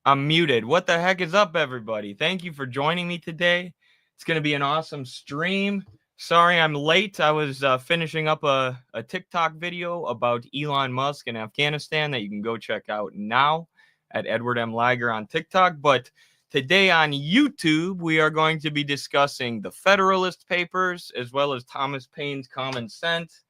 I'm muted. What the heck is up, everybody? Thank you for joining me today. It's going to be an awesome stream. Sorry I'm late. I was finishing up a TikTok video about Elon Musk and Afghanistan that you can go check out now at Edward M. Liger on TikTok. But today on YouTube, we are going to be discussing the Federalist Papers as well as Thomas Paine's Common Sense,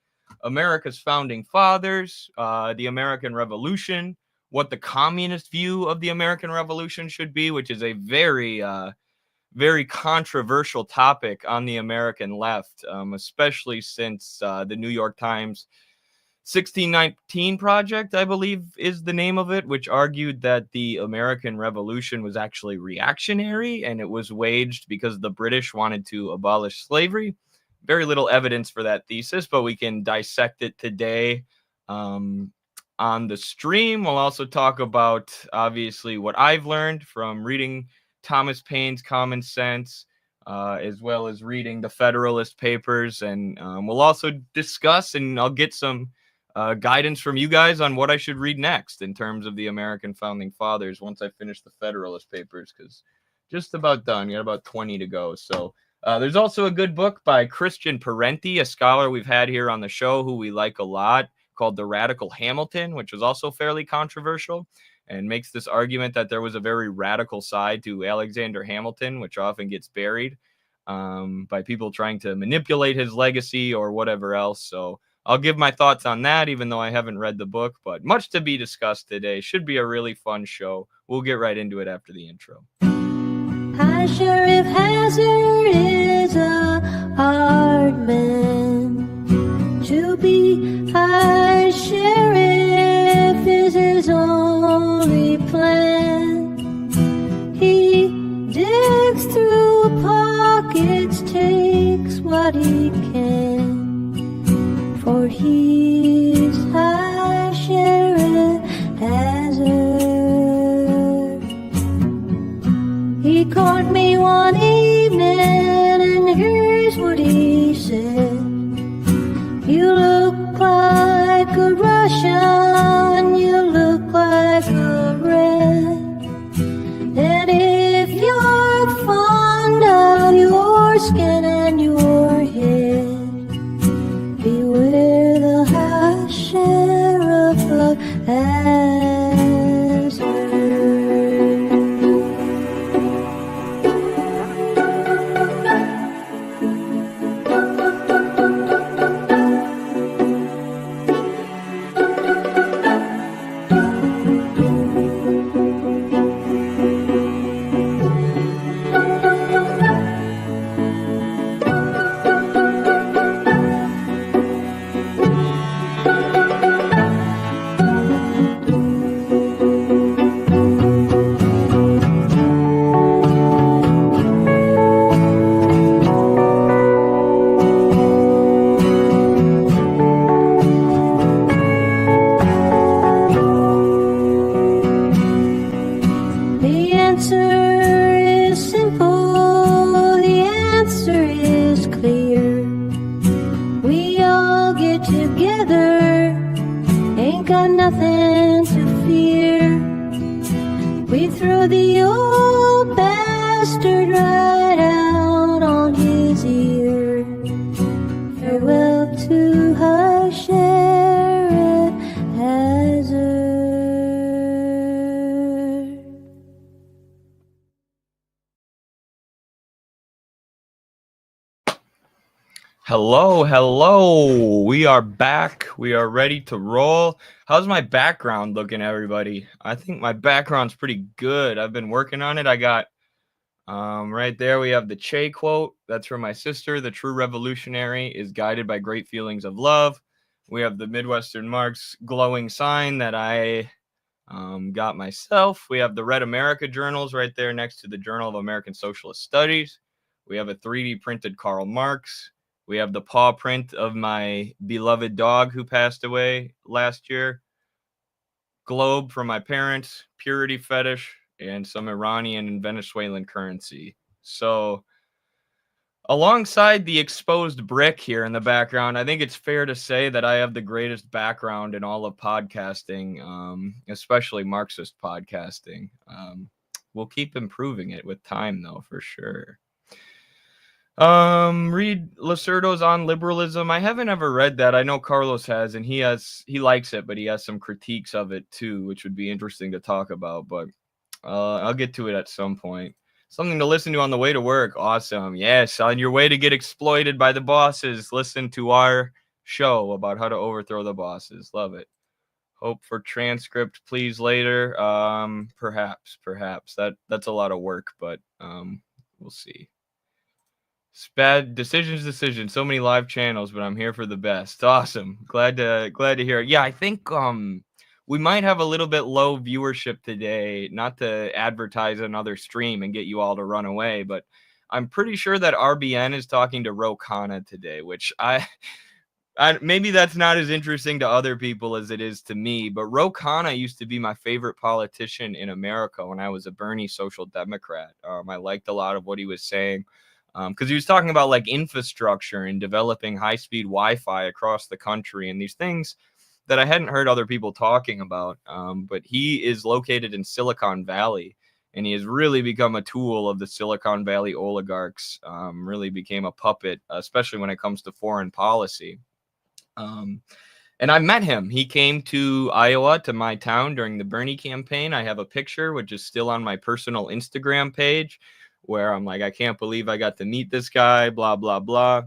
America's Founding Fathers, the American Revolution, what the communist view of the American Revolution should be, which is a very controversial topic on the American left, especially since the New York Times 1619 Project, I believe is the name of it, which argued that the American Revolution was actually reactionary and it was waged because the British wanted to abolish slavery. Very little evidence for that thesis, but we can dissect it today. On the stream, we'll also talk about, obviously, what I've learned from reading Thomas Paine's Common Sense, as well as reading the Federalist Papers. And we'll also discuss, and I'll get some guidance from you guys on what I should read next in terms of the American Founding Fathers once I finish the Federalist Papers, because just about done. Got about 20 to go. So there's also a good book by Christian Parenti, a scholar we've had here on the show who we like a lot, called The Radical Hamilton, which was also fairly controversial and makes this argument that there was a very radical side to Alexander Hamilton, which often gets buried by people trying to manipulate his legacy or whatever else. So I'll give my thoughts on that, even though I haven't read the book, but much to be discussed today. Should be a really fun show. We'll get right into it after the intro. High Sheriff Hazard is a hard man to be. High Sheriff is his only plan. He digs through pockets, takes what he can, for he's High Sheriff Hazard. He caught me one evening, and here's what he said: "You look like a Russian, you look like a red, and if you're fond of your skin and your head, beware the High Sheriff of Hazard." Hello. We are back. We are ready to roll. How's my background looking, everybody? I think my background's pretty good. I've been working on it. I got right there, we have the Che quote. That's from my sister. The true revolutionary is guided by great feelings of love. We have the Midwestern Marx glowing sign that I got myself. We have the Red America journals right there next to the Journal of American Socialist Studies. We have a 3D printed Karl Marx. We have the paw print of my beloved dog who passed away last year. Globe from my parents, Purity Fetish, and some Iranian and Venezuelan currency. So Alongside the exposed brick here in the background, I think it's fair to say that I have the greatest background in all of podcasting, especially Marxist podcasting. We'll keep improving it with time, though, for sure. Read Lacerdo's On Liberalism. I haven't ever read that. I know Carlos has, and he likes it, but he has some critiques of it too, which would be interesting to talk about. But I'll get to it at some point. Something to listen to on the way to work. Awesome. Yes, on your way to get exploited by the bosses, listen to our show about how to overthrow the bosses. Love it. Hope for transcript, please, later. Perhaps. That's a lot of work, but we'll see. Bad decisions. So many live channels, but I'm here for the best. Awesome. Glad to hear it. Yeah, I think we might have a little bit low viewership today, not to advertise another stream and get you all to run away, but I'm pretty sure that RBN is talking to Ro Khanna today, which I maybe that's not as interesting to other people as it is to me, but Ro Khanna used to be my favorite politician in America when I was a Bernie social democrat. I liked a lot of what he was saying, because he was talking about like infrastructure and developing high-speed Wi-Fi across the country and these things that I hadn't heard other people talking about. But he is located in Silicon Valley, and he has really become a tool of the Silicon Valley oligarchs, really became a puppet, especially when it comes to foreign policy. And I met him. He came to Iowa, to my town, during the Bernie campaign. I have a picture, which is still on my personal Instagram page, where I'm like, I can't believe I got to meet this guy, blah, blah, blah.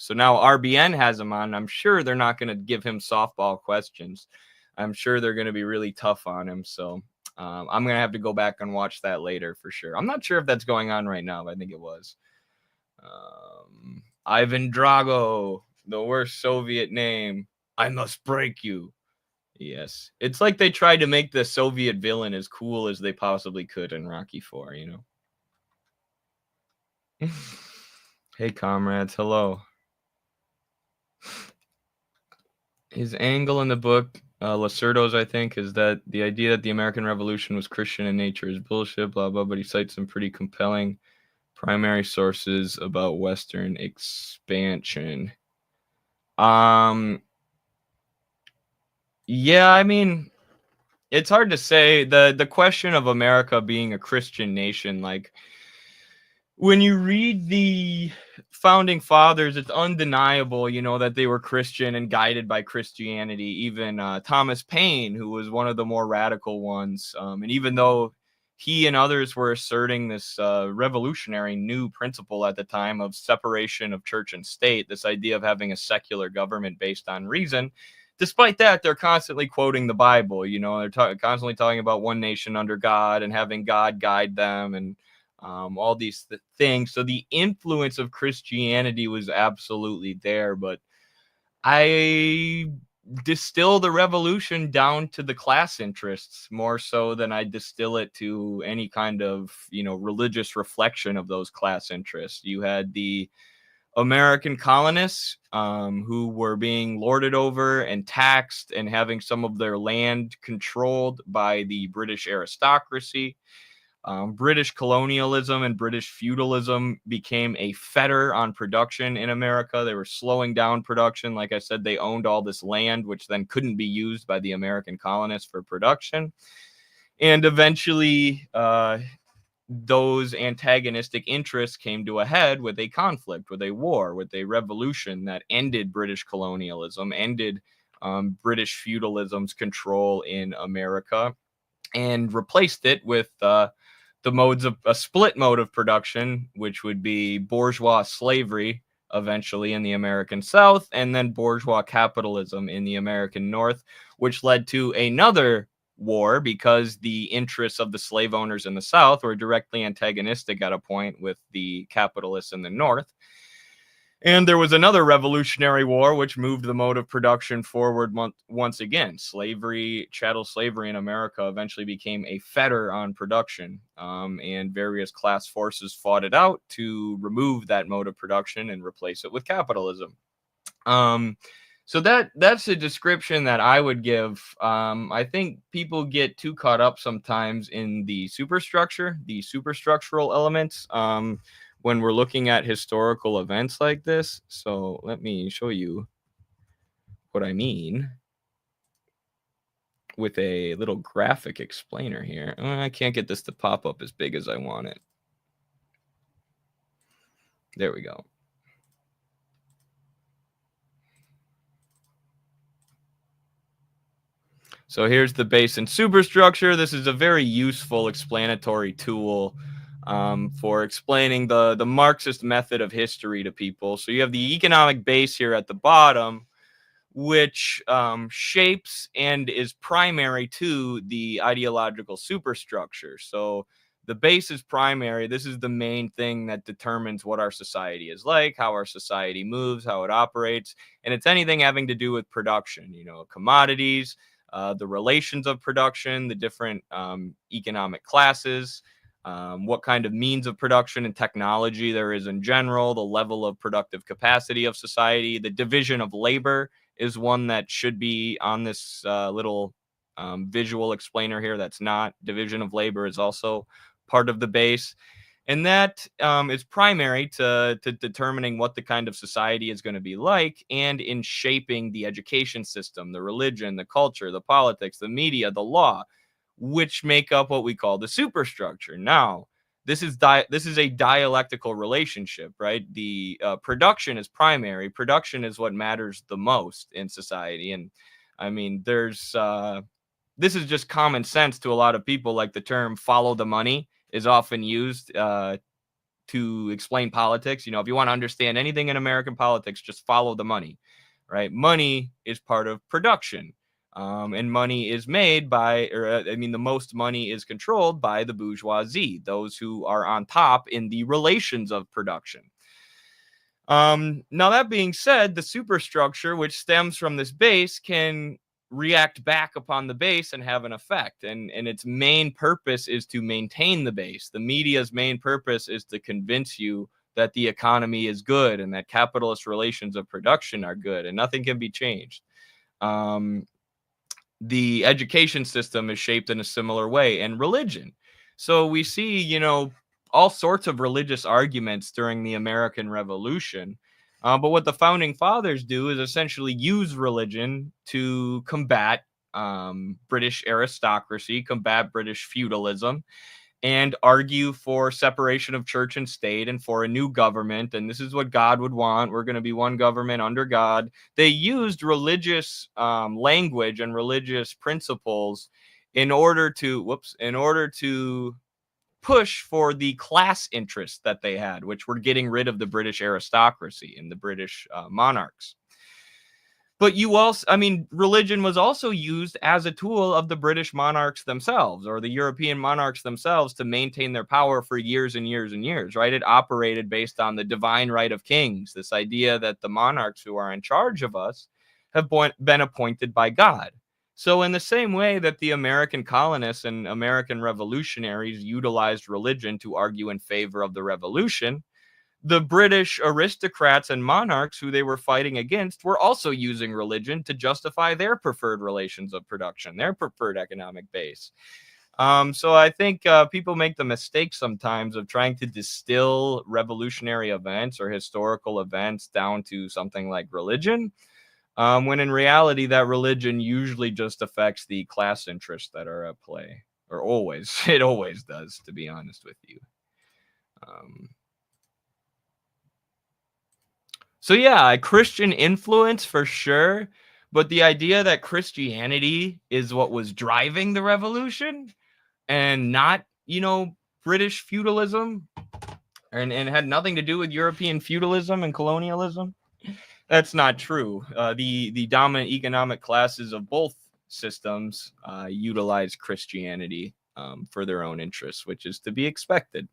So now RBN has him on. I'm sure they're not going to give him softball questions. I'm sure they're going to be really tough on him. So I'm going to have to go back and watch that later for sure. I'm not sure if that's going on right now, but I think it was. Ivan Drago, the worst Soviet name. I must break you. Yes. It's like they tried to make the Soviet villain as cool as they possibly could in Rocky IV, you know? Hey, comrades. Hello. His angle in the book, Lacerdo's, I think, is that the idea that the American Revolution was Christian in nature is bullshit, blah, blah, but he cites some pretty compelling primary sources about Western expansion. Yeah, I mean, it's hard to say. The question of America being a Christian nation, like, when you read the founding fathers, it's undeniable, you know, that they were Christian and guided by Christianity. Even Thomas Paine, who was one of the more radical ones, and even though he and others were asserting this revolutionary new principle at the time of separation of church and state, this idea of having a secular government based on reason, despite that, they're constantly quoting the Bible. You know, they're constantly talking about one nation under God and having God guide them, and all these things. So the influence of Christianity was absolutely there, but I distill the revolution down to the class interests more so than I distill it to any kind of, you know, religious reflection of those class interests. You had the American colonists who were being lorded over and taxed and having some of their land controlled by the British aristocracy. British colonialism and British feudalism became a fetter on production in America. They were slowing down production. Like I said, they owned all this land, which then couldn't be used by the American colonists for production. And eventually, those antagonistic interests came to a head with a conflict, with a war, with a revolution that ended British colonialism, ended British feudalism's control in America, and replaced it with the modes of a split mode of production, which would be bourgeois slavery eventually in the American South, and then bourgeois capitalism in the American North, which led to another war because the interests of the slave owners in the South were directly antagonistic at a point with the capitalists in the North. And there was another revolutionary war which moved the mode of production forward once again. Slavery, chattel slavery in America eventually became a fetter on production, and various class forces fought it out to remove that mode of production and replace it with capitalism. So that's a description that I would give. I think people get too caught up sometimes in the superstructure, the superstructural elements, when we're looking at historical events like this. So let me show you what I mean with a little graphic explainer here. I can't get this to pop up as big as I want it. There we go. So here's the base and superstructure. This is a very useful explanatory tool for explaining the Marxist method of history to people. So you have the economic base here at the bottom, which shapes and is primary to the ideological superstructure. So the base is primary. This is the main thing that determines what our society is like, how our society moves, how it operates. And it's anything having to do with production, commodities, the relations of production, the different economic classes, what kind of means of production and technology there is in general, the level of productive capacity of society, the division of labor is one that should be on this little visual explainer here. That's not. Division of labor is also part of the base. And that is primary to determining what the kind of society is going to be like, and in shaping the education system, the religion, the culture, the politics, the media, the law, which make up what we call the superstructure. Now, this is a dialectical relationship, right? The production is primary. Production is what matters the most in society. And I mean, this is just common sense to a lot of people. Like the term "follow the money" is often used to explain politics. If you want to understand anything in American politics, just follow the money, right? Money is part of production. And money is made by, the most money is controlled by the bourgeoisie, those who are on top in the relations of production. Now, that being said, the superstructure, which stems from this base, can react back upon the base and have an effect. And its main purpose is to maintain the base. The media's main purpose is to convince you that the economy is good and that capitalist relations of production are good and nothing can be changed. The education system is shaped in a similar way, and religion. So we see, all sorts of religious arguments during the American Revolution. But what the founding fathers do is essentially use religion to combat British aristocracy, combat British feudalism, and argue for separation of church and state and for a new government. And this is what God would want. We're going to be one government under God. They used religious language and religious principles in order to push for the class interests that they had, which were getting rid of the British aristocracy and the British monarchs. But religion was also used as a tool of the British monarchs themselves, or the European monarchs themselves, to maintain their power for years and years and years, right? It operated based on the divine right of kings, this idea that the monarchs who are in charge of us have been appointed by God. So in the same way that the American colonists and American revolutionaries utilized religion to argue in favor of the revolution, the British aristocrats and monarchs who they were fighting against were also using religion to justify their preferred relations of production, their preferred economic base. So I think people make the mistake sometimes of trying to distill revolutionary events or historical events down to something like religion, when in reality that religion usually just affects the class interests that are at play, or it always does, to be honest with you. So yeah, Christian influence for sure, but the idea that Christianity is what was driving the revolution and not, British feudalism and had nothing to do with European feudalism and colonialism, that's not true. The dominant economic classes of both systems utilize Christianity for their own interests, which is to be expected.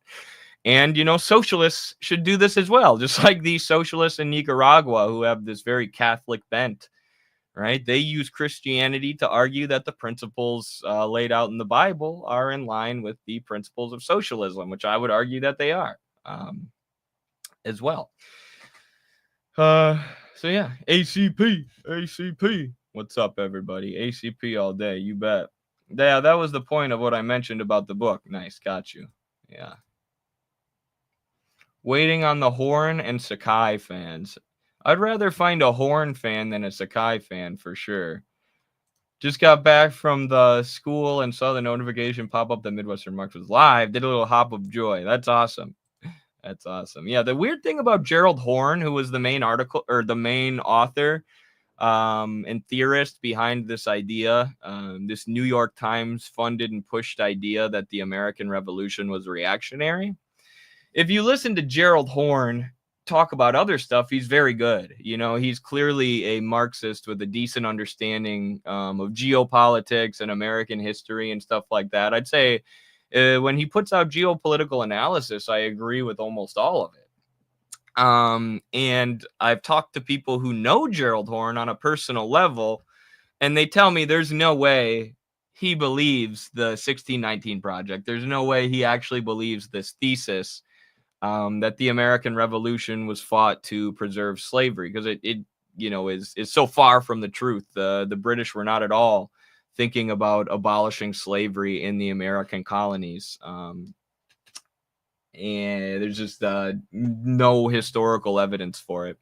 And, socialists should do this as well, just like the socialists in Nicaragua who have this very Catholic bent, right? They use Christianity to argue that the principles laid out in the Bible are in line with the principles of socialism, which I would argue that they are as well. So yeah, ACP. What's up, everybody? ACP all day, you bet. Yeah, that was the point of what I mentioned about the book. Nice, got you. Yeah. Waiting on the Horn and Sakai fans. I'd rather find a Horn fan than a Sakai fan for sure. Just got back from the school and saw the notification pop up that Midwestern Marx was live. Did a little hop of joy. That's awesome. That's awesome. Yeah, the weird thing about Gerald Horn, who was the main article or the main author and theorist behind this idea, this New York Times funded and pushed idea that the American Revolution was reactionary. If you listen to Gerald Horn talk about other stuff, he's very good. You know, he's clearly a Marxist with a decent understanding of geopolitics and American history and stuff like that. I'd say when he puts out geopolitical analysis, I agree with almost all of it. And I've talked to people who know Gerald Horn on a personal level, and they tell me there's no way he believes the 1619 Project. There's no way he actually believes this thesis that the American Revolution was fought to preserve slavery, because it you know is so far from the truth. The British were not at all thinking about abolishing slavery in the American colonies. And there's just no historical evidence for it,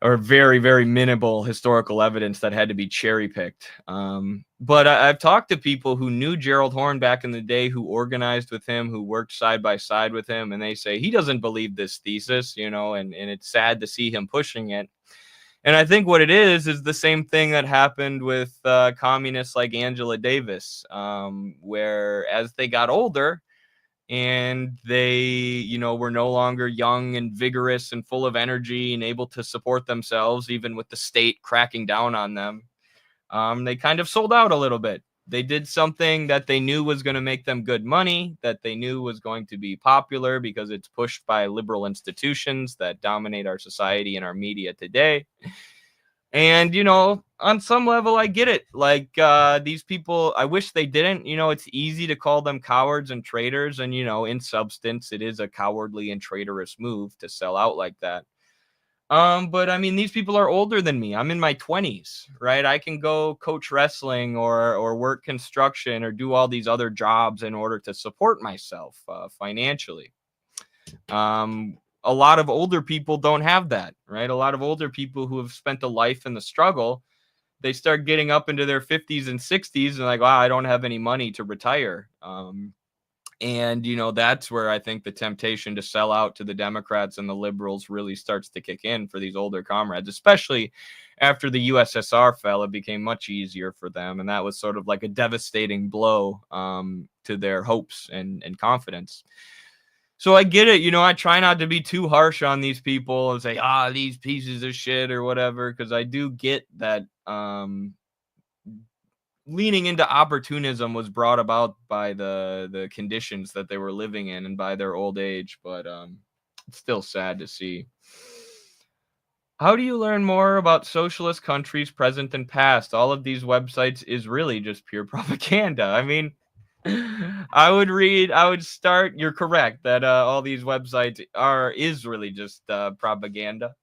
or very, very minimal historical evidence that had to be cherry picked. But I've talked to people who knew Gerald Horn back in the day, who organized with him, who worked side by side with him, and they say he doesn't believe this thesis, you know, and it's sad to see him pushing it. And I think what it is the same thing that happened with communists like Angela Davis, where as they got older, and they, you know, were no longer young and vigorous and full of energy and able to support themselves, even with the state cracking down on them. They kind of sold out a little bit. They did something that they knew was going to make them good money, that they knew was going to be popular because it's pushed by liberal institutions that dominate our society and our media today. And, you know, on some level, I get it. Like, these people, I wish they didn't. You know, it's easy to call them cowards and traitors. And, you know, in substance, it is a cowardly and traitorous move to sell out like that. But I mean, these people are older than me. I'm in my 20s, right? I can go coach wrestling or work construction or do all these other jobs in order to support myself financially. A lot of older people don't have that, right? A lot of older people who have spent a life in the struggle, they start getting up into their 50s and 60s and like, wow, I don't have any money to retire. And, you know, that's where I think the temptation to sell out to the Democrats and the liberals really starts to kick in for these older comrades, especially after the USSR fell. It became much easier for them. And that was sort of like a devastating blow to their hopes and confidence. So I get it. You know, I try not to be too harsh on these people and say, these pieces of shit or whatever, because I do get that leaning into opportunism was brought about by the conditions that they were living in and by their old age. But it's still sad to see. How do you learn more about socialist countries, present and past? All of these websites is really just pure propaganda. I mean, I would start. You're correct that all these websites is really just propaganda.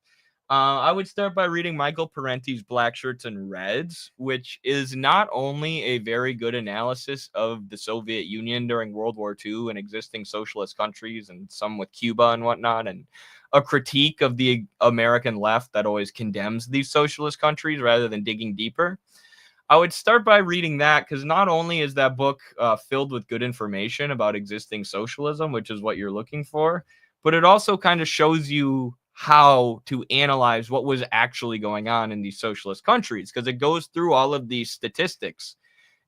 I would start by reading Michael Parenti's Black Shirts and Reds, which is not only a very good analysis of the Soviet Union during World War II and existing socialist countries, and some with Cuba and whatnot, and a critique of the American left that always condemns these socialist countries rather than digging deeper. I would start by reading that, because not only is that book filled with good information about existing socialism, which is what you're looking for, but it also kind of shows you how to analyze what was actually going on in these socialist countries, because it goes through all of these statistics.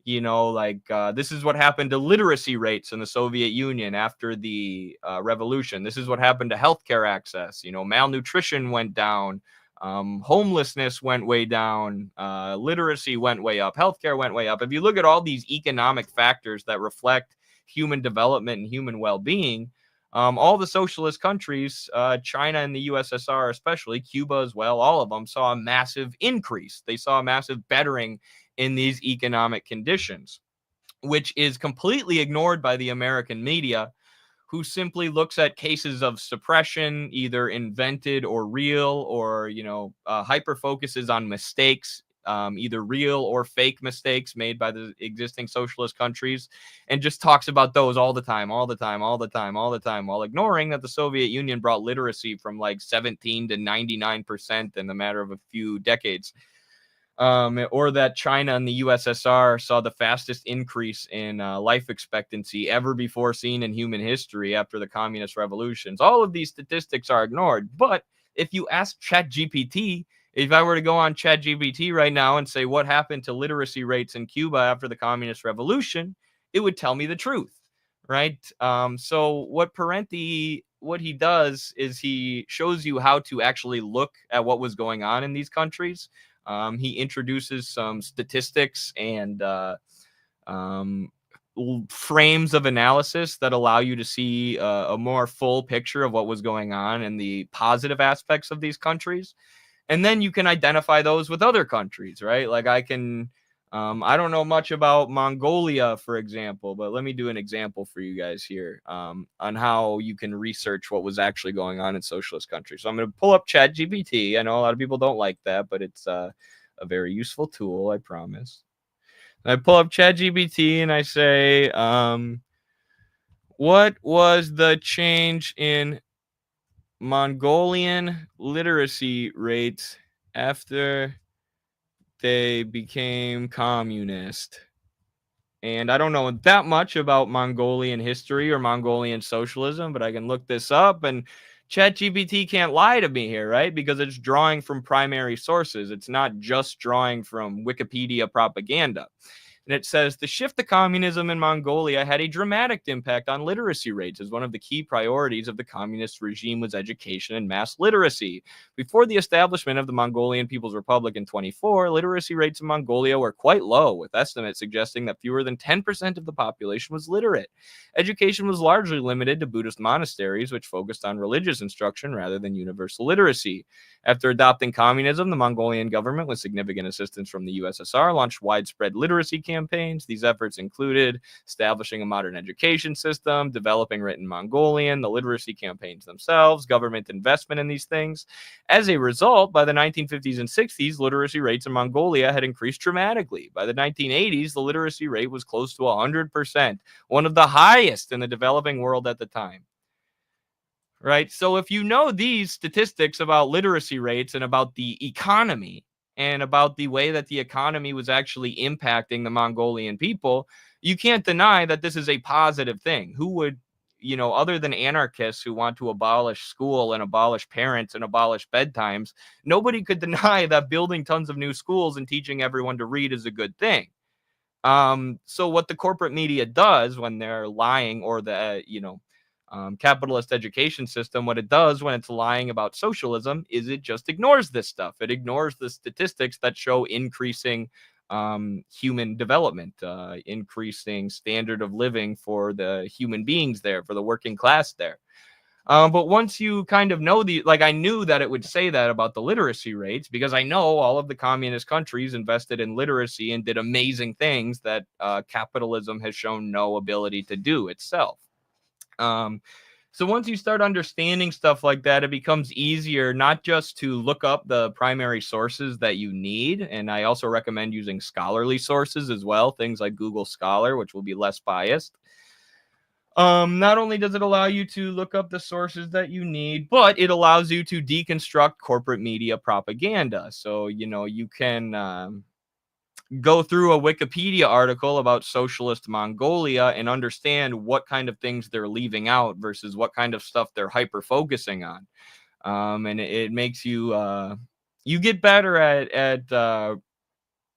You know, like this is what happened to literacy rates in the Soviet Union after the revolution. This is what happened to healthcare access. You know, malnutrition went down. Homelessness went way down, literacy went way up, healthcare went way up. If you look at all these economic factors that reflect human development and human well-being, all the socialist countries, China and the USSR especially, Cuba as well, all of them saw a massive increase. They saw a massive bettering in these economic conditions, which is completely ignored by the American media, who simply looks at cases of suppression, either invented or real, or, you know, hyper focuses on mistakes either real or fake mistakes made by the existing socialist countries, and just talks about those all the time, while ignoring that the Soviet Union brought literacy from like 17 to 99% in the matter of a few decades. Or that China and the USSR saw the fastest increase in life expectancy ever before seen in human history after the communist revolutions. All of these statistics are ignored. But if you ask ChatGPT, if I were to go on ChatGPT right now and say what happened to literacy rates in Cuba after the communist revolution, it would tell me the truth, right? So what he does is he shows you how to actually look at what was going on in these countries. He introduces some statistics and frames of analysis that allow you to see a more full picture of what was going on and the positive aspects of these countries. And then you can identify those with other countries, right? Like I don't know much about Mongolia, for example, but let me do an example for you guys here on how you can research what was actually going on in socialist countries. So I'm going to pull up ChatGPT. I know a lot of people don't like that, but it's a very useful tool, I promise. And I pull up ChatGPT and I say, what was the change in Mongolian literacy rates after they became communist? And I don't know that much about Mongolian history or Mongolian socialism, but I can look this up, and ChatGPT can't lie to me here, right? Because it's drawing from primary sources. It's not just drawing from Wikipedia propaganda. And it says the shift to communism in Mongolia had a dramatic impact on literacy rates, as one of the key priorities of the communist regime was education and mass literacy. Before the establishment of the Mongolian People's Republic in 1924, literacy rates in Mongolia were quite low, with estimates suggesting that fewer than 10% of the population was literate. Education was largely limited to Buddhist monasteries, which focused on religious instruction rather than universal literacy. After adopting communism, the Mongolian government, with significant assistance from the USSR, launched widespread literacy campaigns. These efforts included establishing a modern education system, developing written Mongolian, the literacy campaigns themselves, government investment in these things. As a result, by the 1950s and 60s, literacy rates in Mongolia had increased dramatically. By the 1980s, the literacy rate was close to 100%, one of the highest in the developing world at the time. Right? So if you know these statistics about literacy rates and about the economy and about the way that the economy was actually impacting the Mongolian people, you can't deny that this is a positive thing. Who would, other than anarchists who want to abolish school and abolish parents and abolish bedtimes, nobody could deny that building tons of new schools and teaching everyone to read is a good thing. So what the corporate media does when they're lying, or the, capitalist education system, what it does when it's lying about socialism is it just ignores this stuff. It ignores the statistics that show increasing human development, increasing standard of living for the human beings there, for the working class there. But once you kind of know I knew that it would say that about the literacy rates, because I know all of the communist countries invested in literacy and did amazing things that capitalism has shown no ability to do itself. So once you start understanding stuff like that, it becomes easier not just to look up the primary sources that you need. And I also recommend using scholarly sources as well, things like Google Scholar, which will be less biased. Not only does it allow you to look up the sources that you need, but it allows you to deconstruct corporate media propaganda. So, you can go through a Wikipedia article about socialist Mongolia and understand what kind of things they're leaving out versus what kind of stuff they're hyper focusing on. And it makes you get better at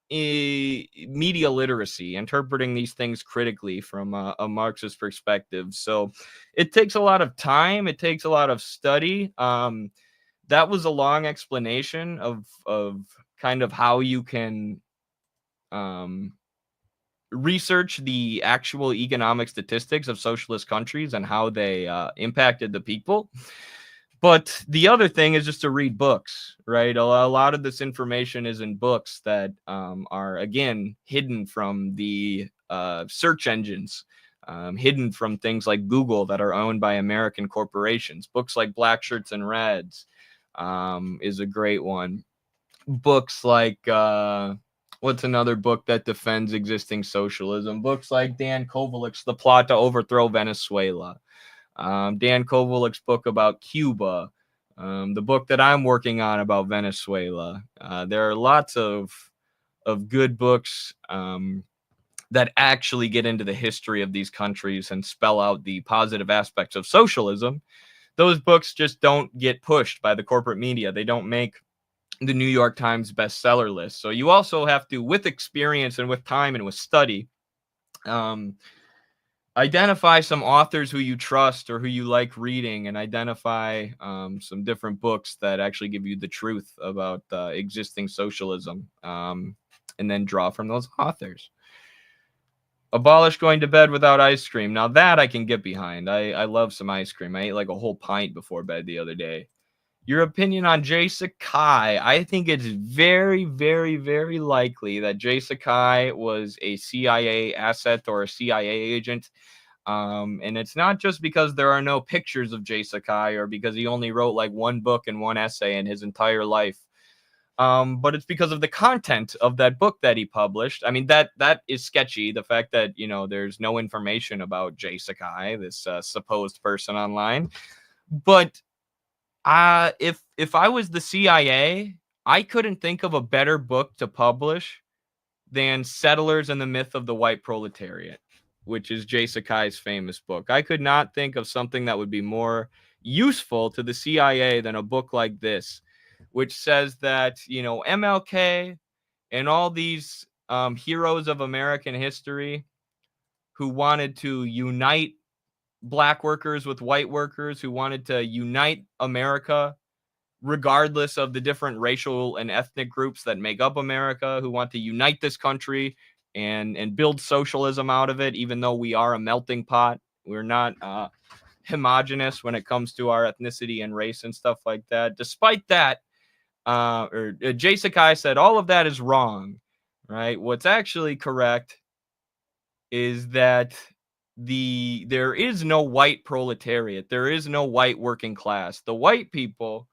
media literacy, interpreting these things critically from a Marxist perspective. So it takes a lot of time. It takes a lot of study. That was a long explanation of kind of how you can research the actual economic statistics of socialist countries and how they impacted the people. But the other thing is just to read books, right? A lot of this information is in books that are, again, hidden from the search engines, hidden from things like Google that are owned by American corporations. Books like Black Shirts and Reds is a great one. books like what's another book that defends existing socialism? Books like Dan Kovalik's The Plot to Overthrow Venezuela, Dan Kovalik's book about Cuba, the book that I'm working on about Venezuela. There are lots of good books that actually get into the history of these countries and spell out the positive aspects of socialism. Those books just don't get pushed by the corporate media. They don't make the New York Times bestseller list. So you also have to, with experience and with time and with study, identify some authors who you trust or who you like reading, and identify some different books that actually give you the truth about existing socialism, and then draw from those authors. Abolish going to bed without ice cream. Now that I can get behind. I love some ice cream. I ate like a whole pint before bed the other day. Your opinion on Jay Sakai? I think it's very, very, very likely that Jay Sakai was a CIA asset or a CIA agent. And it's not just because there are no pictures of Jay Sakai or because he only wrote like one book and one essay in his entire life. But it's because of the content of that book that he published. I mean, that is sketchy. The fact that, there's no information about Jay Sakai, this supposed person online. But if I was the CIA, I couldn't think of a better book to publish than Settlers and the Myth of the White Proletariat, which is Jay Sakai's famous book. I could not think of something that would be more useful to the CIA than a book like this, which says that, MLK and all these heroes of American history who wanted to unite black workers with white workers, who wanted to unite America regardless of the different racial and ethnic groups that make up America, who want to unite this country and build socialism out of it, even though we are a melting pot. We're not homogenous when it comes to our ethnicity and race and stuff like that. Despite that, Jay Sakai said all of that is wrong, right? What's actually correct is that there is no white proletariat. There is no white working class. The white people,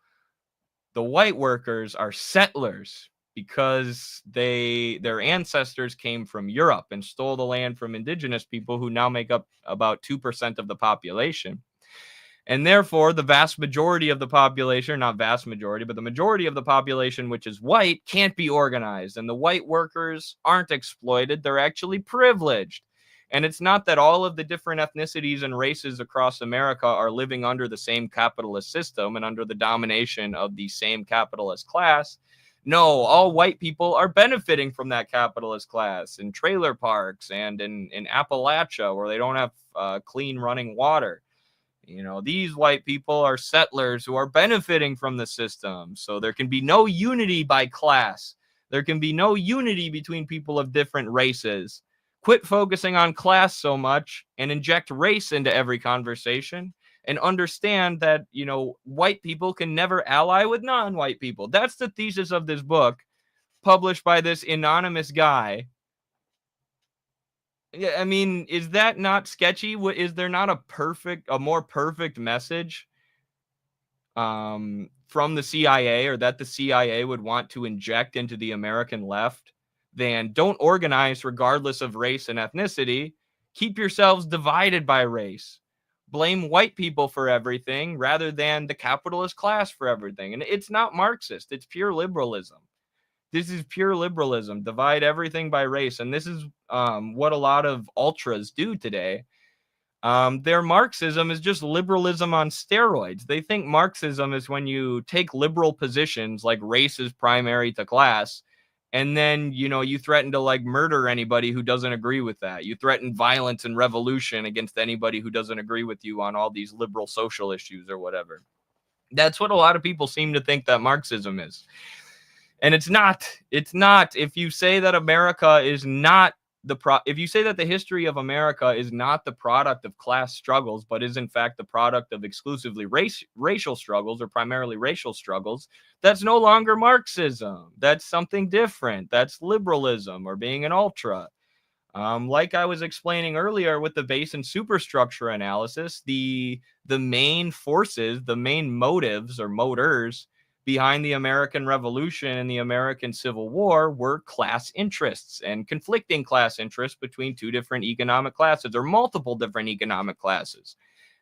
the white workers, are settlers because their ancestors came from Europe and stole the land from indigenous people who now make up about 2% of the population. And therefore, the vast majority of the population, not vast majority, but the majority of the population, which is white, can't be organized. And the white workers aren't exploited. They're actually privileged. And it's not that all of the different ethnicities and races across America are living under the same capitalist system and under the domination of the same capitalist class. No, all white people are benefiting from that capitalist class in trailer parks and in Appalachia, where they don't have clean running water. These white people are settlers who are benefiting from the system. So there can be no unity by class. There can be no unity between people of different races. Quit focusing on class so much and inject race into every conversation, and understand that, white people can never ally with non-white people. That's the thesis of this book, published by this anonymous guy. Yeah, I mean, is that not sketchy? Is there not a more perfect message from the CIA, or that the CIA would want to inject into the American left, than don't organize regardless of race and ethnicity? Keep yourselves divided by race. Blame white people for everything rather than the capitalist class for everything. And it's not Marxist. It's pure liberalism. This is pure liberalism. Divide everything by race. And this is what a lot of ultras do today. Their Marxism is just liberalism on steroids. They think Marxism is when you take liberal positions like race is primary to class, and then, you threaten to like murder anybody who doesn't agree with that. You threaten violence and revolution against anybody who doesn't agree with you on all these liberal social issues or whatever. That's what a lot of people seem to think that Marxism is. And it's not. If you say that America is not if you say that the history of America is not the product of class struggles, but is in fact the product of exclusively racial struggles, or primarily racial struggles, that's no longer Marxism. That's something different. That's liberalism, or being an ultra. Like I was explaining earlier with the base and superstructure analysis, the main forces, the main motives or motors behind the American Revolution and the American Civil War were class interests and conflicting class interests between two different economic classes or multiple different economic classes,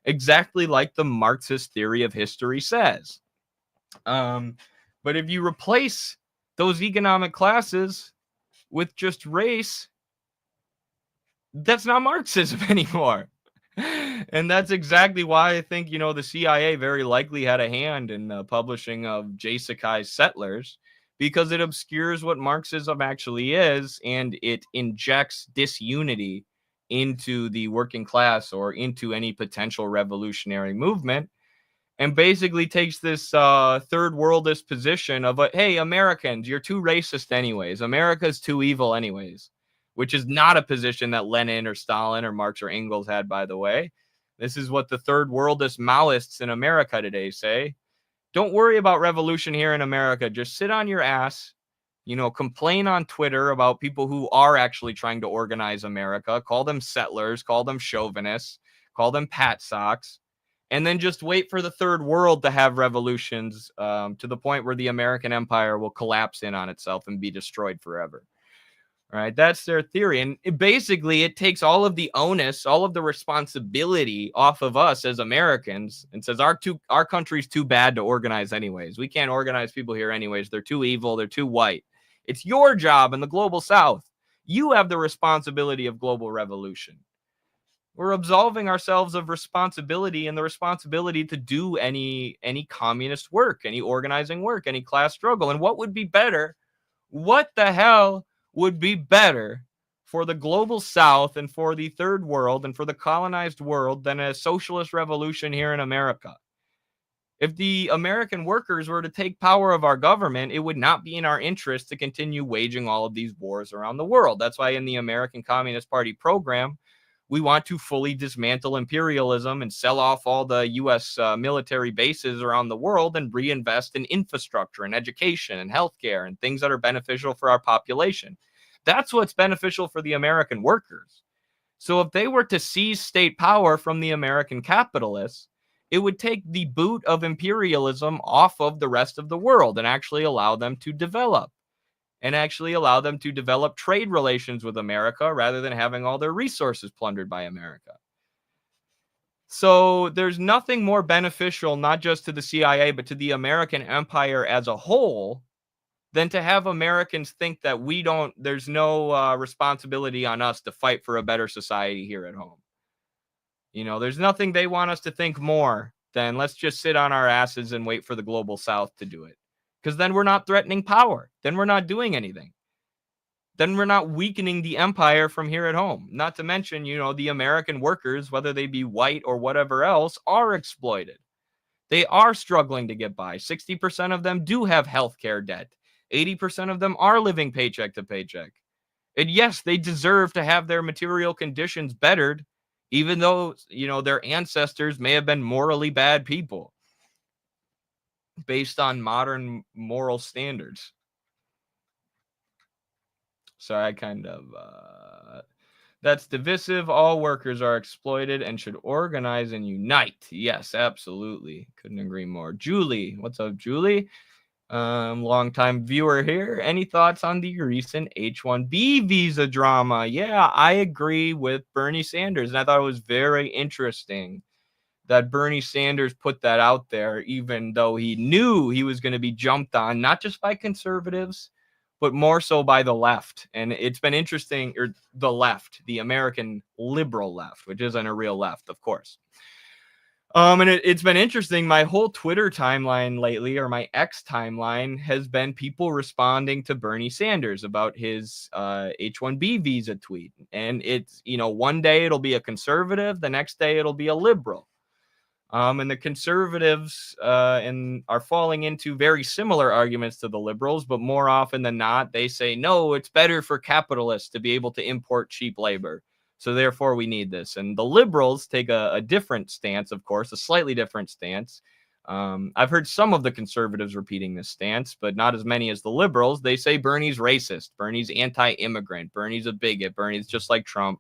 exactly like the Marxist theory of history says. But if you replace those economic classes with just race, that's not Marxism anymore. And that's exactly why I think, the CIA very likely had a hand in the publishing of J. Sakai's Settlers, because it obscures what Marxism actually is, and it injects disunity into the working class or into any potential revolutionary movement, and basically takes this third worldist position of, hey, Americans, you're too racist anyways. America's too evil anyways, which is not a position that Lenin or Stalin or Marx or Engels had, by the way. This is what the third worldist Maoists in America today say. Don't worry about revolution here in America. Just sit on your ass, complain on Twitter about people who are actually trying to organize America. Call them settlers, call them chauvinists, call them pat socks, and then just wait for the third world to have revolutions to the point where the American empire will collapse in on itself and be destroyed forever. All right, that's their theory. And it takes all of the onus, all of the responsibility off of us as Americans, and says our country's too bad to organize anyways. We can't organize people here anyways. They're too evil. They're too white. It's your job in the global South. You have the responsibility of global revolution. We're absolving ourselves of responsibility and the responsibility to do any communist work, any organizing work, any class struggle. And what would be better? What the hell would be better for the global South and for the third world and for the colonized world than a socialist revolution here in America? If the American workers were to take power of our government, it would not be in our interest to continue waging all of these wars around the world. That's why in the American Communist Party program, we want to fully dismantle imperialism and sell off all the U.S. Military bases around the world and reinvest in infrastructure and education and healthcare and things that are beneficial for our population. That's what's beneficial for the American workers. So if they were to seize state power from the American capitalists, it would take the boot of imperialism off of the rest of the world and actually allow them to develop. And actually allow them to develop trade relations with America rather than having all their resources plundered by America. So there's nothing more beneficial, not just to the CIA, but to the American empire as a whole, than to have Americans think that there's no responsibility on us to fight for a better society here at home. There's nothing they want us to think more than let's just sit on our asses and wait for the global South to do it. Because then we're not threatening power. Then we're not doing anything. Then we're not weakening the empire from here at home. Not to mention, the American workers, whether they be white or whatever else, are exploited. They are struggling to get by. 60% of them do have healthcare debt. 80% of them are living paycheck to paycheck. And yes, they deserve to have their material conditions bettered, even though, their ancestors may have been morally bad people based on modern moral standards. So I that's divisive. All workers are exploited and should organize and unite. Yes, absolutely. Couldn't agree more. Julie, what's up, Julie? Long-time viewer here. Any thoughts on the recent H1B visa drama? Yeah, I agree with Bernie Sanders, and I thought it was very interesting that Bernie Sanders put that out there, even though he knew he was going to be jumped on, not just by conservatives, but more so by the left. And it's been interesting, or the left, the American liberal left, which isn't a real left, of course. And it's been interesting. My whole Twitter timeline lately, or my X timeline, has been people responding to Bernie Sanders about his H1B visa tweet. And it's, one day it'll be a conservative, the next day it'll be a liberal. And the conservatives are falling into very similar arguments to the liberals, but more often than not, they say, no, it's better for capitalists to be able to import cheap labor. So therefore, we need this. And the liberals take a different stance, of course, a slightly different stance. I've heard some of the conservatives repeating this stance, but not as many as the liberals. They say Bernie's racist, Bernie's anti-immigrant, Bernie's a bigot, Bernie's just like Trump.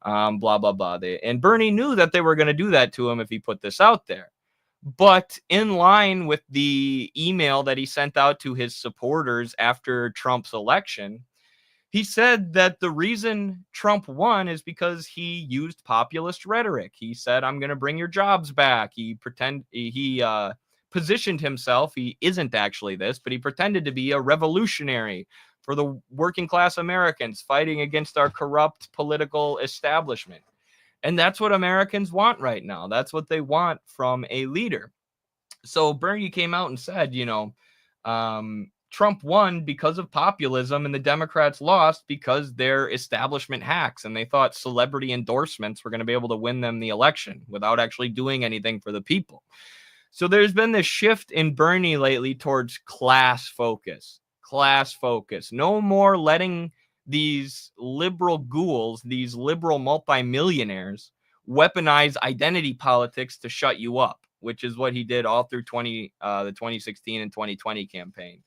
Blah, blah, blah. And Bernie knew that they were going to do that to him if he put this out there. But in line with the email that he sent out to his supporters after Trump's election, he said that the reason Trump won is because he used populist rhetoric. He said, "I'm going to bring your jobs back." He positioned himself. He isn't actually this, but he pretended to be a revolutionary for the working class Americans fighting against our corrupt political establishment. And that's what Americans want right now. That's what they want from a leader. So Bernie came out and said, Trump won because of populism and the Democrats lost because they're establishment hacks, and they thought celebrity endorsements were going to be able to win them the election without actually doing anything for the people. So there's been this shift in Bernie lately towards class focus. No more letting these liberal ghouls, these liberal multimillionaires, weaponize identity politics to shut you up, which is what he did all through the 2016 and 2020 campaign.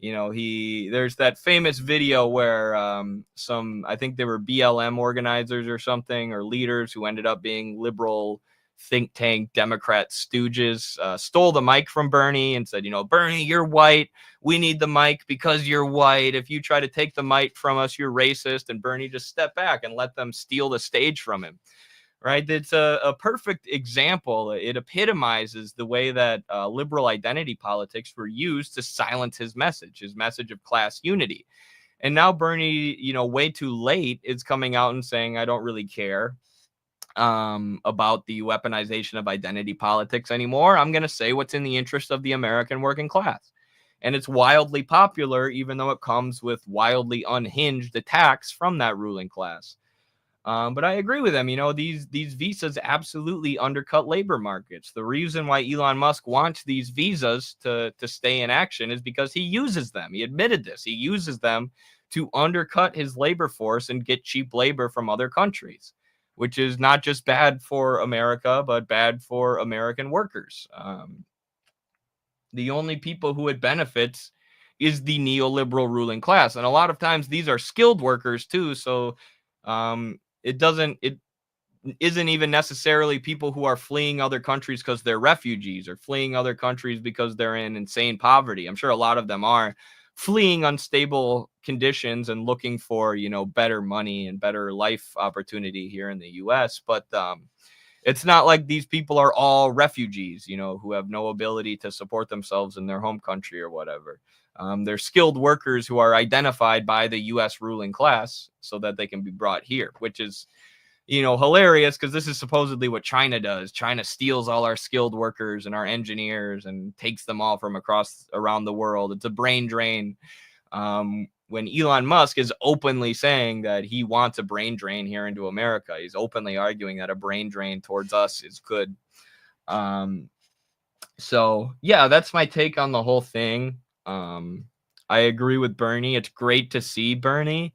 There's that famous video where I think they were BLM organizers or something, or leaders who ended up being liberal think tank Democrat stooges, stole the mic from Bernie and said, Bernie, you're white. We need the mic because you're white. If you try to take the mic from us, you're racist. And Bernie just stepped back and let them steal the stage from him. Right? It's a perfect example. It epitomizes the way that liberal identity politics were used to silence his message of class unity. And now Bernie, way too late, is coming out and saying, I don't really care about the weaponization of identity politics anymore. I'm going to say what's in the interest of the American working class. And it's wildly popular, even though it comes with wildly unhinged attacks from that ruling class. But I agree with them. These visas absolutely undercut labor markets. The reason why Elon Musk wants these visas to stay in action is because he uses them. He admitted this. He uses them to undercut his labor force and get cheap labor from other countries, which is not just bad for America, but bad for American workers. The only people who it benefits is the neoliberal ruling class. And a lot of times these are skilled workers too. So it isn't even necessarily people who are fleeing other countries because they're refugees or fleeing other countries because they're in insane poverty. I'm sure a lot of them are fleeing unstable conditions and looking for, better money and better life opportunity here in the US. But it's not like these people are all refugees, who have no ability to support themselves in their home country or whatever. They're skilled workers who are identified by the U.S. ruling class so that they can be brought here, which is, hilarious because this is supposedly what China does. China steals all our skilled workers and our engineers and takes them all from around the world. It's a brain drain. When Elon Musk is openly saying that he wants a brain drain here into America, he's openly arguing that a brain drain towards us is good. So yeah, that's my take on the whole thing. I agree with Bernie. It's great to see Bernie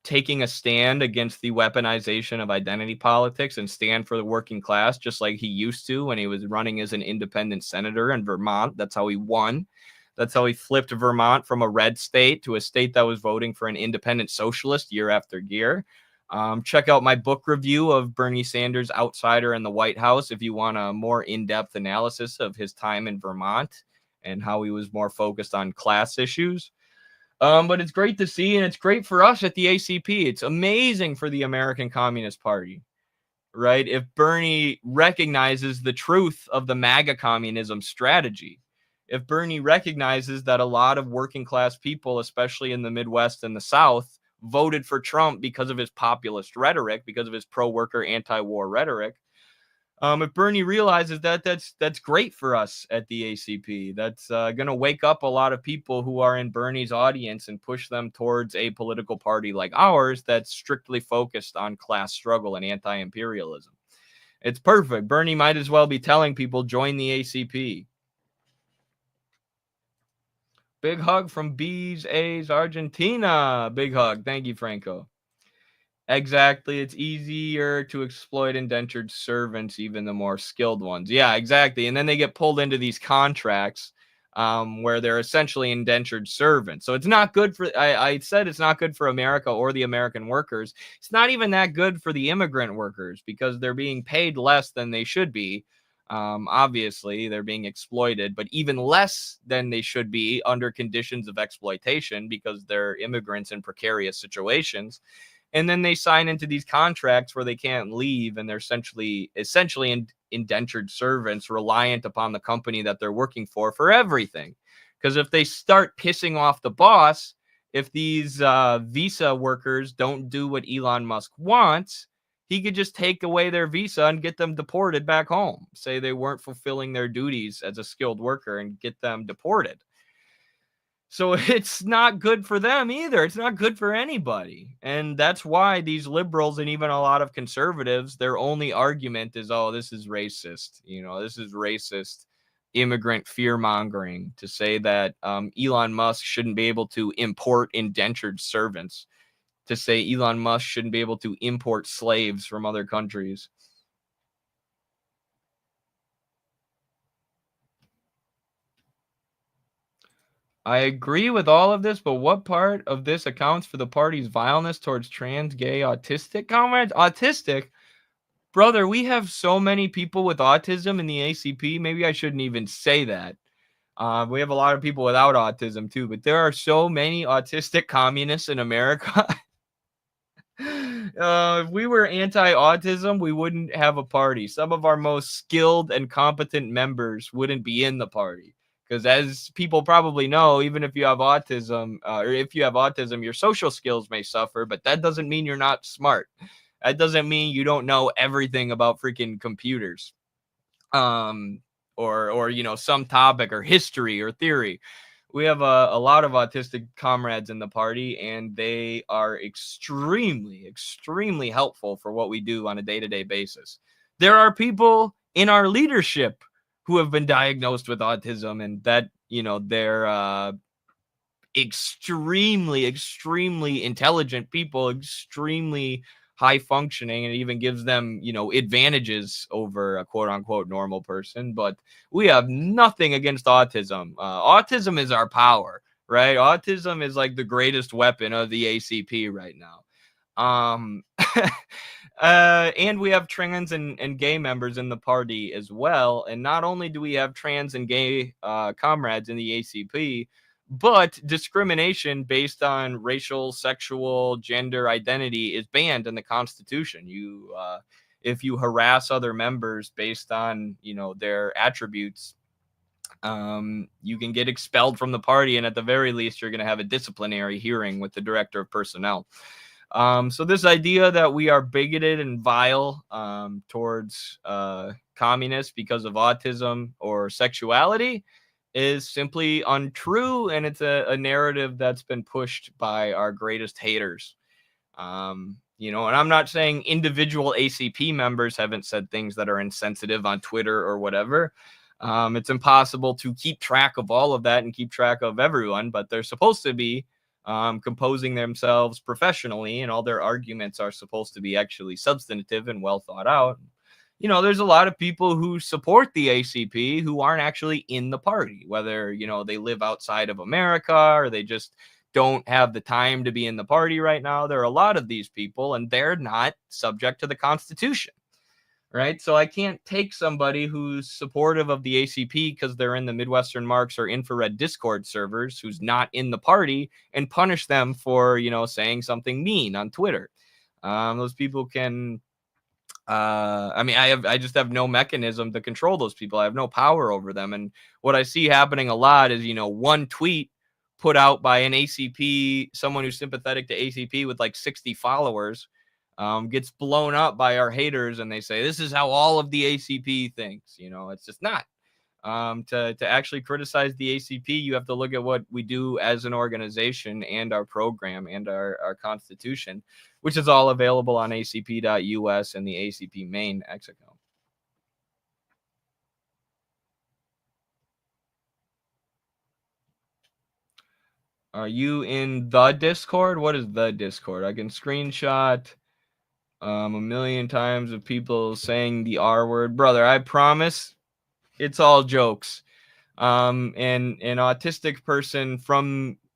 taking a stand against the weaponization of identity politics and stand for the working class, just like he used to when he was running as an independent senator in Vermont. That's how he won. That's how he flipped Vermont from a red state to a state that was voting for an independent socialist year after year. Check out my book review of Bernie Sanders' Outsider in the White House if you want a more in-depth analysis of his time in Vermont and how he was more focused on class issues. But it's great to see, and it's great for us at the ACP. It's amazing for the American Communist Party, right? If Bernie recognizes the truth of the MAGA communism strategy, if Bernie recognizes that a lot of working class people, especially in the Midwest and the South, voted for Trump because of his populist rhetoric, because of his pro-worker, anti-war rhetoric, if Bernie realizes that, that's great for us at the ACP. That's going to wake up a lot of people who are in Bernie's audience and push them towards a political party like ours that's strictly focused on class struggle and anti-imperialism. It's perfect. Bernie might as well be telling people, join the ACP. Big hug from B's A's Argentina. Big hug. Thank you, Franco. Exactly. It's easier to exploit indentured servants, even the more skilled ones. Yeah, exactly. And then they get pulled into these contracts where they're essentially indentured servants. So it's not good for, I said it's not good for America or the American workers. It's not even that good for the immigrant workers because they're being paid less than they should be. Obviously, they're being exploited, but even less than they should be under conditions of exploitation because they're immigrants in precarious situations. And then they sign into these contracts where they can't leave, and they're essentially indentured servants reliant upon the company that they're working for everything. Because if they start pissing off the boss, if these visa workers don't do what Elon Musk wants, he could just take away their visa and get them deported back home. Say they weren't fulfilling their duties as a skilled worker and get them deported. So it's not good for them either. It's not good for anybody. And that's why these liberals and even a lot of conservatives, their only argument is, oh, this is racist. This is racist immigrant fear mongering to say that Elon Musk shouldn't be able to import indentured servants, to say Elon Musk shouldn't be able to import slaves from other countries. I agree with all of this, but what part of this accounts for the party's vileness towards trans, gay, autistic comrades? Autistic? Brother, we have so many people with autism in the ACP. Maybe I shouldn't even say that. We have a lot of people without autism too, but there are so many autistic communists in America. If we were anti-autism, we wouldn't have a party. Some of our most skilled and competent members wouldn't be in the party. Because as people probably know, even if you have autism, your social skills may suffer, but that doesn't mean you're not smart. That doesn't mean you don't know everything about freaking computers, or some topic or history or theory. We have a lot of autistic comrades in the party, and they are extremely, extremely helpful for what we do on a day-to-day basis. There are people in our leadership who have been diagnosed with autism, and that, they're extremely, extremely intelligent people, extremely high functioning, and it even gives them, advantages over a quote unquote normal person. But we have nothing against autism. Autism is our power, right? Autism is like the greatest weapon of the ACP right now. And we have trans and gay members in the party as well. And not only do we have trans and gay comrades in the ACP, but discrimination based on racial, sexual, gender identity is banned in the Constitution. If you harass other members based on, their attributes, you can get expelled from the party, and at the very least, you're going to have a disciplinary hearing with the director of personnel. So this idea that we are bigoted and vile towards communists because of autism or sexuality is simply untrue, and it's a narrative that's been pushed by our greatest haters. And I'm not saying individual ACP members haven't said things that are insensitive on Twitter or whatever. It's impossible to keep track of all of that and keep track of everyone, but they're supposed to be composing themselves professionally, and all their arguments are supposed to be actually substantive and well thought out. There's a lot of people who support the ACP who aren't actually in the party, whether, they live outside of America or they just don't have the time to be in the party right now. There are a lot of these people, and they're not subject to the Constitution, right? So I can't take somebody who's supportive of the ACP because they're in the Midwestern Marx or infrared Discord servers, who's not in the party, and punish them for, saying something mean on Twitter. Those people can... I just have no mechanism to control those people. I have no power over them. And what I see happening a lot is, one tweet put out by an ACP, someone who's sympathetic to ACP with like 60 followers, gets blown up by our haters, and they say, this is how all of the ACP thinks. It's just not. To actually criticize the ACP, you have to look at what we do as an organization and our program and our constitution, which is all available on acp.us and the ACP main X account. Are you in the Discord? What is the Discord? I can screenshot a million times of people saying the R word. Brother, I promise it's all jokes. And an autistic person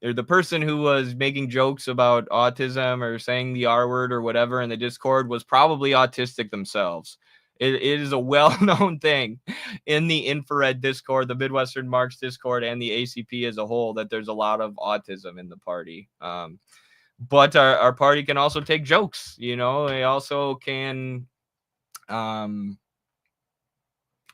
or the person who was making jokes about autism or saying the R word or whatever in the Discord was probably autistic themselves. It is a well-known thing in the infrared Discord, the Midwestern Marx Discord, and the ACP as a whole, that there's a lot of autism in the party. But our party can also take jokes, you know. They also can,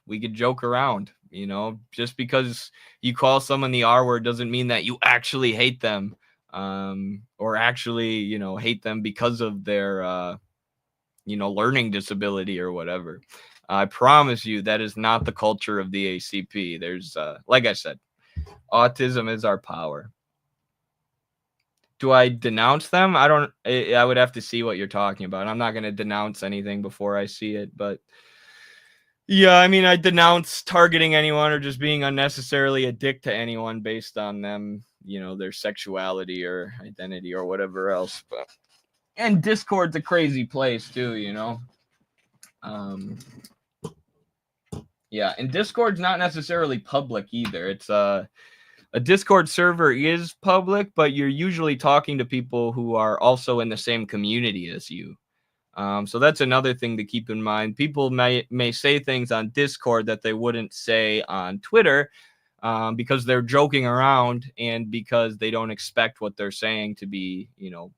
we could joke around, you know. Just because you call someone the R word doesn't mean that you actually hate them, or actually, you know, hate them because of their, you know, learning disability or whatever. I promise you that is not the culture of the ACP. There's, like I said, autism is our power. Do I denounce them? I would have to see what you're talking about. I'm not going to denounce anything before I see it, but yeah, I mean, I denounce targeting anyone or just being unnecessarily a dick to anyone based on them, you know, their sexuality or identity or whatever else. But, and Discord's a crazy place too, you know. Yeah, and Discord's not necessarily public either. It's a Discord server is public, but you're usually talking to people who are also in the same community as you. So that's another thing to keep in mind. People may say things on Discord that they wouldn't say on Twitter, because they're joking around and because they don't expect what they're saying to be, you know,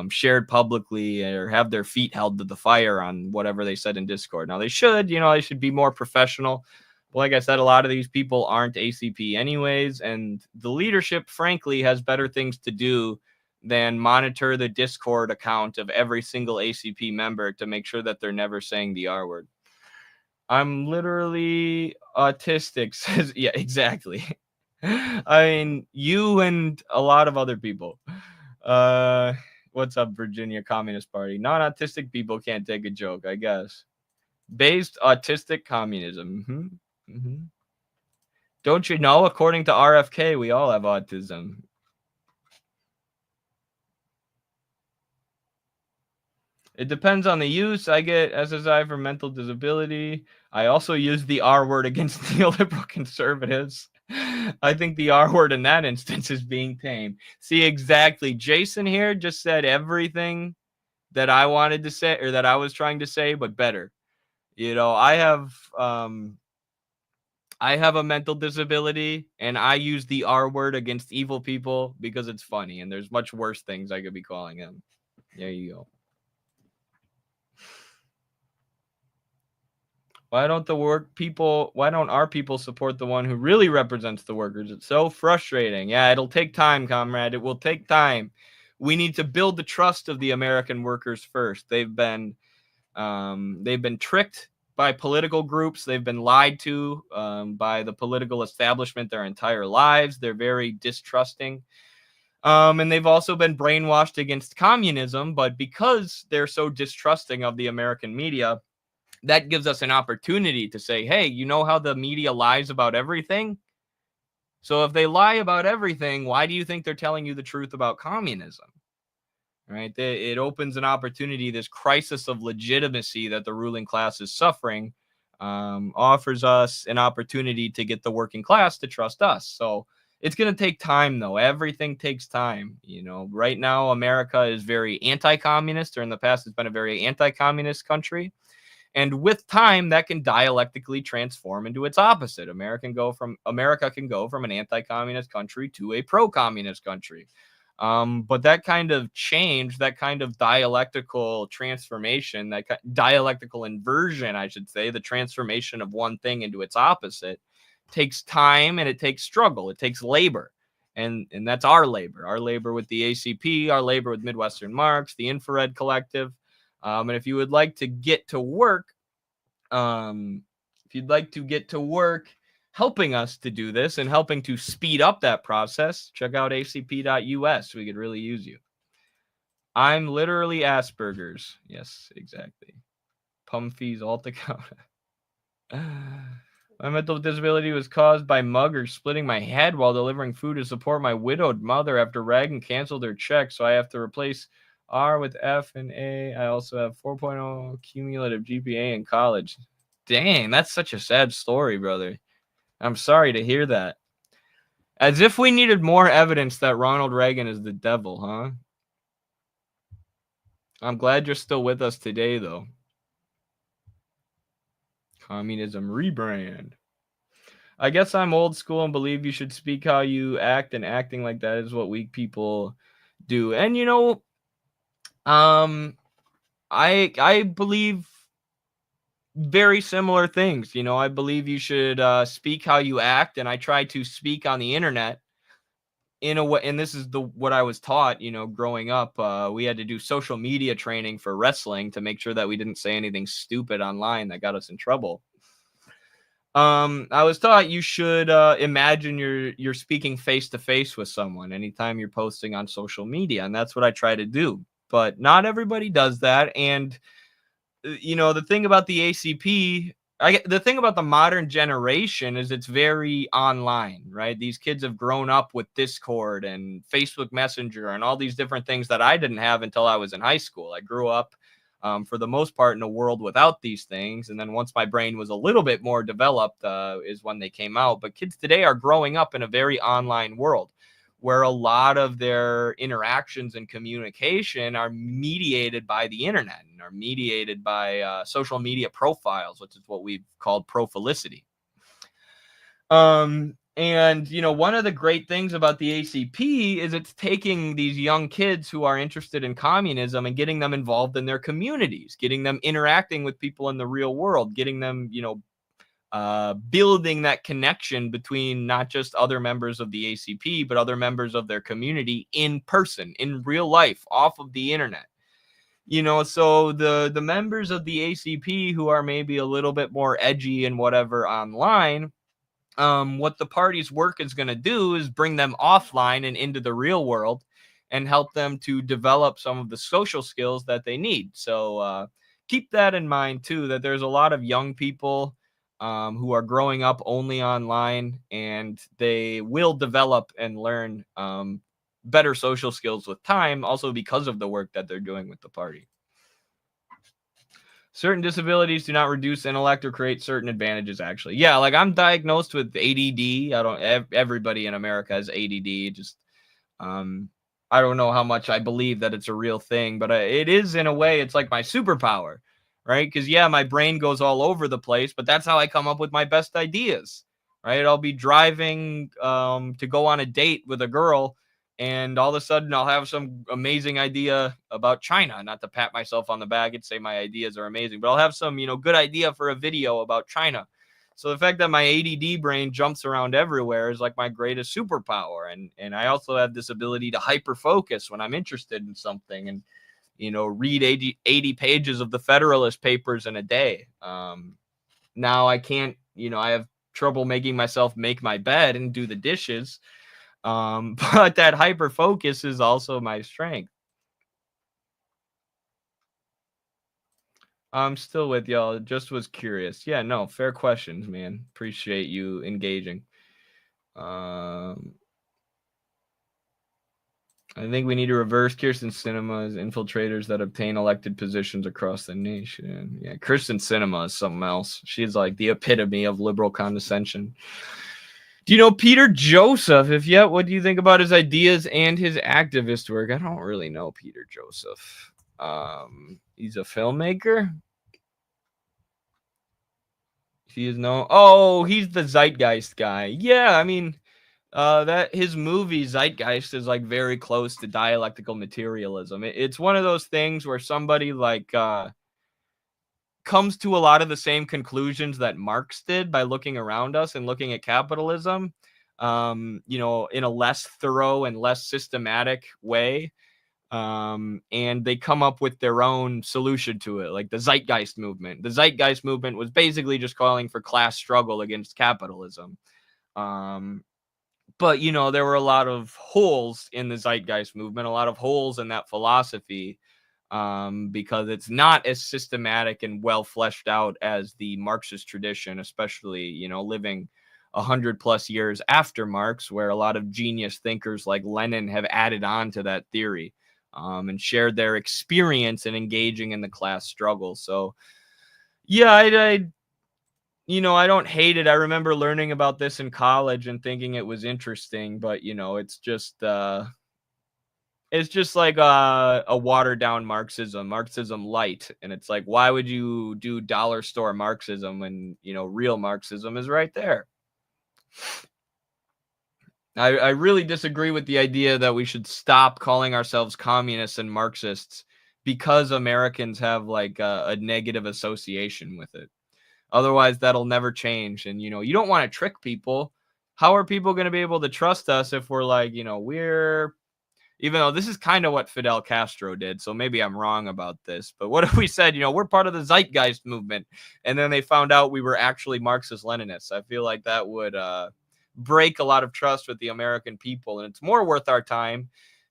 shared publicly or have their feet held to the fire on whatever they said in Discord. Now they should, you know, they should be more professional. But like I said, a lot of these people aren't ACP anyways, and the leadership, frankly, has better things to do than monitor the Discord account of every single ACP member to make sure that they're never saying the R word. I'm literally autistic, says, yeah, exactly. I mean, you and a lot of other people. What's up, Virginia Communist Party? Non-autistic people can't take a joke, I guess. Based autistic communism. Don't you know? According to RFK, we all have autism. It depends on the use. I get SSI for mental disability. I also use the R word against neoliberal conservatives. I think the R word in that instance is being tame. See, exactly. Jason here just said everything that I wanted to say, or that I was trying to say, but better. You know, I have a mental disability, and I use the R word against evil people because it's funny, and there's much worse things I could be calling them. There you go. Why don't our people support the one who really represents the workers? It's so frustrating. Yeah, it'll take time, comrade. It will take time. We need to build the trust of the American workers first. They've been tricked by political groups. They've been lied to by the political establishment their entire lives. They're very distrusting. And they've also been brainwashed against communism. But because they're so distrusting of the American media, that gives us an opportunity to say, hey, you know how the media lies about everything? So if they lie about everything, why do you think they're telling you the truth about communism? Right? It opens an opportunity. This crisis of legitimacy that the ruling class is suffering offers us an opportunity to get the working class to trust us. So it's going to take time, though. Everything takes time. You know, right now, America is very anti-communist, or in the past, it's been a very anti-communist country. And with time, that can dialectically transform into its opposite. America can go from an anti-communist country to a pro-communist country. But that kind of change, that kind of dialectical transformation, that dialectical inversion, I should say, the transformation of one thing into its opposite, takes time, and it takes struggle. It takes labor. And that's our labor with the ACP, our labor with Midwestern Marx, the Infrared Collective. And if you would like to get to work, helping us to do this and helping to speed up that process, check out acp.us. We could really use you. I'm literally Asperger's. Yes, exactly. Pumfies altogether. My mental disability was caused by muggers splitting my head while delivering food to support my widowed mother after Reagan canceled her check, so I have to replace R with F and A. I also have 4.0 cumulative GPA in college. Dang, that's such a sad story, brother. I'm sorry to hear that. As if we needed more evidence that Ronald Reagan is the devil, huh? I'm glad you're still with us today, though. Communism rebrand. I guess I'm old school and believe you should speak how you act, and acting like that is what weak people do. And I believe very similar things. I believe you should speak how you act, and I try to speak on the internet in a way, and this is what I was taught, growing up. We had to do social media training for wrestling to make sure that we didn't say anything stupid online that got us in trouble. I was taught you should imagine you're speaking face to face with someone anytime you're posting on social media, and that's what I try to do. But not everybody does that, and the thing about the ACP, the thing about the modern generation is it's very online, right? These kids have grown up with Discord and Facebook Messenger and all these different things that I didn't have until I was in high school. I grew up, for the most part, in a world without these things. And then once my brain was a little bit more developed, is when they came out. But kids today are growing up in a very online world, where a lot of their interactions and communication are mediated by the internet and are mediated by social media profiles, which is what we've called prophilicity. And one of the great things about the ACP is it's taking these young kids who are interested in communism and getting them involved in their communities, getting them interacting with people in the real world, getting them, building that connection between not just other members of the ACP, but other members of their community in person, in real life, off of the internet. So the members of the ACP who are maybe a little bit more edgy and whatever online, what the party's work is going to do is bring them offline and into the real world and help them to develop some of the social skills that they need. So keep that in mind too, that there's a lot of young people who are growing up only online, and they will develop and learn better social skills with time, also because of the work that they're doing with the party. Certain disabilities do not reduce intellect or create certain advantages, actually. Yeah, like I'm diagnosed with ADD. Everybody in America has ADD. Just, I don't know how much I believe that it's a real thing, but it is, in a way, it's like my superpower, right? Because, yeah, my brain goes all over the place, but that's how I come up with my best ideas, right? I'll be driving to go on a date with a girl, and all of a sudden I'll have some amazing idea about China. Not to pat myself on the back and say my ideas are amazing, but I'll have some, good idea for a video about China. So the fact that my ADD brain jumps around everywhere is like my greatest superpower. And I also have this ability to hyper focus when I'm interested in something and, read 80 pages of the Federalist Papers in a day. Now I can't, I have trouble making myself make my bed and do the dishes. But that hyper focus is also my strength. I'm still with y'all. Just was curious. Yeah, no, fair questions, man. Appreciate you engaging. I think we need to reverse Kirsten Sinema's infiltrators that obtain elected positions across the nation. Yeah, Kirsten Sinema is something else. She's like the epitome of liberal condescension. Do you know Peter Joseph? If yet, what do you think about his ideas and his activist work? I don't really know Peter Joseph. He's a filmmaker. He's the Zeitgeist guy. Yeah, I mean, that his movie Zeitgeist is like very close to dialectical materialism. It's one of those things where somebody like comes to a lot of the same conclusions that Marx did by looking around us and looking at capitalism, in a less thorough and less systematic way. And they come up with their own solution to it, like the Zeitgeist movement. The Zeitgeist movement was basically just calling for class struggle against capitalism. But, there were a lot of holes in the Zeitgeist movement, a lot of holes in that philosophy, because it's not as systematic and well fleshed out as the Marxist tradition, especially, living 100+ years after Marx, where a lot of genius thinkers like Lenin have added on to that theory, and shared their experience in engaging in the class struggle. So, yeah, I don't hate it. I remember learning about this in college and thinking it was interesting, but, it's just, It's just like a watered down Marxism light. And it's like, why would you do dollar store Marxism when, real Marxism is right there? I really disagree with the idea that we should stop calling ourselves communists and Marxists because Americans have like a negative association with it. Otherwise, that'll never change. And, you don't want to trick people. How are people going to be able to trust us if we're like, even though this is kind of what Fidel Castro did, so maybe I'm wrong about this, but what if we said, we're part of the Zeitgeist movement, and then they found out we were actually Marxist-Leninists? I feel like that would break a lot of trust with the American people, and it's more worth our time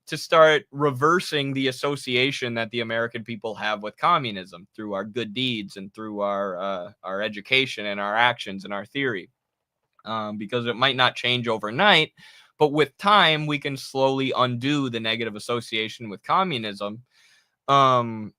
to start reversing the association that the American people have with communism through our good deeds and through our education and our actions and our theory, because it might not change overnight. But with time, we can slowly undo the negative association with communism. But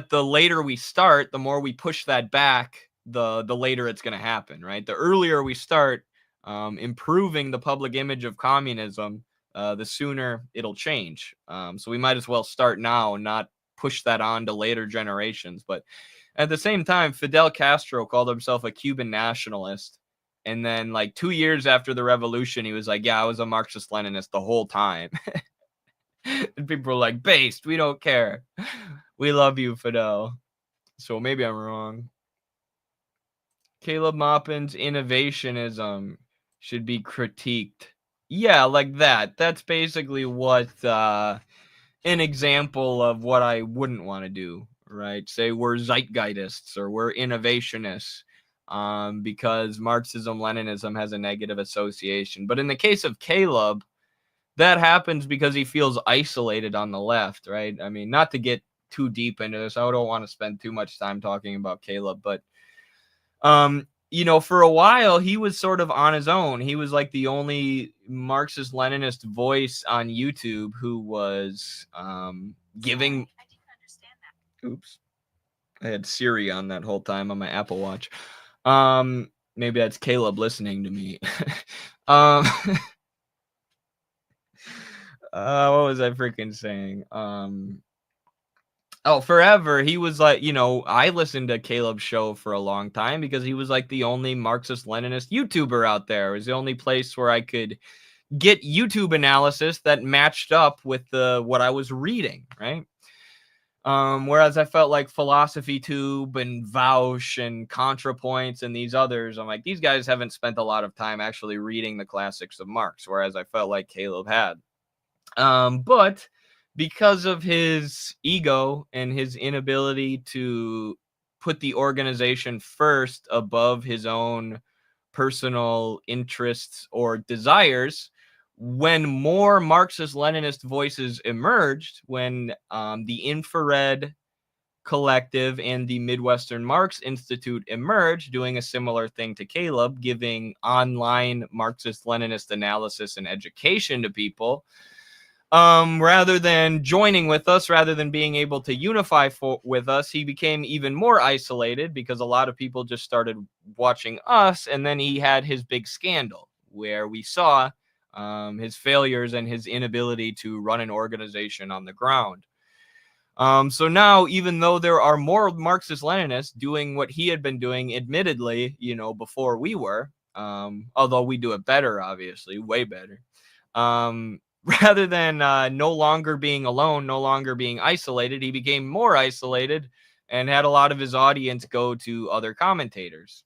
the later we start, the more we push that back, the later it's going to happen, right? The earlier we start improving the public image of communism, the sooner it'll change. So we might as well start now and not push that on to later generations. But at the same time, Fidel Castro called himself a Cuban nationalist. And then like 2 years after the revolution, he was like, yeah, I was a Marxist-Leninist the whole time. And people were like, based, we don't care. We love you, Fidel. So maybe I'm wrong. Caleb Maupin's innovationism should be critiqued. Yeah, like that. That's basically what an example of what I wouldn't want to do, right? Say we're zeitgeistists or we're innovationists. Because Marxism-Leninism has a negative association. But in the case of Caleb, that happens because he feels isolated on the left, right? I mean, not to get too deep into this, I don't want to spend too much time talking about Caleb, but, for a while, he was sort of on his own. He was like the only Marxist-Leninist voice on YouTube who was giving... I didn't understand that. Oops. I had Siri on that whole time on my Apple Watch. Maybe that's Caleb listening to me. What was I freaking saying? Forever he was like, I listened to Caleb's show for a long time because he was like the only Marxist-Leninist YouTuber out there. It was the only place where I could get YouTube analysis that matched up with what I was reading, right? Whereas I felt like Philosophy Tube and Vaush and ContraPoints and these others, I'm like, these guys haven't spent a lot of time actually reading the classics of Marx, whereas I felt like Caleb had. But because of his ego and his inability to put the organization first above his own personal interests or desires, when more Marxist-Leninist voices emerged, when the Infrared Collective and the Midwestern Marx Institute emerged, doing a similar thing to Caleb, giving online Marxist-Leninist analysis and education to people, rather than joining with us, rather than being able to unify with us, he became even more isolated because a lot of people just started watching us, and then he had his big scandal where we saw his failures and his inability to run an organization on the ground. So now, even though there are more Marxist-Leninists doing what he had been doing, admittedly, before we were, although we do it better, obviously, way better, rather than no longer being alone, no longer being isolated, he became more isolated and had a lot of his audience go to other commentators.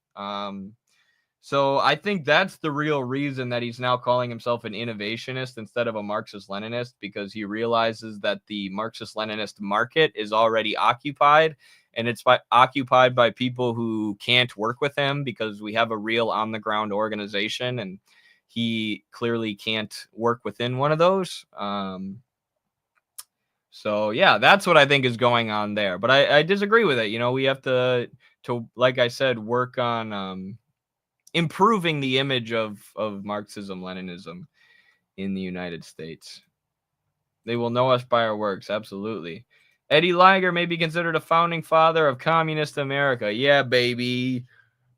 So I think that's the real reason that he's now calling himself an innovationist instead of a Marxist-Leninist, because he realizes that the Marxist-Leninist market is already occupied, and it's occupied by people who can't work with him because we have a real on-the-ground organization, and he clearly can't work within one of those. So yeah, that's what I think is going on there. But I disagree with it. We have to like I said, work on improving the image of Marxism-Leninism in the United States. They will know us by our works, absolutely. Eddie Liger may be considered a founding father of communist America. Yeah, baby.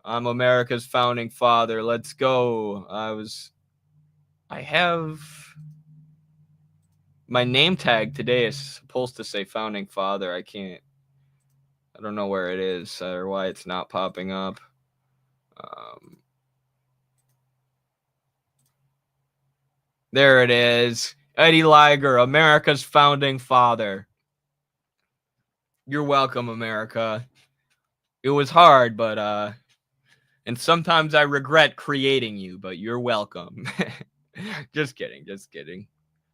I'm America's founding father. Let's go. I have My name tag today is supposed to say Founding Father. I don't know where it is or why it's not popping up. There it is. Eddie Liger, America's founding father. You're welcome, America. It was hard, but and sometimes I regret creating you, but you're welcome. Just kidding.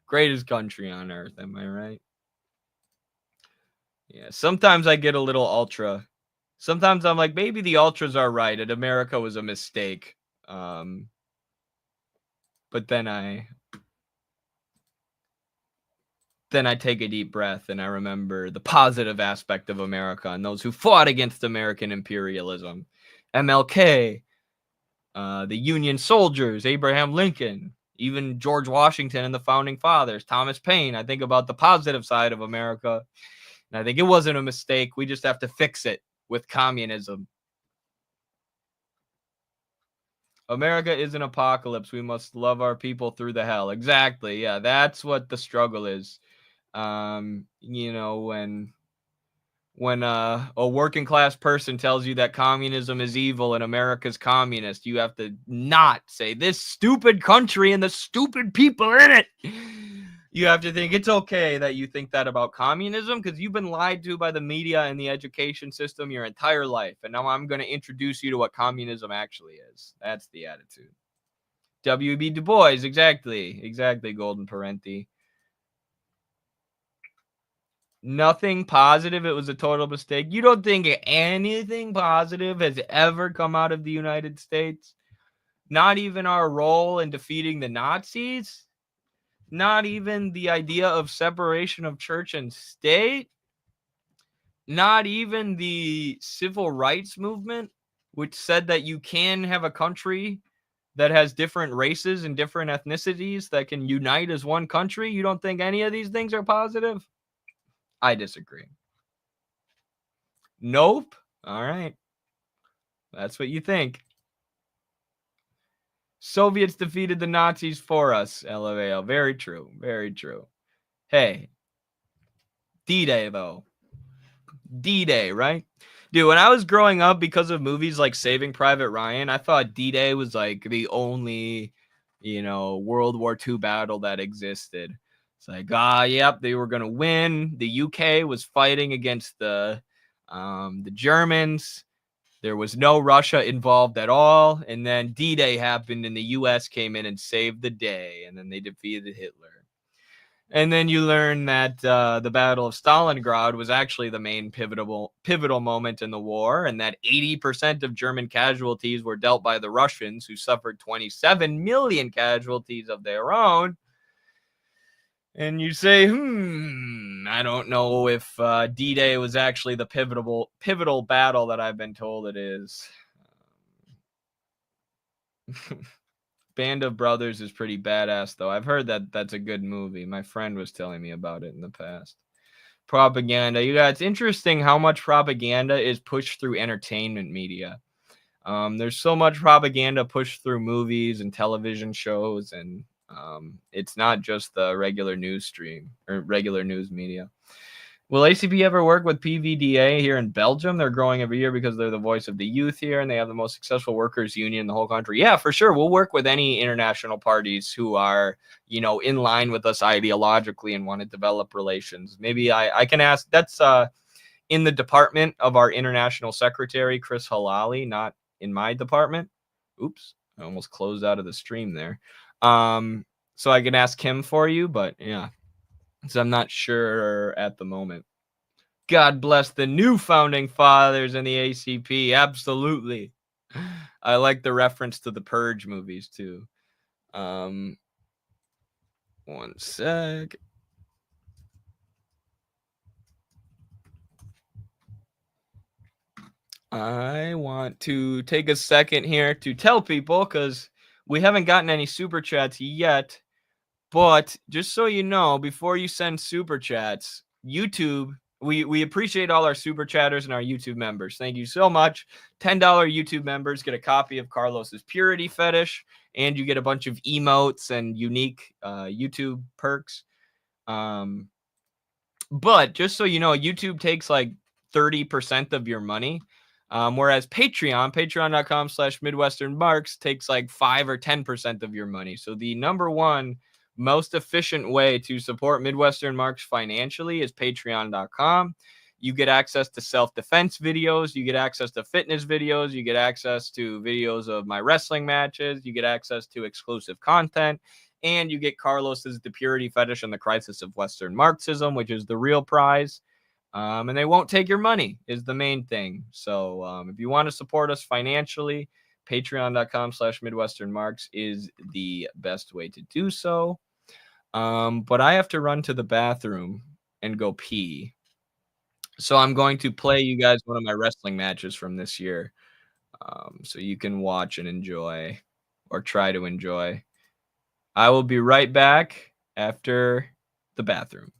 Greatest country on earth, am I right? Yeah, sometimes I get a little ultra. Sometimes I'm like, maybe the ultras are right and America was a mistake. But then I take a deep breath and I remember the positive aspect of America and those who fought against American imperialism. MLK, the Union soldiers, Abraham Lincoln, even George Washington and the founding fathers, Thomas Paine. I think about the positive side of America. And I think it wasn't a mistake. We just have to fix it with communism. America is an apocalypse. We must love our people through the hell. Exactly. Yeah, that's what the struggle is. You know, when a working class person tells you that communism is evil and America's communist, you have to not say this stupid country and the stupid people in it. You have to think it's okay that you think that about communism because you've been lied to by the media and the education system your entire life. And now I'm going to introduce you to what communism actually is. That's the attitude. W.B. Du Bois, exactly, Golden Parenti. Nothing positive. It was a total mistake. You don't think anything positive has ever come out of the United States? Not even our role in defeating the Nazis? Not even the idea of separation of church and state? Not even the civil rights movement, which said that you can have a country that has different races and different ethnicities that can unite as one country? You don't think any of these things are positive? I disagree. Nope. All right. That's what you think. Soviets defeated the Nazis for us, LOL. Very true. Very true. Hey. D-Day, though. D-Day, right? Dude, when I was growing up, because of movies like Saving Private Ryan, I thought D-Day was like the only, World War II battle that existed. It's like, yep, they were going to win. The UK was fighting against the Germans. There was no Russia involved at all. And then D-Day happened and the US came in and saved the day. And then they defeated Hitler. And then you learn that the Battle of Stalingrad was actually the main pivotal moment in the war, and that 80% of German casualties were dealt by the Russians, who suffered 27 million casualties of their own. And you say, I don't know if D-Day was actually the pivotal battle that I've been told it is. Band of Brothers is pretty badass, though. I've heard that that's a good movie. My friend was telling me about it in the past. Propaganda. You guys, it's interesting how much propaganda is pushed through entertainment media. There's so much propaganda pushed through movies and television shows, and it's not just the regular news stream or regular news media. Will ACP ever work with PVDA here in Belgium? They're growing every year because they're the voice of the youth here, and they have the most successful workers' union in the whole country. Yeah, for sure. We'll work with any international parties who are, in line with us ideologically and want to develop relations. Maybe I can ask. That's in the department of our international secretary, Chris Halali, not in my department. Oops, I almost closed out of the stream there. So I can ask him for you, but yeah. So I'm not sure at the moment. God bless the new founding fathers in the ACP. Absolutely. I like the reference to the Purge movies too. One sec. I want to take a second here to tell people, because we haven't gotten any super chats yet. But just so you know, before you send super chats, YouTube, we appreciate all our super chatters and our YouTube members. Thank you so much. $10 YouTube members get a copy of Carlos's Purity Fetish, and you get a bunch of emotes and unique YouTube perks. But just so you know, YouTube takes like 30% of your money. Whereas patreon.com/MidwesternMarks takes like 5 or 10% of your money. So the number one most efficient way to support Midwestern Marks financially is patreon.com. You get access to self-defense videos, you get access to fitness videos, you get access to videos of my wrestling matches, you get access to exclusive content, and you get Carlos's The Purity Fetish and the Crisis of Western Marxism, which is the real prize. And they won't take your money is the main thing. So if you want to support us financially, patreon.com/MidwesternMarks is the best way to do so. But I have to run to the bathroom and go pee. So I'm going to play you guys one of my wrestling matches from this year. So you can watch and enjoy, or try to enjoy. I will be right back after the bathroom.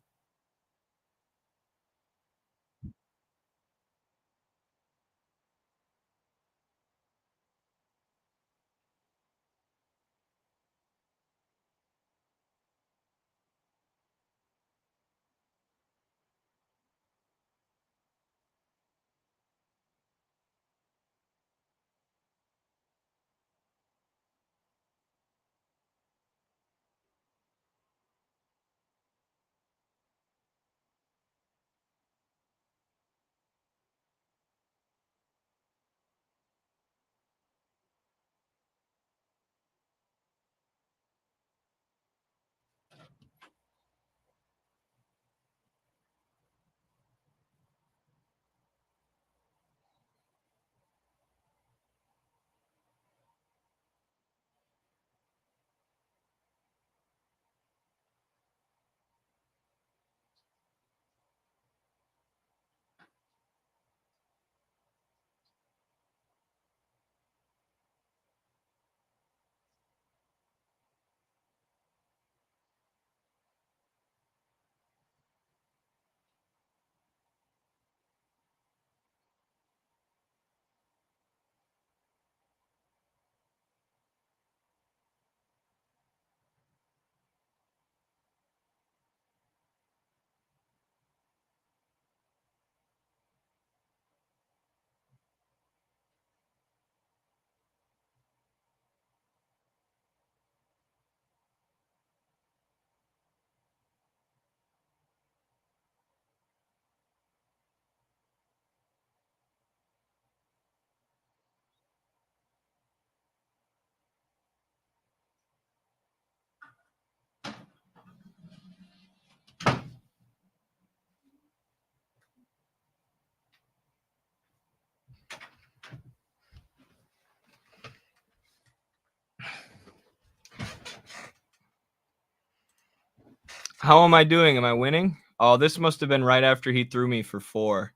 How am I doing? Am I winning? Oh, this must have been right after he threw me for 4.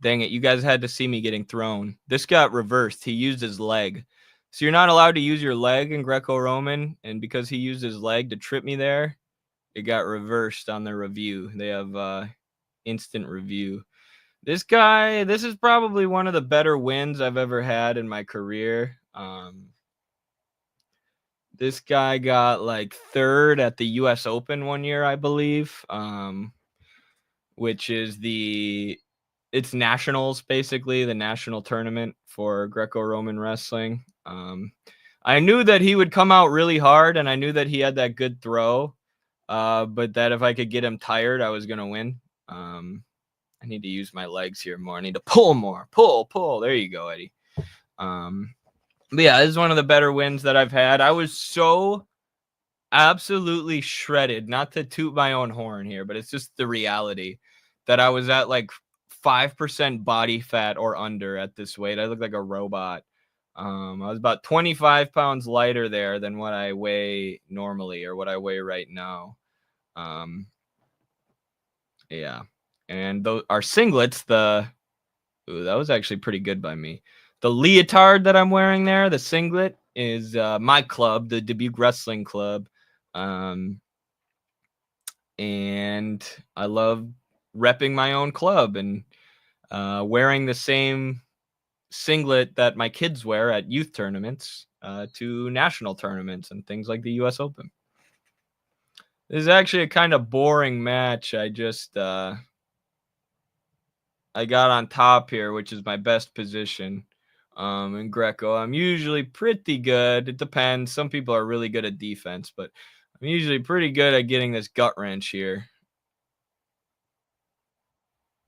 Dang it, you guys had to see me getting thrown. This got reversed. He used his leg. So you're not allowed to use your leg in Greco-Roman, and because he used his leg to trip me there, it got reversed on the review. They have instant review. This guy, this is probably one of the better wins I've ever had in my career. This guy got like 3rd at the US Open one year, I believe, which is it's nationals, basically, the national tournament for Greco-Roman wrestling. I knew that he would come out really hard, and I knew that he had that good throw, but that if I could get him tired, I was going to win. I need to use my legs here more. I need to pull more. Pull. There you go, Eddie. But yeah, this is one of the better wins that I've had. I was so absolutely shredded, not to toot my own horn here, but it's just the reality that I was at like 5% body fat or under at this weight. I look like a robot. I was about 25 pounds lighter there than what I weigh normally, or what I weigh right now. Yeah. And our singlets, that was actually pretty good by me. The leotard that I'm wearing there, the singlet, is my club, the Dubuque Wrestling Club. And I love repping my own club and wearing the same singlet that my kids wear at youth tournaments to national tournaments and things like the US Open. This is actually a kind of boring match. I just I got on top here, which is my best position. In Greco, I'm usually pretty good. It depends. Some people are really good at defense, but I'm usually pretty good at getting this gut wrench here.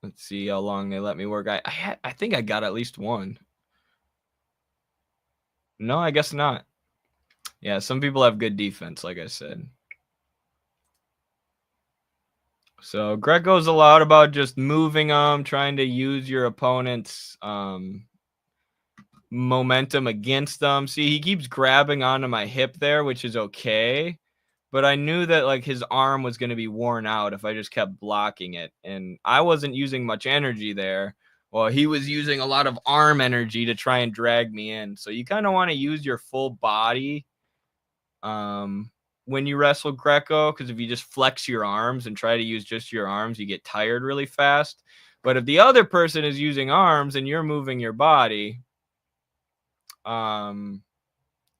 Let's see how long they let me work. I think I got at least one. No, I guess not. Yeah, some people have good defense, like I said. So Greco's a lot about just moving them, trying to use your opponent's momentum against them. See, he keeps grabbing onto my hip there, which is okay. But I knew that like his arm was going to be worn out if I just kept blocking it. And I wasn't using much energy there. Well, he was using a lot of arm energy to try and drag me in. So you kind of want to use your full body when you wrestle Greco, because if you just flex your arms and try to use just your arms, you get tired really fast. But if the other person is using arms and you're moving your body,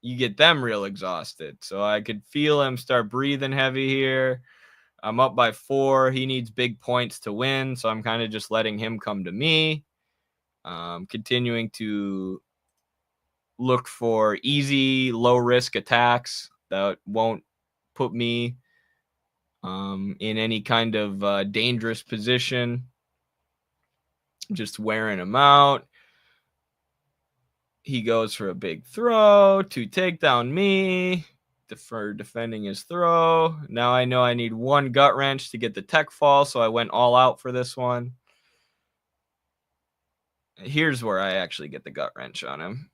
you get them real exhausted. So I could feel him start breathing heavy here. I'm up by 4. He needs big points to win, so I'm kind of just letting him come to me. Continuing to look for easy, low-risk attacks that won't put me in any kind of dangerous position. Just wearing him out. He goes for a big throw to take down me for defending his throw. Now I know I need one gut wrench to get the tech fall, so I went all out for this one. Here's where I actually get the gut wrench on him.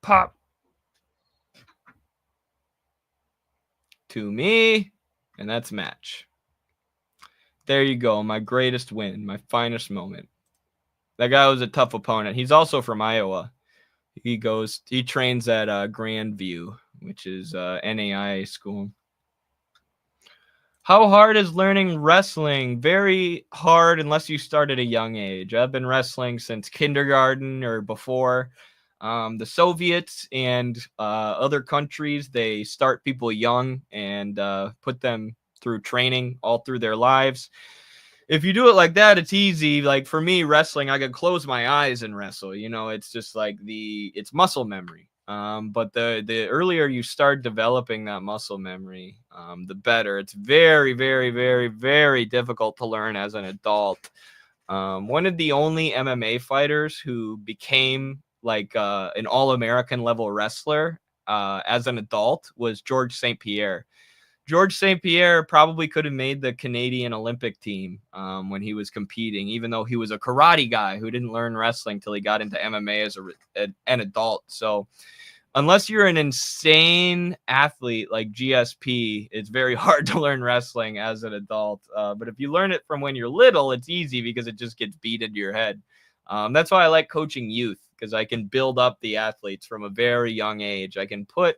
Pop. To me, and that's match. There you go, my greatest win, my finest moment. That guy was a tough opponent. He's also from Iowa. He trains at Grandview, which is NAI school. How hard is learning wrestling? Very hard unless you start at a young age. I've been wrestling since kindergarten or before. The Soviets and other countries, they start people young and put them through training all through their lives. If you do it like that, it's easy. Like for me, wrestling, I could close my eyes and wrestle. You know, it's just like it's muscle memory. But the earlier you start developing that muscle memory, the better. It's very, very, very, very difficult to learn as an adult. One of the only MMA fighters who became like an all-American level wrestler as an adult was George St. Pierre. George St. Pierre probably could have made the Canadian Olympic team when he was competing, even though he was a karate guy who didn't learn wrestling till he got into MMA as an adult. So unless you're an insane athlete like GSP, it's very hard to learn wrestling as an adult. But if you learn it from when you're little, it's easy because it just gets beat into your head. That's why I like coaching youth, because I can build up the athletes from a very young age. I can put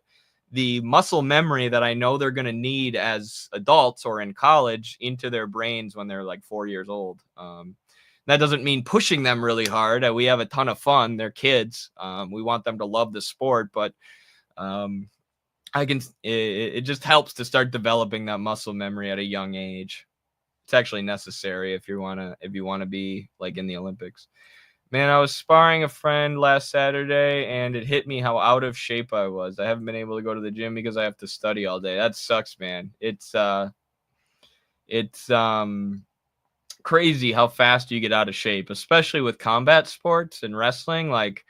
the muscle memory that I know they're going to need as adults or in college into their brains when they're like 4 years old. That doesn't mean pushing them really hard. We have a ton of fun. They're kids. We want them to love the sport, but it just helps to start developing that muscle memory at a young age. It's actually necessary if you want to be like in the Olympics. Man, I was sparring a friend last Saturday, and it hit me how out of shape I was. I haven't been able to go to the gym because I have to study all day. That sucks, man. It's crazy how fast you get out of shape, especially with combat sports and wrestling. Like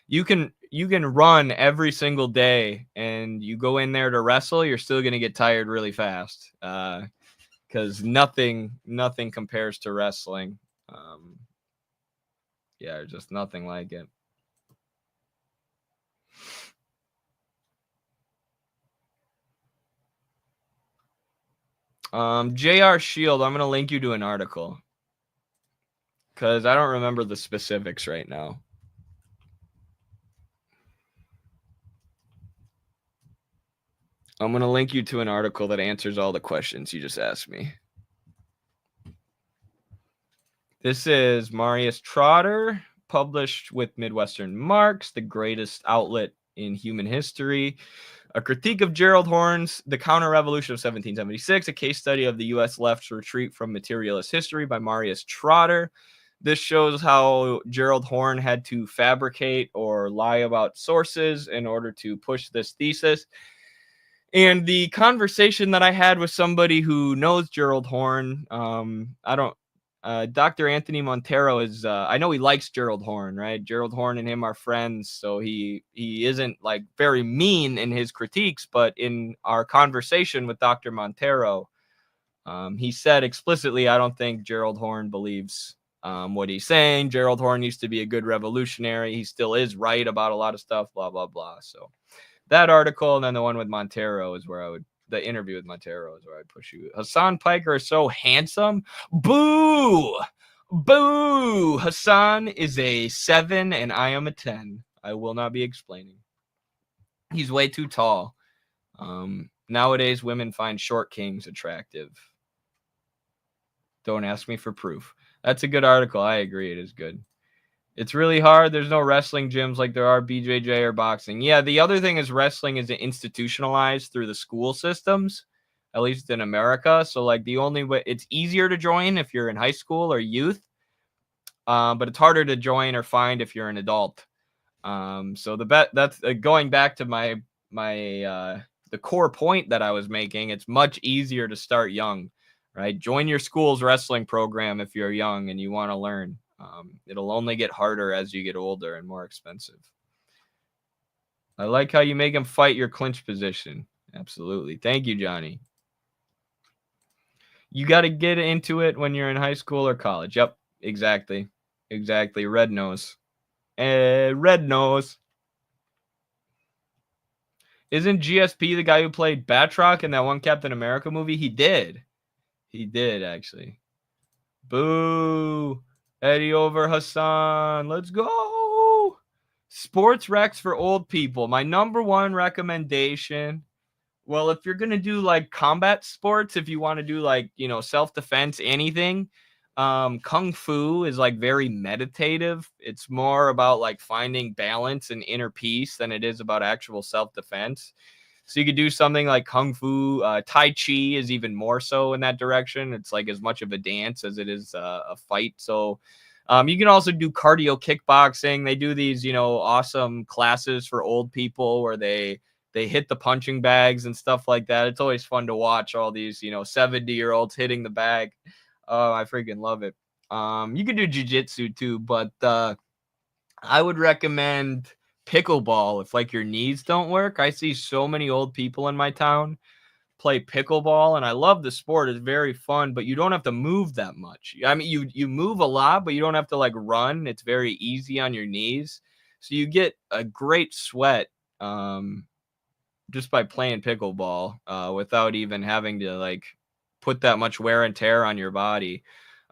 you can run every single day, and you go in there to wrestle, you're still gonna get tired really fast. Because nothing compares to wrestling. Yeah, just nothing like it. JR Shield, I'm going to link you to an article because I don't remember the specifics right now. I'm going to link you to an article that answers all the questions you just asked me. This is Marius Trotter, published with Midwestern Marx, the greatest outlet in human history. A critique of Gerald Horne's The Counter-Revolution of 1776, a case study of the U.S. left's retreat from materialist history by Marius Trotter. This shows how Gerald Horne had to fabricate or lie about sources in order to push this thesis. And the conversation that I had with somebody who knows Gerald Horne, Dr. Anthony Montero is, I know he likes Gerald Horne, right? Gerald Horne and him are friends, so he isn't like very mean in his critiques, but in our conversation with Dr. Montero, he said explicitly, I don't think Gerald Horne believes what he's saying. Gerald Horne used to be a good revolutionary. He still is right about a lot of stuff, blah, blah, blah. So that article, and then the one with Montero is where the interview with Montero is where I push you. Hassan Piker is so handsome. Boo! Boo! Hassan is a 7 and I am a 10. I will not be explaining. He's way too tall. Nowadays, women find short kings attractive. Don't ask me for proof. That's a good article. I agree. It is good. It's really hard. There's no wrestling gyms like there are BJJ or boxing. Yeah, the other thing is wrestling is institutionalized through the school systems, at least in America. So like the only way, it's easier to join if you're in high school or youth, but it's harder to join or find if you're an adult. So that's going back to my the core point that I was making. It's much easier to start young, right? Join your school's wrestling program if you're young and you want to learn. It'll only get harder as you get older and more expensive. I like how you make him fight your clinch position. Absolutely. Thank you, Johnny. You got to get into it when you're in high school or college. Yep, exactly. Exactly. Red nose. Red nose. Isn't GSP the guy who played Batroc in that one Captain America movie? He did. He did, actually. Boo. Eddie over Hassan. Let's go. Sports recs for old people. My number one recommendation. Well, if you're going to do like combat sports, if you want to do like, self-defense, anything, Kung Fu is like very meditative. It's more about like finding balance and inner peace than it is about actual self-defense. So you could do something like Kung Fu. Tai Chi is even more so in that direction. It's like as much of a dance as it is a fight. So you can also do cardio kickboxing. They do these, awesome classes for old people where they hit the punching bags and stuff like that. It's always fun to watch all these, 70-year-olds hitting the bag. Oh, I freaking love it. You can do jiu-jitsu too, but I would recommend pickleball if like your knees don't work. I see so many old people in my town play pickleball, and I love the sport. It's very fun, but you don't have to move that much. I mean, you move a lot, but you don't have to like run. It's very easy on your knees, so you get a great sweat just by playing pickleball without even having to like put that much wear and tear on your body.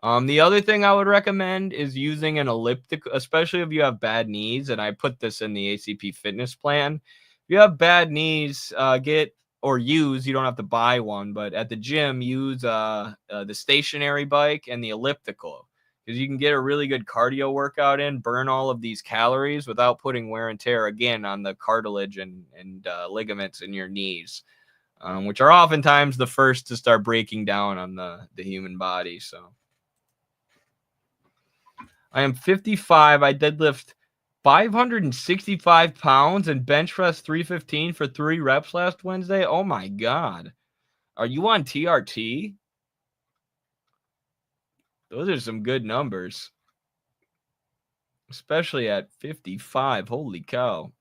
The other thing I would recommend is using an elliptical, especially if you have bad knees. And I put this in the ACP fitness plan. If you have bad knees, you don't have to buy one, but at the gym, use the stationary bike and the elliptical, because you can get a really good cardio workout in, burn all of these calories without putting wear and tear again on the cartilage and ligaments in your knees, which are oftentimes the first to start breaking down on the human body. So I am 55. I deadlift 565 pounds and bench press 315 for 3 reps last Wednesday. Oh my God. Are you on TRT? Those are some good numbers, especially at 55. Holy cow.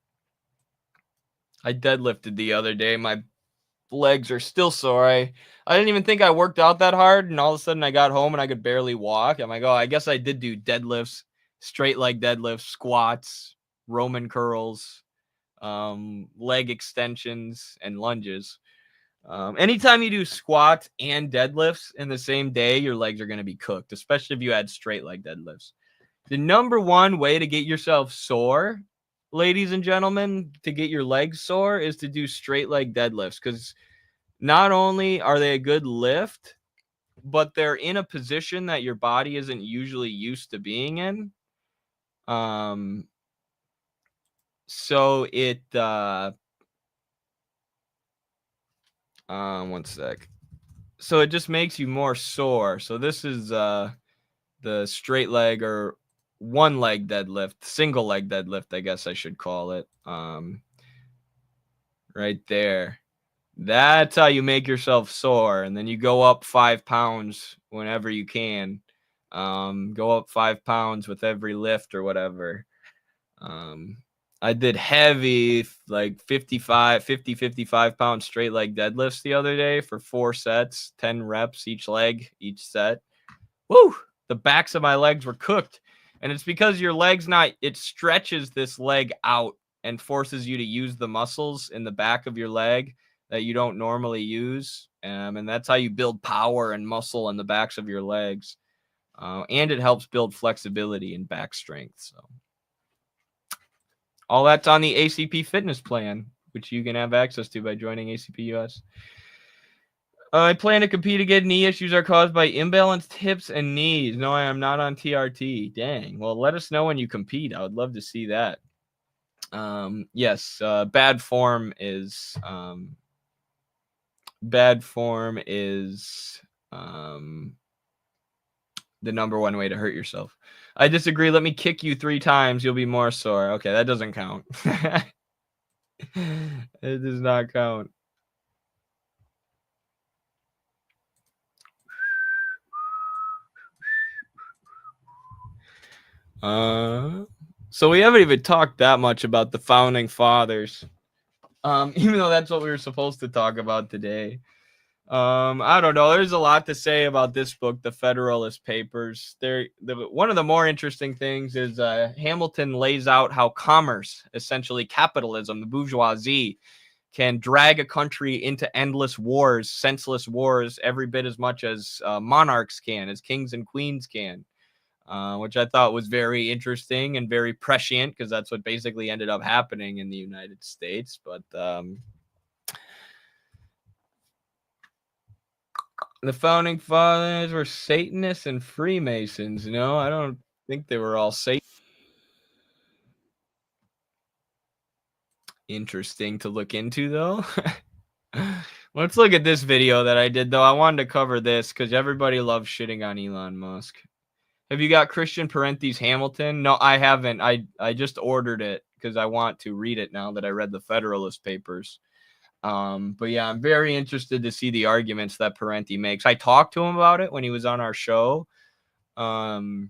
I deadlifted the other day. My legs are still sore. I didn't even think I worked out that hard, and all of a sudden I got home and I could barely walk. I'm like, oh, I guess I did do deadlifts, straight leg deadlifts, squats, Roman curls, leg extensions, and lunges. Anytime you do squats and deadlifts in the same day, your legs are going to be cooked, especially if you add straight leg deadlifts. The number one way to get yourself sore, ladies and gentlemen, to get your legs sore is to do straight leg deadlifts, because not only are they a good lift, but they're in a position that your body isn't usually used to being in. So it one sec. So it just makes you more sore. So this is the straight leg or one leg deadlift, single leg deadlift, I guess I should call it. Right there. That's how you make yourself sore. And then you go up 5 pounds whenever you can. Go up 5 pounds with every lift or whatever. I did heavy, like 55 pound straight leg deadlifts the other day for 4 sets, 10 reps each leg, each set. Woo! The backs of my legs were cooked. And it's because your leg's not, it stretches this leg out and forces you to use the muscles in the back of your leg that you don't normally use. And that's how you build power and muscle in the backs of your legs. And it helps build flexibility and back strength. So all that's on the ACP fitness plan, which you can have access to by joining ACP US. I plan to compete again. Knee issues are caused by imbalanced hips and knees. No, I am not on TRT. Dang. Well, let us know when you compete. I would love to see that. Yes, bad form is the number one way to hurt yourself. I disagree. Let me kick you 3 times. You'll be more sore. Okay, that doesn't count. It does not count. So we haven't even talked that much about the founding fathers. Even though that's what we were supposed to talk about today. I don't know. There's a lot to say about this book, The Federalist Papers. One of the more interesting things is Hamilton lays out how commerce, essentially capitalism, the bourgeoisie, can drag a country into endless wars, senseless wars, every bit as much as monarchs can, as kings and queens can. Which I thought was very interesting and very prescient, because that's what basically ended up happening in the United States. But the founding fathers were Satanists and Freemasons. No, I don't think they were all Satan. Interesting to look into, though. Let's look at this video that I did, though. I wanted to cover this because everybody loves shitting on Elon Musk. Have you got Christian Parenti's Hamilton? No, I haven't. I just ordered it because I want to read it now that I read the Federalist Papers. But yeah, I'm very interested to see the arguments that Parenti makes. I talked to him about it when he was on our show. But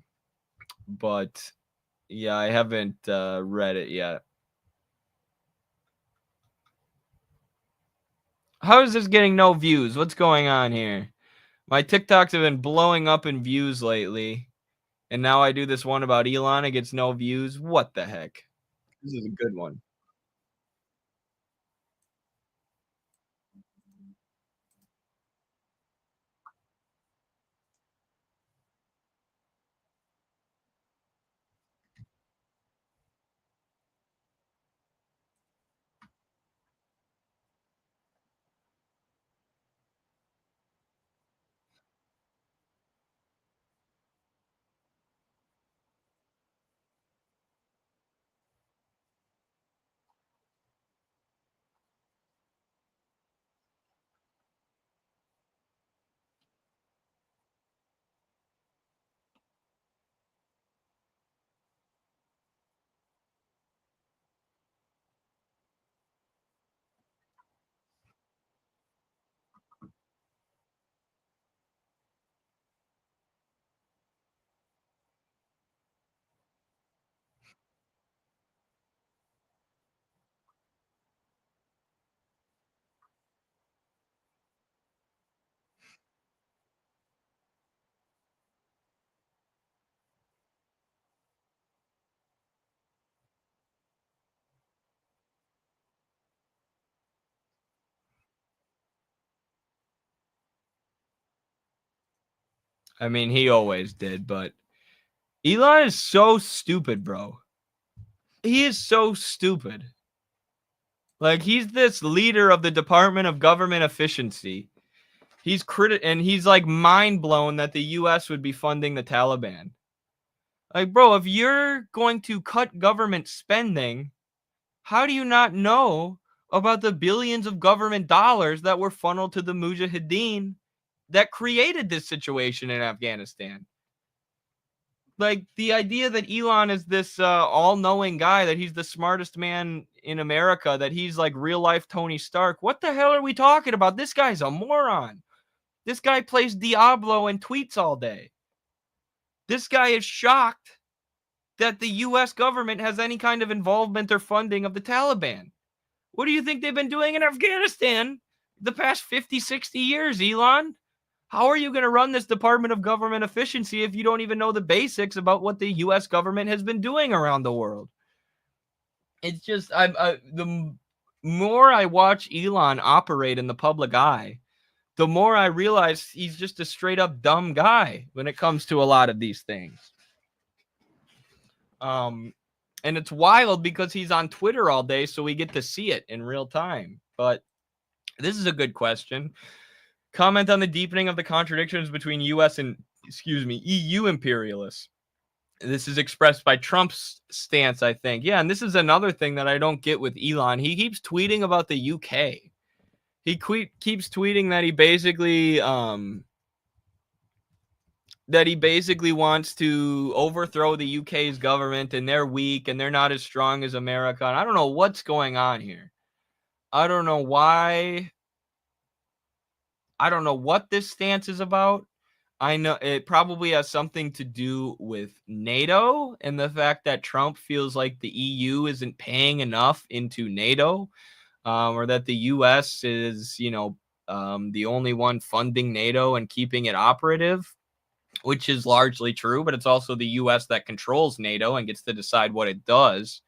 yeah, I haven't read it yet. How is this getting no views? What's going on here? My TikToks have been blowing up in views lately. And now I do this one about Elon. It gets no views. What the heck? This is a good one. I mean, he always did, but Elon is so stupid, bro. He is so stupid. Like, he's this leader of the Department of Government Efficiency. He's and he's like mind blown that the US would be funding the Taliban. Like, bro, if you're going to cut government spending, How do you not know about the billions of government dollars that were funneled to the Mujahideen that created this situation in Afghanistan? Like, the idea that Elon is this all-knowing guy, that he's the smartest man in America, that he's like real life Tony Stark. What the hell are we talking about? This guy's a moron. This guy plays Diablo and tweets all day. This guy is shocked that the US government has any kind of involvement or funding of the Taliban. What do you think they've been doing in Afghanistan the past 50, 60 years, Elon? How are you going to run this Department of Government Efficiency if you don't even know the basics about what the US government has been doing around the world? It's just, the more I watch Elon operate in the public eye, the more I realize he's just a straight up dumb guy when it comes to a lot of these things. And it's wild because he's on Twitter all day, so we get to see it in real time. But this is a good question. Comment on the deepening of the contradictions between US and, EU imperialists. This is expressed by Trump's stance, I think. Yeah, and this is another thing that I don't get with Elon. He keeps tweeting about the UK. He keeps tweeting that he basically wants to overthrow the UK's government, and they're weak and they're not as strong as America. And I don't know what's going on here. I don't know why. I don't know what this stance is about. I know it probably has something to do with NATO and the fact that Trump feels like the EU isn't paying enough into NATO, or that the US is, the only one funding NATO and keeping it operative, which is largely true, but it's also the US that controls NATO and gets to decide what it does.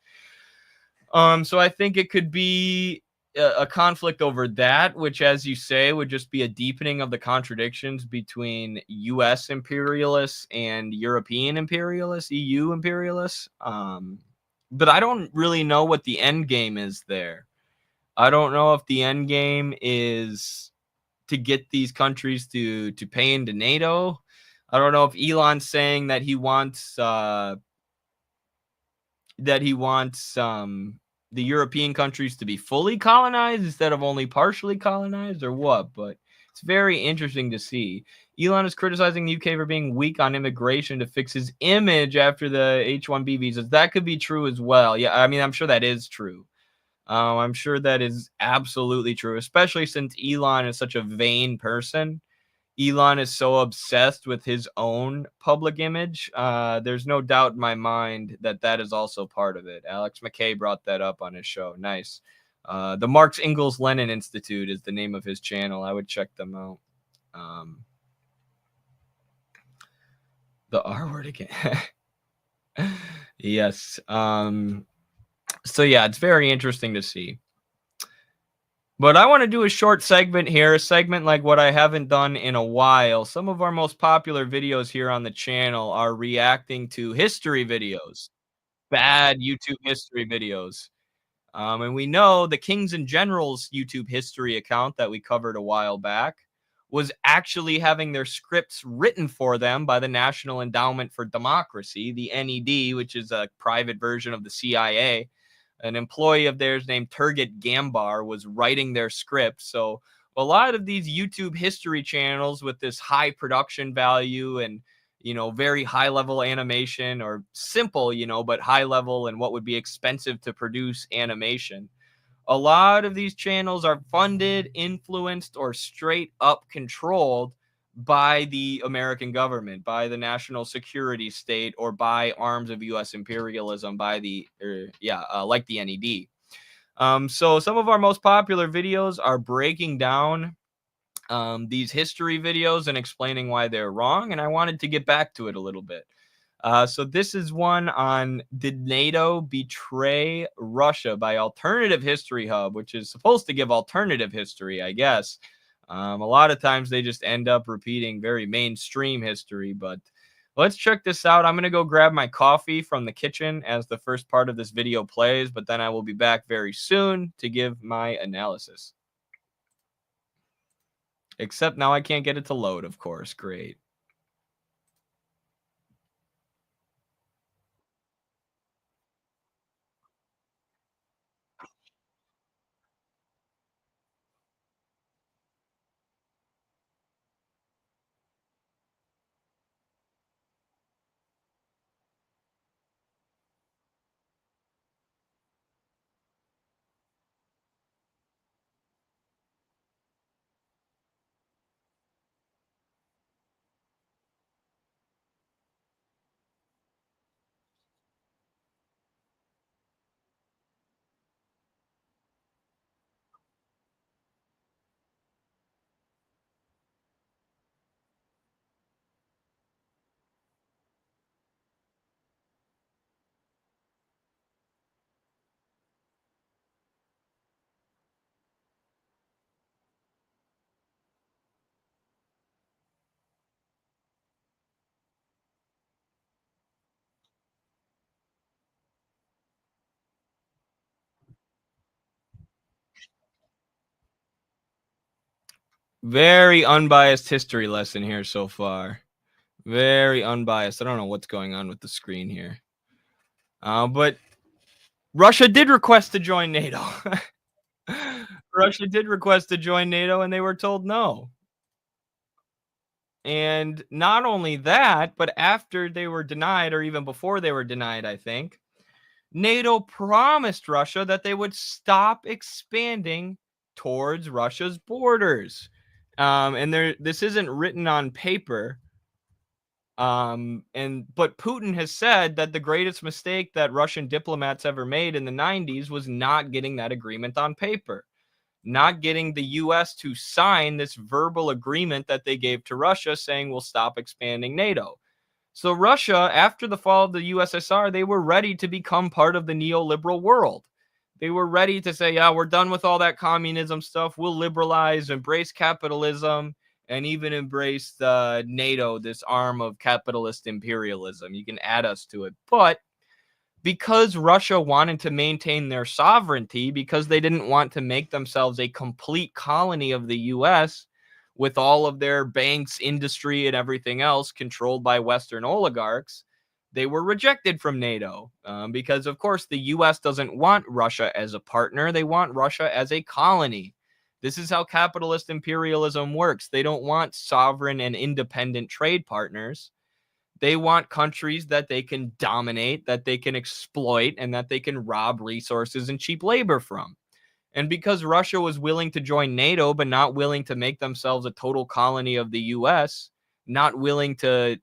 So I think it could be a conflict over that, which, as you say, would just be a deepening of the contradictions between US imperialists and European imperialists, EU imperialists. But I don't really know what the end game is there. I don't know if the end game is to get these countries to pay into NATO. I don't know if Elon's saying that he wants the European countries to be fully colonized instead of only partially colonized, or what. But it's very interesting to see. Elon is criticizing the UK for being weak on immigration to fix his image after the H1B visas. That could be true as well. Yeah, I mean, I'm sure that is true. I'm sure that is absolutely true, especially since Elon is such a vain person. Elon is so obsessed with his own public image. There's no doubt in my mind that that is also part of it. Alex McKay brought that up on his show. Nice. The Marx Engels Lenin Institute is the name of his channel. I would check them out. The R word again. Yes. So yeah, it's very interesting to see. But I want to do a short segment here, a segment like what I haven't done in a while. Some of our most popular videos here on the channel are reacting to history videos, bad YouTube history videos. And we know the Kings and Generals YouTube history account that we covered a while back was actually having their scripts written for them by the National Endowment for Democracy, the NED, which is a private version of the CIA. An employee of theirs named Turgut Gambar was writing their script. So a lot of these YouTube history channels with this high production value and, very high level animation, or simple, but high level and what would be expensive to produce animation. A lot of these channels are funded, influenced, or straight up controlled by the American government, by the national security state, or by arms of U.S. imperialism, like the NED. So some of our most popular videos are breaking down these history videos and explaining why they're wrong, and I wanted to get back to it a little bit. So this is one on Did NATO Betray Russia by Alternative History Hub, which is supposed to give alternative history, I guess. A lot of times they just end up repeating very mainstream history, but let's check this out. I'm going to go grab my coffee from the kitchen as the first part of this video plays, but then I will be back very soon to give my analysis. Except now I can't get it to load, of course. Great. Very unbiased history lesson here so far. Very unbiased. I don't know what's going on with the screen here. But Russia did request to join NATO. Russia did request to join NATO, and they were told no. And not only that, but after they were denied, or even before they were denied, I think, NATO promised Russia that they would stop expanding towards Russia's borders. And this isn't written on paper. But Putin has said that the greatest mistake that Russian diplomats ever made in the 90s was not getting that agreement on paper, not getting the US to sign this verbal agreement that they gave to Russia saying we'll stop expanding NATO. So Russia, after the fall of the USSR, they were ready to become part of the neoliberal world. They were ready to say, yeah, we're done with all that communism stuff. We'll liberalize, embrace capitalism, and even embrace NATO, this arm of capitalist imperialism. You can add us to it. But because Russia wanted to maintain their sovereignty, because they didn't want to make themselves a complete colony of the US with all of their banks, industry, and everything else controlled by Western oligarchs, they were rejected from NATO because, of course, the US doesn't want Russia as a partner. They want Russia as a colony. This is how capitalist imperialism works. They don't want sovereign and independent trade partners. They want countries that they can dominate, that they can exploit, and that they can rob resources and cheap labor from. And because Russia was willing to join NATO, but not willing to make themselves a total colony of the US, not willing to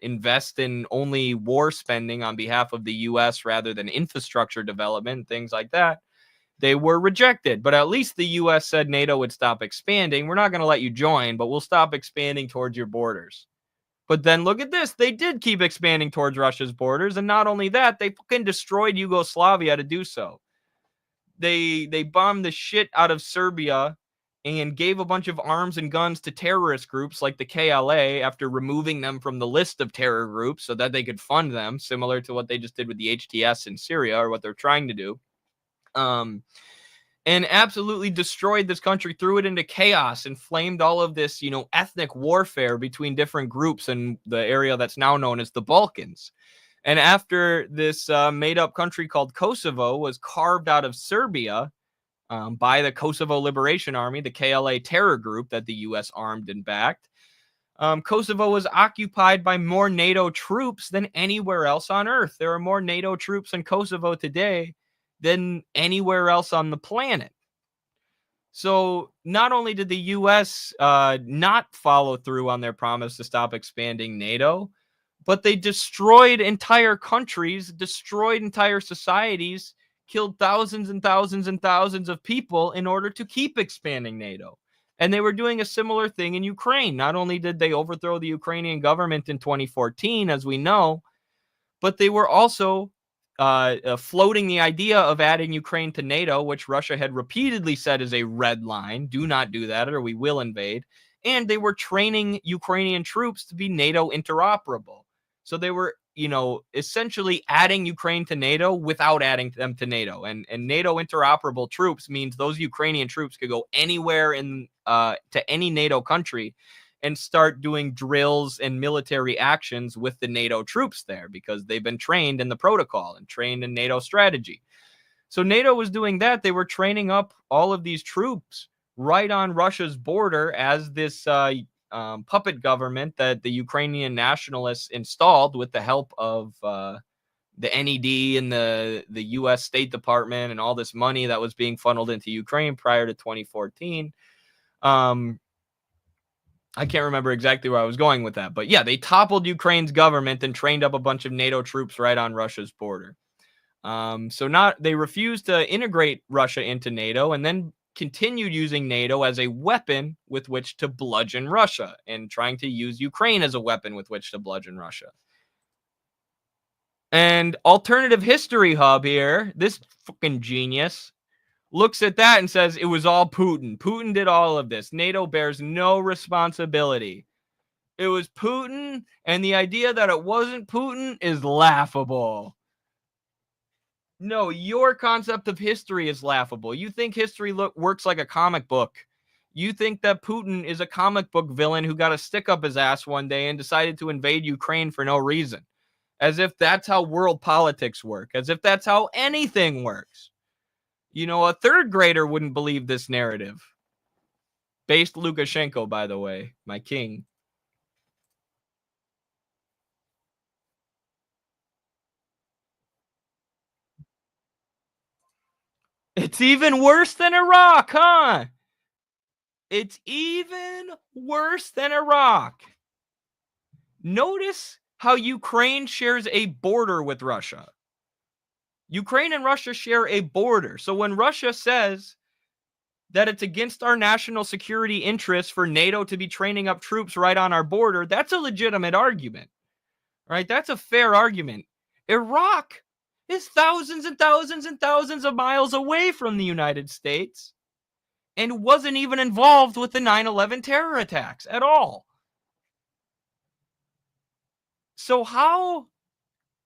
invest in only war spending on behalf of the US rather than infrastructure development, things like that, they were rejected. But at least the US said NATO would stop expanding. We're not going to let you join, but we'll stop expanding towards your borders. But then look at this. They did keep expanding towards Russia's borders. And not only that, they fucking destroyed Yugoslavia to do so. They bombed the shit out of Serbia and gave a bunch of arms and guns to terrorist groups like the KLA after removing them from the list of terror groups so that they could fund them, similar to what they just did with the HTS in Syria, or what they're trying to do. And absolutely destroyed this country, threw it into chaos, inflamed all of this, ethnic warfare between different groups in the area that's now known as the Balkans. And after this made-up country called Kosovo was carved out of Serbia by the Kosovo Liberation Army, the KLA terror group that the U.S. armed and backed, Kosovo was occupied by more NATO troops than anywhere else on Earth. There are more NATO troops in Kosovo today than anywhere else on the planet. So not only did the U.S. Not follow through on their promise to stop expanding NATO, but they destroyed entire countries, destroyed entire societies, killed thousands and thousands and thousands of people in order to keep expanding NATO. And they were doing a similar thing in Ukraine. Not only did they overthrow the Ukrainian government in 2014, as we know, but they were also floating the idea of adding Ukraine to NATO, which Russia had repeatedly said is a red line. Do not do that or we will invade. And they were training Ukrainian troops to be NATO interoperable. So they were, essentially adding Ukraine to NATO without adding them to NATO. And NATO interoperable troops means those Ukrainian troops could go anywhere to any NATO country and start doing drills and military actions with the NATO troops there because they've been trained in the protocol and trained in NATO strategy. So NATO was doing that. They were training up all of these troops right on Russia's border as this puppet government that the Ukrainian nationalists installed with the help of the NED and the U.S. State Department and all this money that was being funneled into Ukraine prior to 2014. I can't remember exactly where I was going with that. But yeah, they toppled Ukraine's government and trained up a bunch of NATO troops right on Russia's border. They refused to integrate Russia into NATO and then continued using NATO as a weapon with which to bludgeon Russia and trying to use Ukraine as a weapon with which to bludgeon Russia. And Alternative History Hub here, this fucking genius, looks at that and says it was all Putin. Putin did all of this. NATO bears no responsibility. It was Putin, and the idea that it wasn't Putin is laughable. No, your concept of history is laughable. You think history works like a comic book. You think that Putin is a comic book villain who got a stick up his ass one day and decided to invade Ukraine for no reason. As if that's how world politics work. As if that's how anything works. You know, a third grader wouldn't believe this narrative. Based Lukashenko, by the way, my king. It's even worse than Iraq, huh? It's even worse than Iraq. Notice how Ukraine shares a border with Russia. Ukraine and Russia share a border. So when Russia says that it's against our national security interests for NATO to be training up troops right on our border, that's a legitimate argument, right? That's a fair argument. Iraq is thousands and thousands and thousands of miles away from the United States and wasn't even involved with the 9/11 terror attacks at all. So how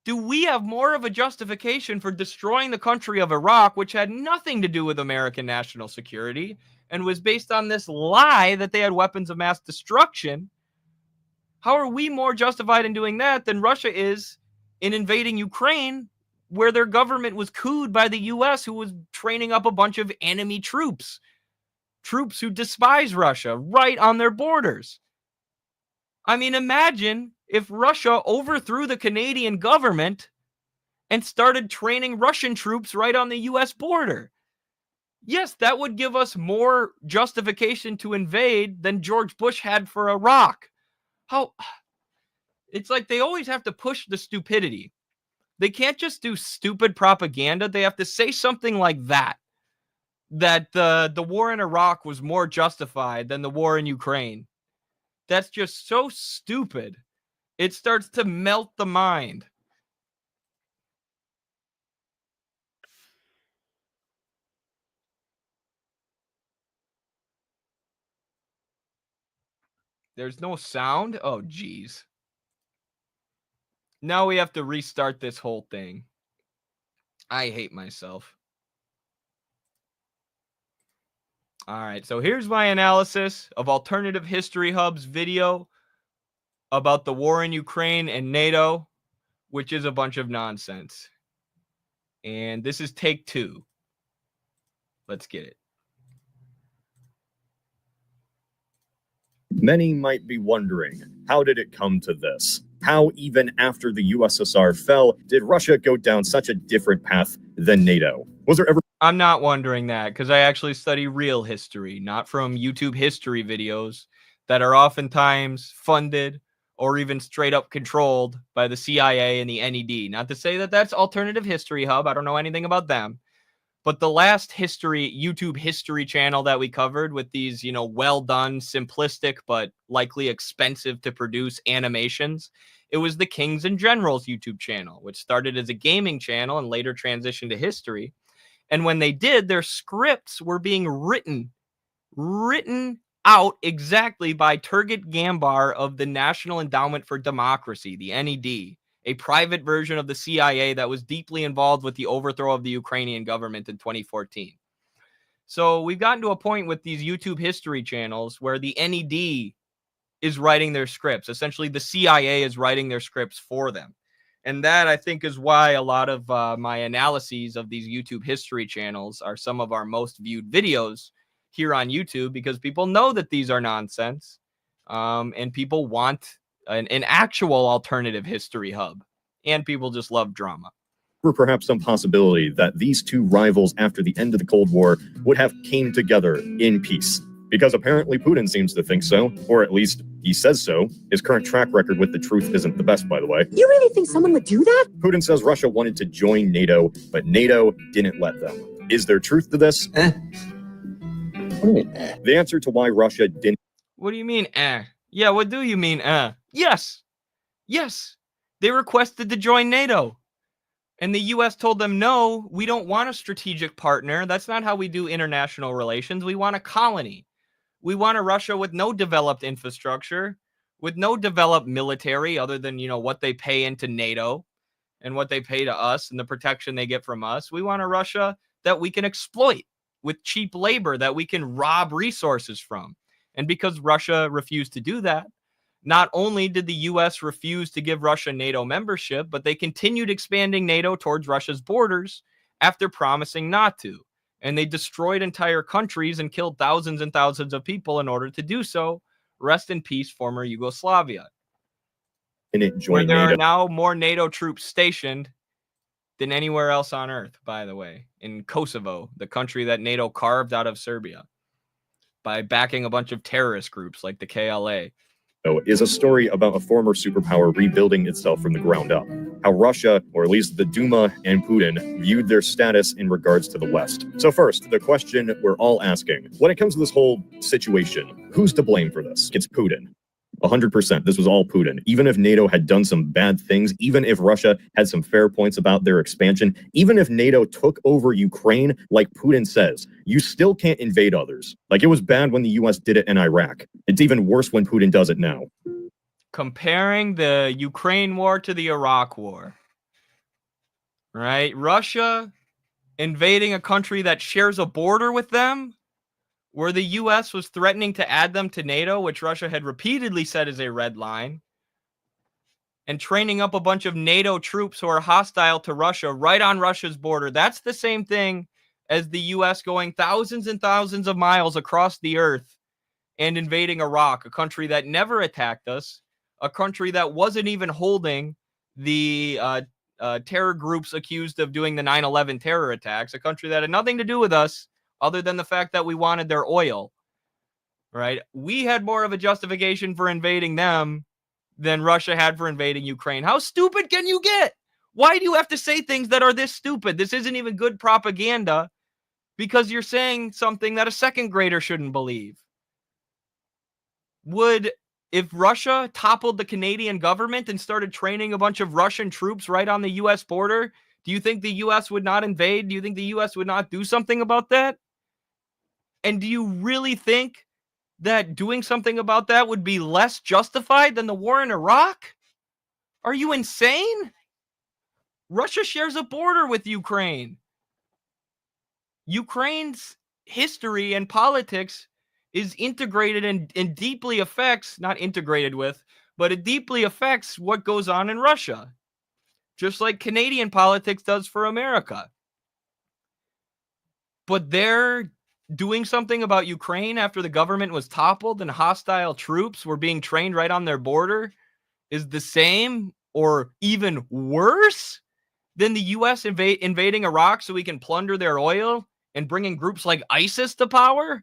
do we have more of a justification for destroying the country of Iraq, which had nothing to do with American national security and was based on this lie that they had weapons of mass destruction? How are we more justified in doing that than Russia is in invading Ukraine, where their government was cooed by the US, who was training up a bunch of enemy troops who despise Russia right on their borders? I mean, imagine if Russia overthrew the Canadian government and started training Russian troops right on the US border. Yes, that would give us more justification to invade than George Bush had for Iraq. How it's like they always have to push the stupidity. They can't just do stupid propaganda. They have to say something like that the war in Iraq was more justified than the war in Ukraine. That's just so stupid. It starts to melt the mind. There's no sound? Oh, geez. Now we have to restart this whole thing. I hate myself. All right, so here's my analysis of Alternative History Hub's video about the war in Ukraine and NATO, which is a bunch of nonsense. And this is take 2. Let's get it. Many might be wondering, how did it come to this? How, even after the USSR fell, did Russia go down such a different path than NATO? Was there ever... I'm not wondering that, because I actually study real history, not from YouTube history videos that are oftentimes funded or even straight up controlled by the CIA and the NED. Not to say that that's Alternative History Hub. I don't know anything about them. But the last YouTube history channel that we covered with these, well done, simplistic, but likely expensive to produce animations, it was the Kings and Generals YouTube channel, which started as a gaming channel and later transitioned to history. And when they did, their scripts were being written out exactly by Turgut Gambar of the National Endowment for Democracy, the NED. A private version of the CIA that was deeply involved with the overthrow of the Ukrainian government in 2014. So we've gotten to a point with these YouTube history channels where the NED is writing their scripts. Essentially, the CIA is writing their scripts for them. And that, I think, is why a lot of my analyses of these YouTube history channels are some of our most viewed videos here on YouTube, because people know that these are nonsense, and people want an actual alternative history hub, and people just love drama. Or perhaps some possibility that these two rivals after the end of the Cold War would have came together in peace? Because apparently Putin seems to think so, or at least he says so. His current track record with the truth isn't the best, by the way. You really think someone would do that? Putin says Russia wanted to join NATO, but NATO didn't let them. Is there truth to this? What do you mean, The answer to why Russia didn't... What do you mean, Yeah, what do you mean, Yes. They requested to join NATO. And the U.S. told them, no, we don't want a strategic partner. That's not how we do international relations. We want a colony. We want a Russia with no developed infrastructure, with no developed military other than, what they pay into NATO and what they pay to us and the protection they get from us. We want a Russia that we can exploit. with cheap labor that we can rob resources from. And because Russia refused to do that, not only did the US refuse to give Russia NATO membership, but they continued expanding NATO towards Russia's borders after promising not to. And they destroyed entire countries and killed thousands and thousands of people in order to do so. Rest in peace, former Yugoslavia, where there are now more NATO troops stationed than anywhere else on earth, by the way, in Kosovo, the country that NATO carved out of Serbia by backing a bunch of terrorist groups like the KLA. Is a story about a former superpower rebuilding itself from the ground up. How Russia, or at least the Duma and Putin, viewed their status in regards to the West. So first, the question we're all asking, when it comes to this whole situation, who's to blame for this? It's Putin. 100%. This was all Putin. Even if NATO had done some bad things, even if Russia had some fair points about their expansion, even if NATO took over Ukraine, like Putin says, you still can't invade others. Like, it was bad when the US did it in Iraq. It's even worse when Putin does it now. Comparing the Ukraine war to the Iraq war, right? Russia invading a country that shares a border with them, where the U.S. was threatening to add them to NATO, which Russia had repeatedly said is a red line, and training up a bunch of NATO troops who are hostile to Russia right on Russia's border. That's the same thing as the U.S. going thousands and thousands of miles across the earth and invading Iraq, a country that never attacked us, a country that wasn't even holding the terror groups accused of doing the 9/11 terror attacks, a country that had nothing to do with us, other than the fact that we wanted their oil, right? We had more of a justification for invading them than Russia had for invading Ukraine. How stupid can you get? Why do you have to say things that are this stupid? This isn't even good propaganda because you're saying something that a second grader shouldn't believe. If Russia toppled the Canadian government and started training a bunch of Russian troops right on the U.S. border, do you think the U.S. would not invade? Do you think the U.S. would not do something about that? And do you really think that doing something about that would be less justified than the war in Iraq? Are you insane? Russia shares a border with Ukraine. Ukraine's history and politics is integrated and deeply affects, not integrated with, but it deeply affects what goes on in Russia, just like Canadian politics does for America. But they're doing something about Ukraine after the government was toppled and hostile troops were being trained right on their border is the same or even worse than the U.S. invading Iraq so we can plunder their oil and bringing groups like ISIS to power.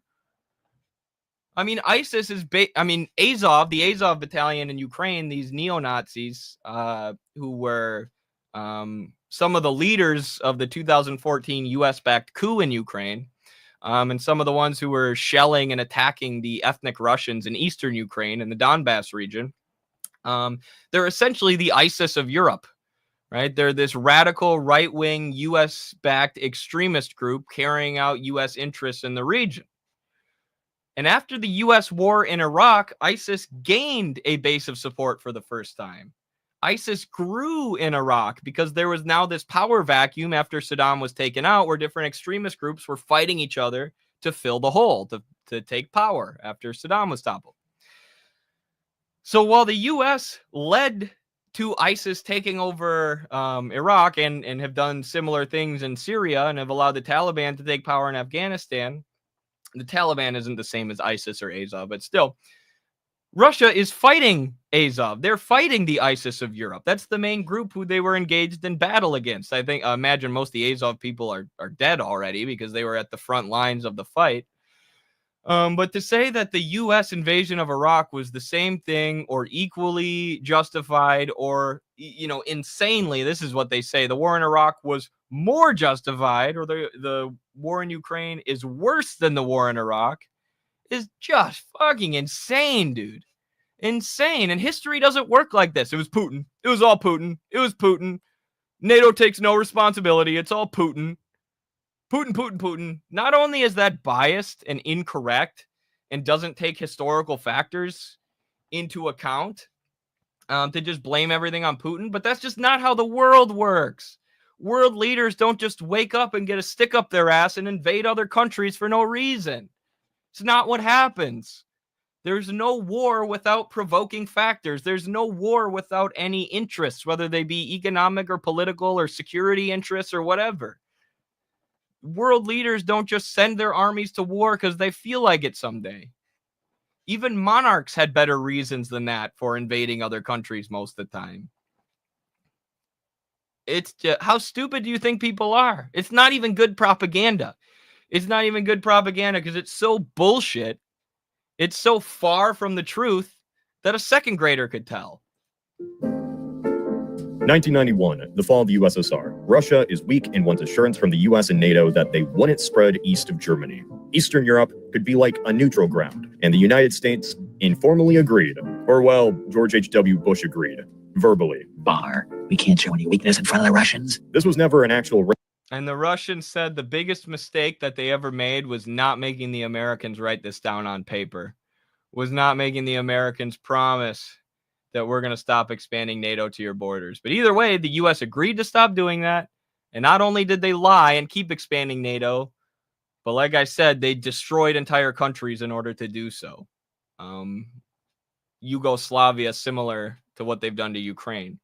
I mean, ISIS is, Azov, the Azov battalion in Ukraine, these neo-Nazis who were some of the leaders of the 2014 U.S.-backed coup in Ukraine, and some of the ones who were shelling and attacking the ethnic Russians in eastern Ukraine in the Donbass region. They're essentially the ISIS of Europe, right? They're this radical right-wing U.S.-backed extremist group carrying out U.S. interests in the region. And after the U.S. war in Iraq, ISIS gained a base of support for the first time. ISIS grew in Iraq because there was now this power vacuum after Saddam was taken out where different extremist groups were fighting each other to fill the hole, to take power after Saddam was toppled. So while the U.S. led to ISIS taking over Iraq and have done similar things in Syria and have allowed the Taliban to take power in Afghanistan, the Taliban isn't the same as ISIS or Azov, but still, Russia is fighting Azov. They're fighting the ISIS of Europe. That's the main group who they were engaged in battle against. I think, imagine most of the Azov people are dead already because they were at the front lines of the fight. But to say that the U.S. invasion of Iraq was the same thing or equally justified or, insanely, this is what they say, the war in Iraq was more justified or the war in Ukraine is worse than the war in Iraq is just fucking insane, dude. Insane. And history doesn't work like this. It was Putin. It was all Putin. It was Putin. NATO takes no responsibility. It's all Putin. Putin. Not only is that biased and incorrect and doesn't take historical factors into account to just blame everything on Putin, but that's just not how the world works. World leaders don't just wake up and get a stick up their ass and invade other countries for no reason. It's not what happens. There's no war without provoking factors. There's no war without any interests, whether they be economic or political or security interests or whatever. World leaders don't just send their armies to war because they feel like it someday. Even monarchs had better reasons than that for invading other countries most of the time. It's just, how stupid do you think people are? It's not even good propaganda. It's not even good propaganda because it's so bullshit. It's so far from the truth that a second grader could tell. 1991, the fall of the USSR. Russia is weak and wants assurance from the US and NATO that they wouldn't spread east of Germany. Eastern Europe could be like a neutral ground, and the United States informally agreed. Or, well, George H.W. Bush agreed. Verbally. Bar. We can't show any weakness in front of the Russians. This was never an actual... And the Russians said the biggest mistake that they ever made was not making the Americans write this down on paper. Was not making the Americans promise that we're going to stop expanding NATO to your borders. But either way, the U.S. agreed to stop doing that. And not only did they lie and keep expanding NATO, but like I said, they destroyed entire countries in order to do so. Yugoslavia, similar to what they've done to Ukraine.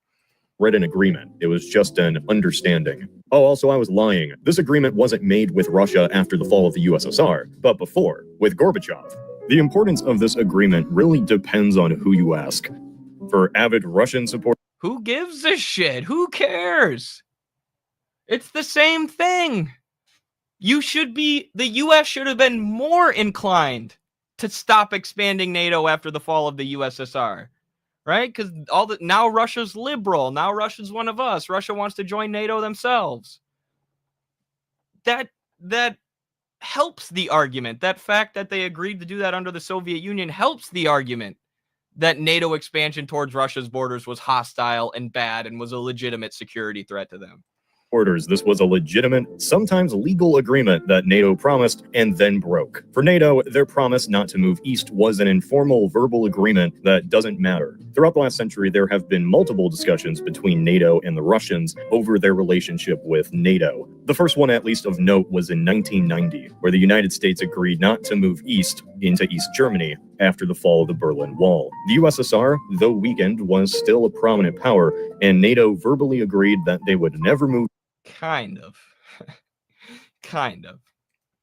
Written agreement. It was just an understanding. Oh, also, I was lying. This agreement wasn't made with Russia after the fall of the USSR, but before, with Gorbachev. The importance of this agreement really depends on who you ask. For avid Russian support... Who gives a shit? Who cares? It's the same thing. The U.S. should have been more inclined to stop expanding NATO after the fall of the USSR. Right? Because now Russia's liberal. Now Russia's one of us. Russia wants to join NATO themselves. That helps the argument. That fact that they agreed to do that under the Soviet Union helps the argument that NATO expansion towards Russia's borders was hostile and bad and was a legitimate security threat to them. Orders. This was a legitimate, sometimes legal agreement that NATO promised and then broke. For NATO, their promise not to move east was an informal verbal agreement that doesn't matter. Throughout the last century, there have been multiple discussions between NATO and the Russians over their relationship with NATO. The first one, at least of note, was in 1990, where the United States agreed not to move east into East Germany after the fall of the Berlin Wall. The USSR, though weakened, was still a prominent power, and NATO verbally agreed that they would never move Kind of.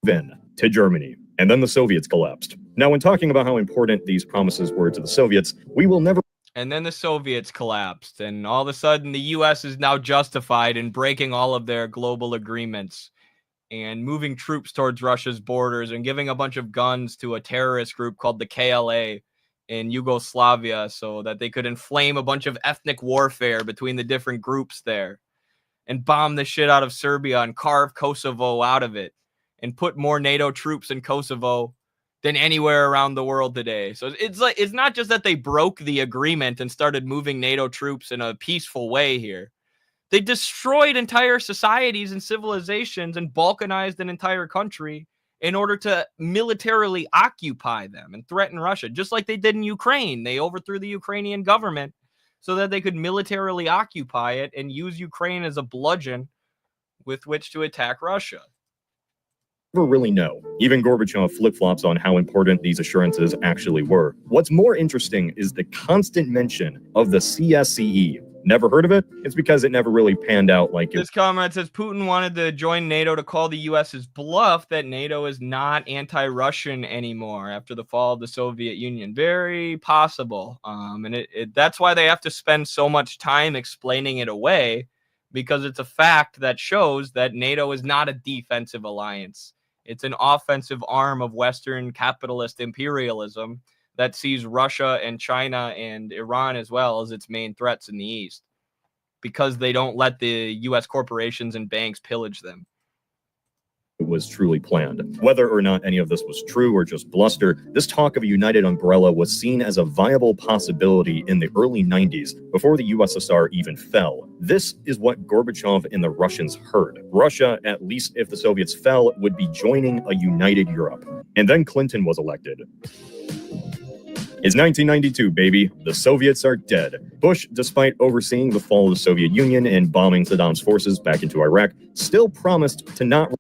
in to Germany, and then the Soviets collapsed. Now, when talking about how important these promises were to the Soviets, we will never... And then the Soviets collapsed, and all of a sudden the U.S. is now justified in breaking all of their global agreements and moving troops towards Russia's borders and giving a bunch of guns to a terrorist group called the KLA in Yugoslavia so that they could inflame a bunch of ethnic warfare between the different groups there and bomb the shit out of Serbia and carve Kosovo out of it and put more NATO troops in Kosovo than anywhere around the world today. So it's not just that they broke the agreement and started moving NATO troops in a peaceful way here. They destroyed entire societies and civilizations and balkanized an entire country in order to militarily occupy them and threaten Russia, just like they did in Ukraine. They overthrew the Ukrainian government so that they could militarily occupy it and use Ukraine as a bludgeon with which to attack Russia. Never really know. Even Gorbachev flip-flops on how important these assurances actually were. What's more interesting is the constant mention of the CSCE. Never heard of it? It's because it never really panned out like it. This comrade says Putin wanted to join NATO to call the U.S.'s bluff that NATO is not anti-Russian anymore after the fall of the Soviet Union. Very possible. And that's why they have to spend so much time explaining it away, because it's a fact that shows that NATO is not a defensive alliance. It's an offensive arm of Western capitalist imperialism that sees Russia and China and Iran as well as its main threats in the East, because they don't let the U.S. corporations and banks pillage them. It was truly planned. Whether or not any of this was true or just bluster, this talk of a united umbrella was seen as a viable possibility in the early 90s, before the USSR even fell. This is what Gorbachev and the Russians heard. Russia, at least if the Soviets fell, would be joining a united Europe. And then Clinton was elected. It's 1992, baby. The Soviets are dead. Bush, despite overseeing the fall of the Soviet Union and bombing Saddam's forces back into Iraq, still promised to not...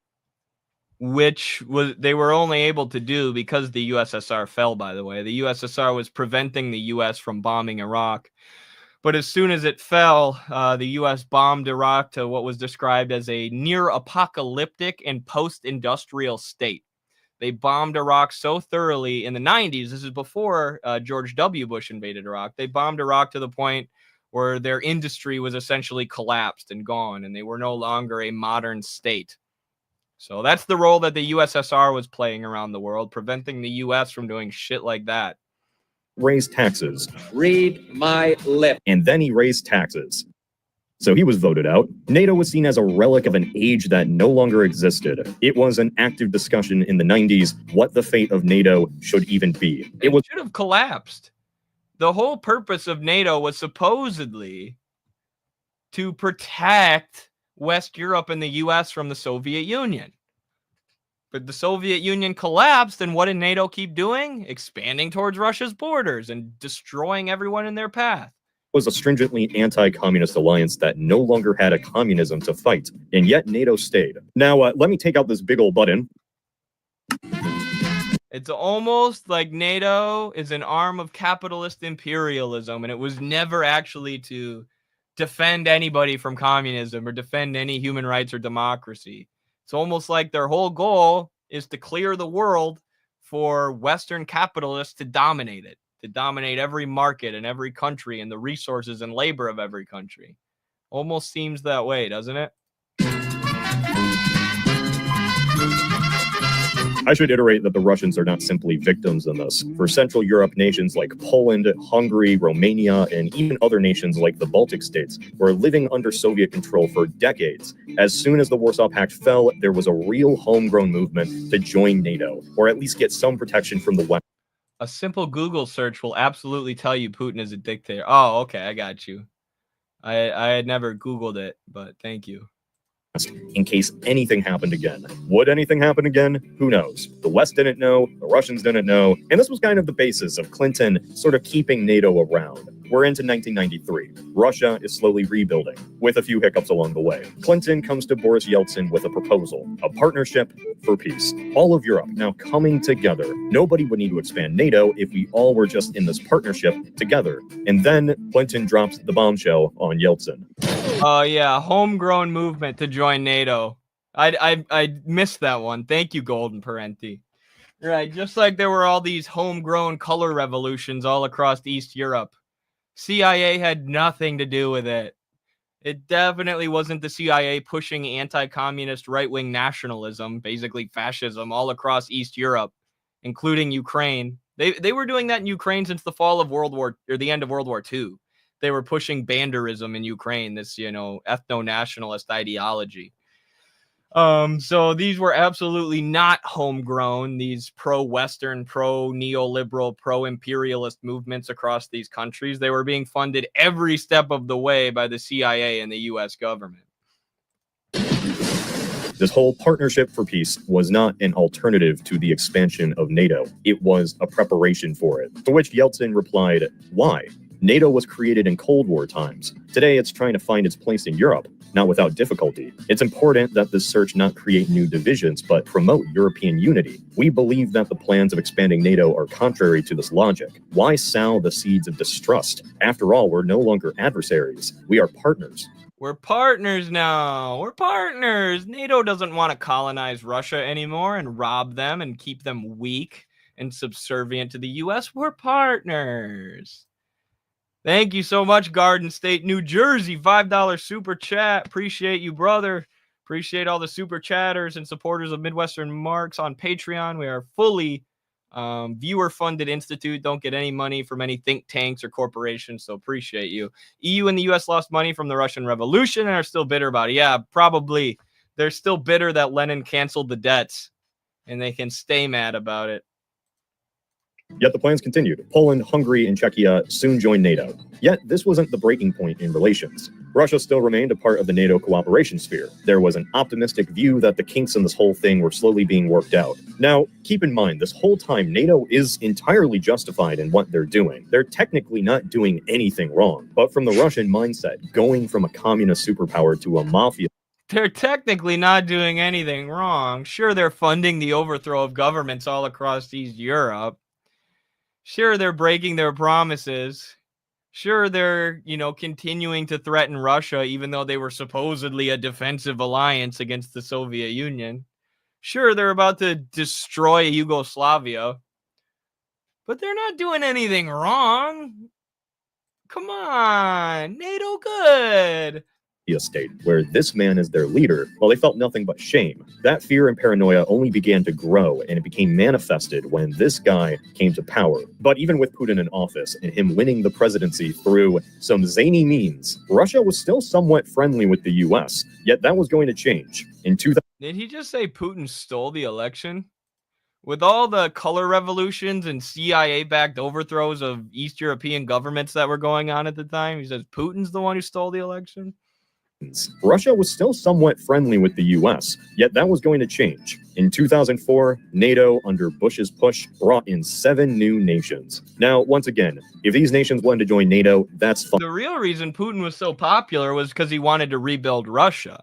Which was they were only able to do because the USSR fell, by the way. The USSR was preventing the US from bombing Iraq. But as soon as it fell, the U.S. bombed Iraq to what was described as a near-apocalyptic and post-industrial state. They bombed Iraq so thoroughly in the 90s. This is before George W. Bush invaded Iraq. They bombed Iraq to the point where their industry was essentially collapsed and gone, and they were no longer a modern state. So that's the role that the USSR was playing around the world, preventing the U.S. from doing shit like that. Raise taxes. Read my lip. And then he raised taxes. So he was voted out. NATO was seen as a relic of an age that no longer existed. It was an active discussion in the 90s what the fate of NATO should even be. It should have collapsed. The whole purpose of NATO was supposedly to protect West Europe and the US from the Soviet Union. But the Soviet Union collapsed, and what did NATO keep doing? Expanding towards Russia's borders and destroying everyone in their path. It was a stringently anti-communist alliance that no longer had a communism to fight, and yet NATO stayed. Now, let me take out this big old button. It's almost like NATO is an arm of capitalist imperialism, and it was never actually to defend anybody from communism or defend any human rights or democracy. It's almost like their whole goal is to clear the world for Western capitalists to dominate it, to dominate every market in every country and the resources and labor of every country. Almost seems that way, doesn't it? I should iterate that the Russians are not simply victims in this. For Central Europe, nations like Poland, Hungary, Romania, and even other nations like the Baltic states were living under Soviet control for decades. As soon as the Warsaw Pact fell, there was a real homegrown movement to join NATO, or at least get some protection from the West. A simple Google search will absolutely tell you Putin is a dictator. Oh, okay, I got you. I had never Googled it, but thank you. In case anything happened again. Would anything happen again? Who knows? The West didn't know, the Russians didn't know, and this was kind of the basis of Clinton sort of keeping NATO around. We're into 1993. Russia is slowly rebuilding, with a few hiccups along the way. Clinton comes to Boris Yeltsin with a proposal, a partnership for peace. All of Europe now coming together. Nobody would need to expand NATO if we all were just in this partnership together. And then Clinton drops the bombshell on Yeltsin. Oh, yeah, homegrown movement to join NATO. I missed that one. Thank you, Golden Parenti. Right, just like there were all these homegrown color revolutions all across East Europe. CIA had nothing to do with it. It definitely wasn't the CIA pushing anti-communist right-wing nationalism, basically fascism, all across East Europe, including Ukraine. They were doing that in Ukraine since the fall of the end of World War II. They were pushing banderism in Ukraine, this, ethno-nationalist ideology. So these were absolutely not homegrown, these pro-Western, pro-neoliberal, pro-imperialist movements across these countries. They were being funded every step of the way by the CIA and the U.S. government. This whole partnership for peace was not an alternative to the expansion of NATO. It was a preparation for it. To which Yeltsin replied, why? NATO was created in Cold War times. Today, it's trying to find its place in Europe, not without difficulty. It's important that this search not create new divisions, but promote European unity. We believe that the plans of expanding NATO are contrary to this logic. Why sow the seeds of distrust? After all, we're no longer adversaries. We are partners. We're partners now. We're partners. NATO doesn't want to colonize Russia anymore and rob them and keep them weak and subservient to the U.S. We're partners. Thank you so much, Garden State, New Jersey. $5 super chat. Appreciate you, brother. Appreciate all the super chatters and supporters of Midwestern Marx on Patreon. We are fully viewer-funded institute. Don't get any money from any think tanks or corporations, so appreciate you. EU and the U.S. lost money from the Russian Revolution and are still bitter about it. Yeah, probably. They're still bitter that Lenin canceled the debts, and they can stay mad about it. Yet the plans continued. Poland, Hungary, and Czechia soon joined NATO. Yet this wasn't the breaking point in relations. Russia still remained a part of the NATO cooperation sphere. There was an optimistic view that the kinks in this whole thing were slowly being worked out. Now, keep in mind, this whole time, NATO is entirely justified in what they're doing. They're technically not doing anything wrong. But from the Russian mindset, going from a communist superpower to a mafia, they're technically not doing anything wrong. Sure, they're funding the overthrow of governments all across East Europe. Sure, they're breaking their promises. Sure, they're, continuing to threaten Russia, even though they were supposedly a defensive alliance against the Soviet Union. Sure, they're about to destroy Yugoslavia. But they're not doing anything wrong. Come on, NATO good. state, where this man is their leader, well, they felt nothing but shame. That fear and paranoia only began to grow, and it became manifested when this guy came to power. But even with Putin in office and him winning the presidency through some zany means, Russia was still somewhat friendly with the US, yet that was going to change. In 2000, Did he just say Putin stole the election? With all the color revolutions and CIA-backed overthrows of East European governments that were going on at the time, he says Putin's the one who stole the election? Russia was still somewhat friendly with the US, yet that was going to change. In 2004, NATO, under Bush's push, brought in 7 new nations. Now, once again, if these nations wanted to join NATO, that's fine. The real reason Putin was so popular was because he wanted to rebuild Russia.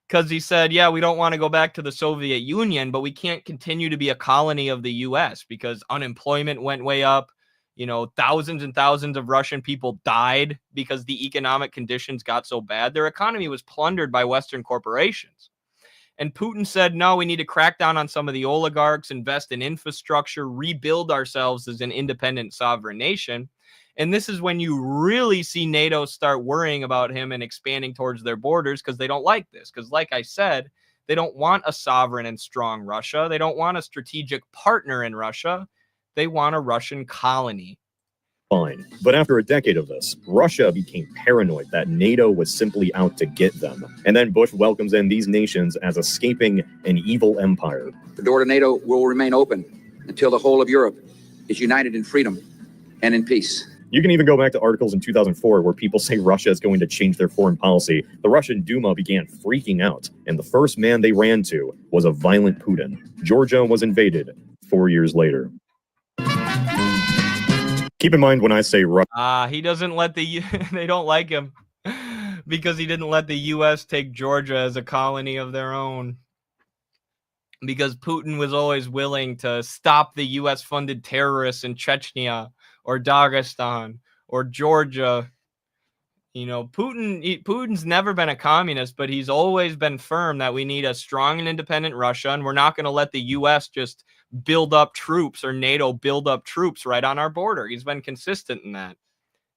Because he said, yeah, we don't want to go back to the Soviet Union, but we can't continue to be a colony of the US because unemployment went way up. Thousands and thousands of Russian people died because the economic conditions got so bad. Their economy was plundered by Western corporations. And Putin said, no, we need to crack down on some of the oligarchs, invest in infrastructure, rebuild ourselves as an independent sovereign nation. And this is when you really see NATO start worrying about him and expanding towards their borders because they don't like this. Because like I said, they don't want a sovereign and strong Russia. They don't want a strategic partner in Russia. They want a Russian colony. Fine. But after a decade of this, Russia became paranoid that NATO was simply out to get them. And then Bush welcomes in these nations as escaping an evil empire. The door to NATO will remain open until the whole of Europe is united in freedom and in peace. You can even go back to articles in 2004 where people say Russia is going to change their foreign policy. The Russian Duma began freaking out, and the first man they ran to was a violent Putin. Georgia was invaded 4 years later. Keep in mind when I say Russia. He doesn't let they don't like him because he didn't let the U.S. take Georgia as a colony of their own. Because Putin was always willing to stop the U.S.-funded terrorists in Chechnya or Dagestan or Georgia. Putin's never been a communist, but he's always been firm that we need a strong and independent Russia, and we're not going to let the U.S. just build up troops or NATO build up troops right on our border. He's been consistent in that.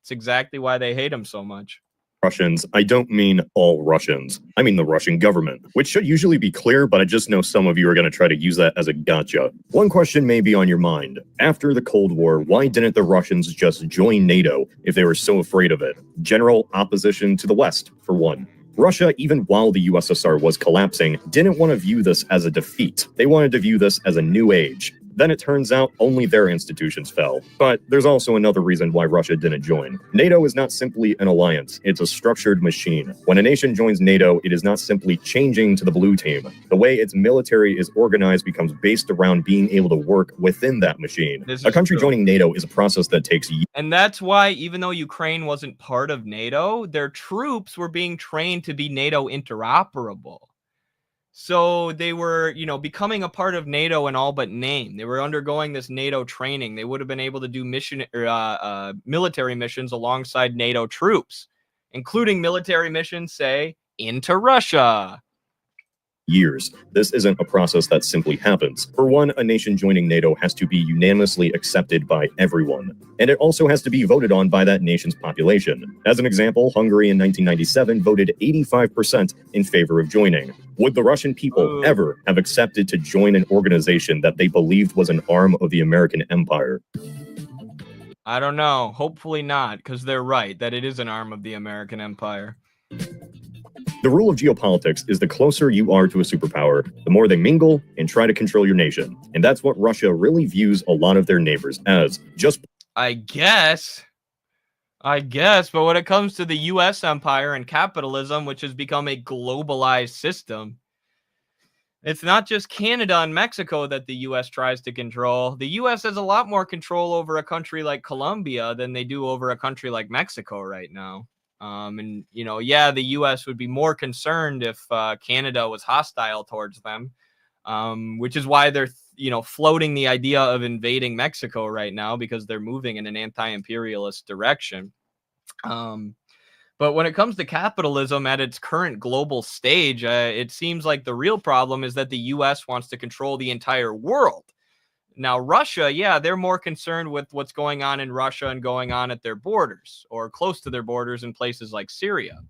It's exactly why they hate him so much. Russians, I don't mean all Russians. I mean the Russian government, which should usually be clear, but I just know some of you are going to try to use that as a gotcha. One question may be on your mind. After the Cold War, why didn't the Russians just join NATO if they were so afraid of it? General opposition to the West, for one. Russia, even while the USSR was collapsing, didn't want to view this as a defeat. They wanted to view this as a new age. Then it turns out only their institutions fell. But there's also another reason why Russia didn't join. NATO is not simply an alliance, it's a structured machine. When a nation joins NATO, it is not simply changing to the blue team. The way its military is organized becomes based around being able to work within that machine. A country joining NATO is a process that takes years. And that's why, even though Ukraine wasn't part of NATO, their troops were being trained to be NATO interoperable. So they were, becoming a part of NATO in all but name. They were undergoing this NATO training. They would have been able to do military missions alongside NATO troops, including military missions, say, into Russia. Years. This isn't a process that simply happens. For one, a nation joining NATO has to be unanimously accepted by everyone. And it also has to be voted on by that nation's population. As an example, Hungary in 1997 voted 85% in favor of joining. Would the Russian people ever have accepted to join an organization that they believed was an arm of the American empire? I don't know. Hopefully not, because they're right that it is an arm of the American empire. The rule of geopolitics is the closer you are to a superpower, the more they mingle and try to control your nation. And that's what Russia really views a lot of their neighbors as. I guess. I guess, but when it comes to the US empire and capitalism, which has become a globalized system, it's not just Canada and Mexico that the US tries to control. The US has a lot more control over a country like Colombia than they do over a country like Mexico right now. And, yeah, the US would be more concerned if Canada was hostile towards them, which is why they're, floating the idea of invading Mexico right now, because they're moving in an anti-imperialist direction. But when it comes to capitalism at its current global stage, it seems like the real problem is that the US wants to control the entire world. Now, Russia, yeah, they're more concerned with what's going on in Russia and going on at their borders or close to their borders in places like Syria.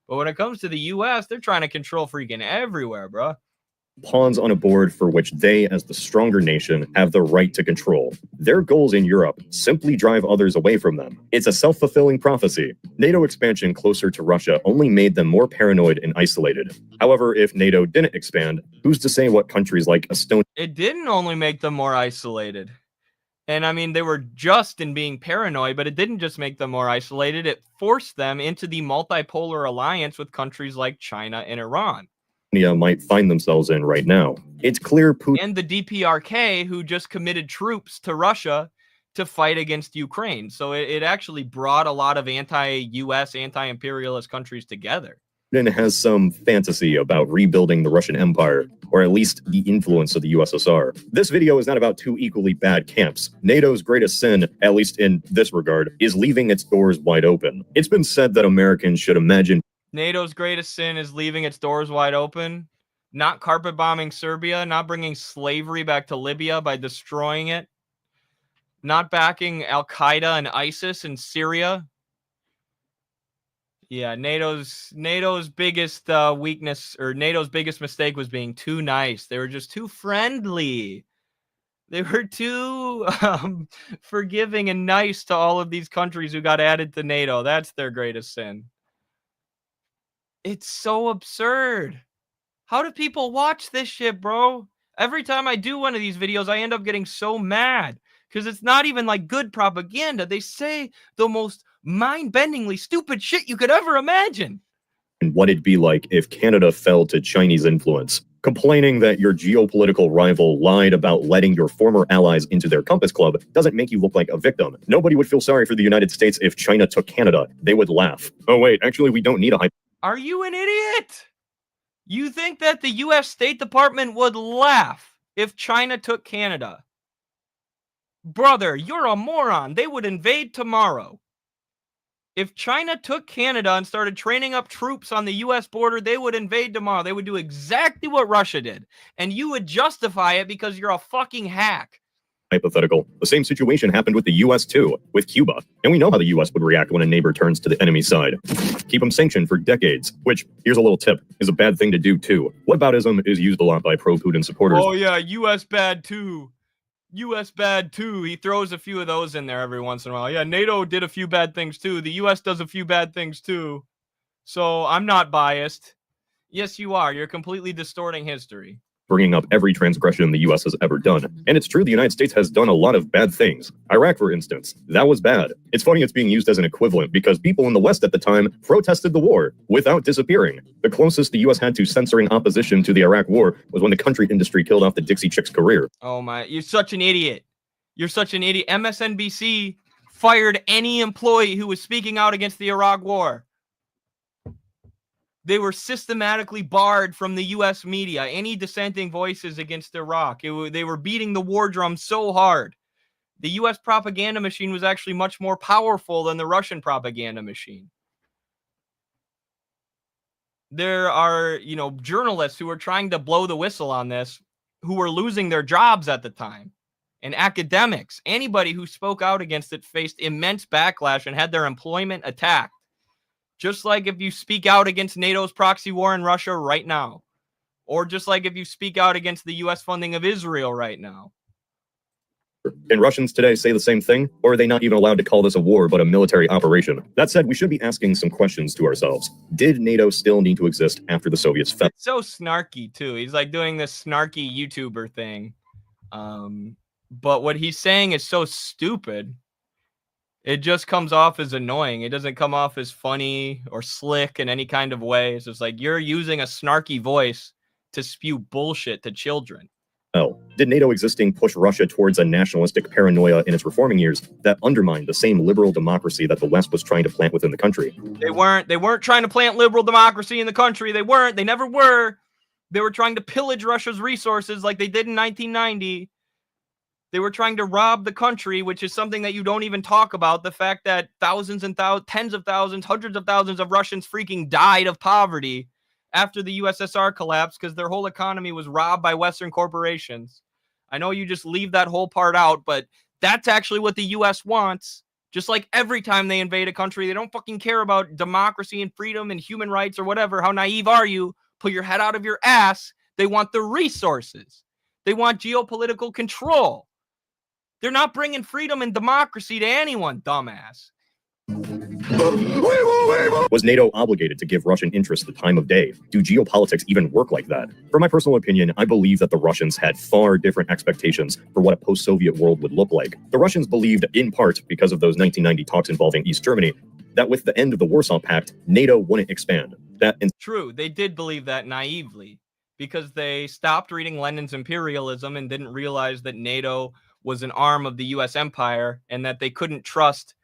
But when it comes to the US, they're trying to control freaking everywhere, bro. Pawns on a board for which they, as the stronger nation, have the right to control. Their goals in Europe simply drive others away from them. It's a self-fulfilling prophecy. NATO expansion closer to Russia only made them more paranoid and isolated. However, if NATO didn't expand, who's to say what countries like Estonia... It didn't only make them more isolated. And I mean, they were just in being paranoid, but it didn't just make them more isolated. It forced them into the multipolar alliance with countries like China and Iran. might find themselves in right now. It's clear Putin and the DPRK, who just committed troops to Russia to fight against Ukraine. So it actually brought a lot of anti-US, anti-imperialist countries together. has some fantasy about rebuilding the Russian Empire, or at least the influence of the USSR. This video is not about two equally bad camps. NATO's greatest sin, at least in this regard, is leaving its doors wide open. It's been said that Americans should imagine NATO's greatest sin is leaving its doors wide open, not carpet bombing Serbia, not bringing slavery back to Libya by destroying it, not backing Al-Qaeda and ISIS in Syria. Yeah, NATO's biggest weakness, or NATO's biggest mistake, was being too nice. They were just too friendly. They were too forgiving and nice to all of these countries who got added to NATO. That's their greatest sin. It's so absurd. How do people watch this shit, bro? Every time I do one of these videos, I end up getting so mad because it's not even like good propaganda. They say the most mind-bendingly stupid shit you could ever imagine. And what it'd be like if Canada fell to Chinese influence. Complaining that your geopolitical rival lied about letting your former allies into their compass club doesn't make you look like a victim. Nobody would feel sorry for the United States if China took Canada. They would laugh. Oh wait, actually we don't need a Are you an idiot? You think that the U.S. State Department would laugh if China took Canada? Brother, you're a moron. They would invade tomorrow. If China took Canada and started training up troops on the U.S. border, they would invade tomorrow. They would do exactly what Russia did. And you would justify it because you're a fucking hack. Hypothetical. The same situation happened with the US too, with Cuba. And we know how the US would react when a neighbor turns to the enemy side. Keep them sanctioned for decades, which, here's a little tip, is a bad thing to do too. Whataboutism is used a lot by pro-Putin supporters. Oh yeah, US bad too. US bad too. He throws a few of those in there every once in a while. Yeah, NATO did a few bad things too. The US does a few bad things too. So I'm not biased. Yes, you are. You're completely distorting history. Bringing up every transgression the US has ever done. And it's true the United States has done a lot of bad things. Iraq, for instance, that was bad. It's funny it's being used as an equivalent because people in the West at the time protested the war without disappearing. The closest the US had to censoring opposition to the Iraq war was when the country industry killed off the Dixie Chick's career. Oh my, you're such an idiot. You're such an idiot. MSNBC fired any employee who was speaking out against the Iraq war. They were systematically barred from the U.S. media, any dissenting voices against Iraq. They were beating the war drum so hard. The U.S. propaganda machine was actually much more powerful than the Russian propaganda machine. There are, journalists who were trying to blow the whistle on this, who were losing their jobs at the time. And academics, anybody who spoke out against it faced immense backlash and had their employment attacked. Just like if you speak out against NATO's proxy war in Russia right now. Or just like if you speak out against the U.S. funding of Israel right now. Can Russians today say the same thing? Or are they not even allowed to call this a war, but a military operation? That said, we should be asking some questions to ourselves. Did NATO still need to exist after the Soviets fell? It's so snarky, too. He's like doing this snarky YouTuber thing. But what he's saying is so stupid. It just comes off as annoying. It doesn't come off as funny or slick in any kind of way. It's just like you're using a snarky voice to spew bullshit to children. Oh, did NATO existing push Russia towards a nationalistic paranoia in its reforming years that undermined the same liberal democracy that the West was trying to plant within the country? They weren't trying to plant liberal democracy in the country. They never were. They were trying to pillage Russia's resources like they did in 1990. They were trying to rob the country, which is something that you don't even talk about. The fact that thousands and tens of thousands, hundreds of thousands of Russians freaking died of poverty after the USSR collapsed because their whole economy was robbed by Western corporations. I know you just leave that whole part out, but that's actually what the US wants. Just like every time they invade a country, they don't fucking care about democracy and freedom and human rights or whatever. How naive are you? Pull your head out of your ass. They want the resources. They want geopolitical control. They're not bringing freedom and democracy to anyone, dumbass. Was NATO obligated to give Russian interests the time of day? Do geopolitics even work like that? For my personal opinion, I believe that the Russians had far different expectations for what a post-Soviet world would look like. The Russians believed, in part because of those 1990 talks involving East Germany, that with the end of the Warsaw Pact, NATO wouldn't expand. True, they did believe that naively because they stopped reading Lenin's imperialism and didn't realize that NATO was an arm of the US empire and that they couldn't trust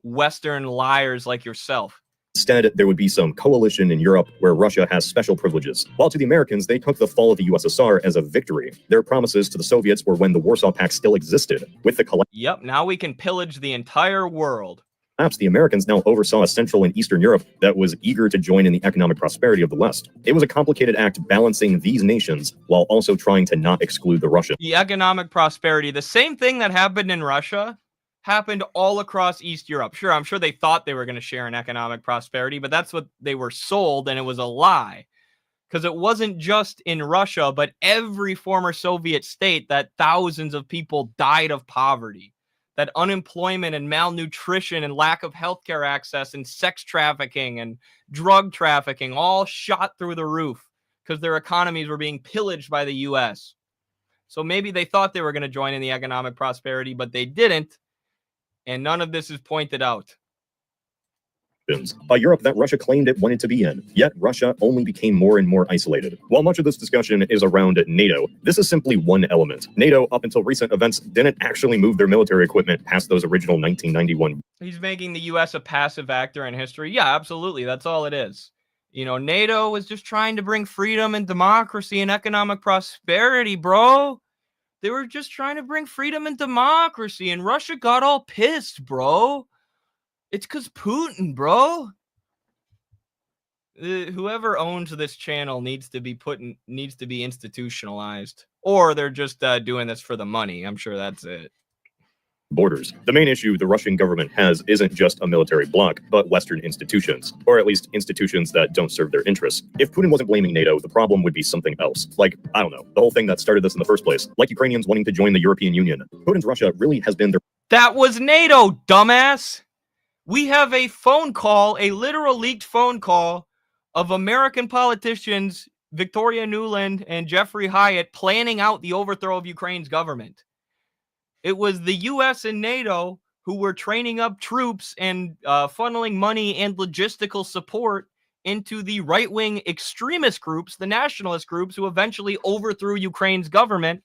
Western liars like yourself. Instead, there would be some coalition in Europe where Russia has special privileges. While to the Americans, they took the fall of the USSR as a victory. Their promises to the Soviets were when the Warsaw Pact still existed. With the collapse, Yep, now we can pillage the entire world. the Americans now oversaw a Central and Eastern Europe that was eager to join in the economic prosperity of the West. It was a complicated act balancing these nations while also trying to not exclude the Russians. The economic prosperity, the same thing that happened in Russia, happened all across East Europe. Sure, I'm sure they thought they were going to share in economic prosperity, but that's what they were sold, and it was a lie. Because it wasn't just in Russia, but every former Soviet state that thousands of people died of poverty. That unemployment and malnutrition and lack of healthcare access and sex trafficking and drug trafficking all shot through the roof because their economies were being pillaged by the US. So maybe they thought they were going to join in the economic prosperity, but they didn't. And none of this is pointed out. A Europe that Russia claimed it wanted to be in. Yet Russia only became more and more isolated. While much of this discussion is around NATO, this is simply one element. NATO, up until recent events, didn't actually move their military equipment past those original 1991. He's making the US a passive actor in history. Yeah, absolutely. That's all it is. You know, NATO was just trying to bring freedom and democracy and economic prosperity, bro. They were just trying to bring freedom and democracy, and Russia got all pissed, bro. It's because Putin, bro. Whoever owns this channel needs to be institutionalized, or they're just doing this for the money. I'm sure that's it. Borders. The main issue the Russian government has isn't just a military bloc, but Western institutions, or at least institutions that don't serve their interests. If Putin wasn't blaming NATO, the problem would be something else. Like, I don't know, the whole thing that started this in the first place. Like Ukrainians wanting to join the European Union. Putin's Russia really has been their... That was NATO, dumbass! We have a phone call, a literal leaked phone call of American politicians, Victoria Nuland and Jeffrey Hyatt, planning out the overthrow of Ukraine's government. It was the US and NATO who were training up troops and funneling money and logistical support into the right-wing extremist groups, the nationalist groups, who eventually overthrew Ukraine's government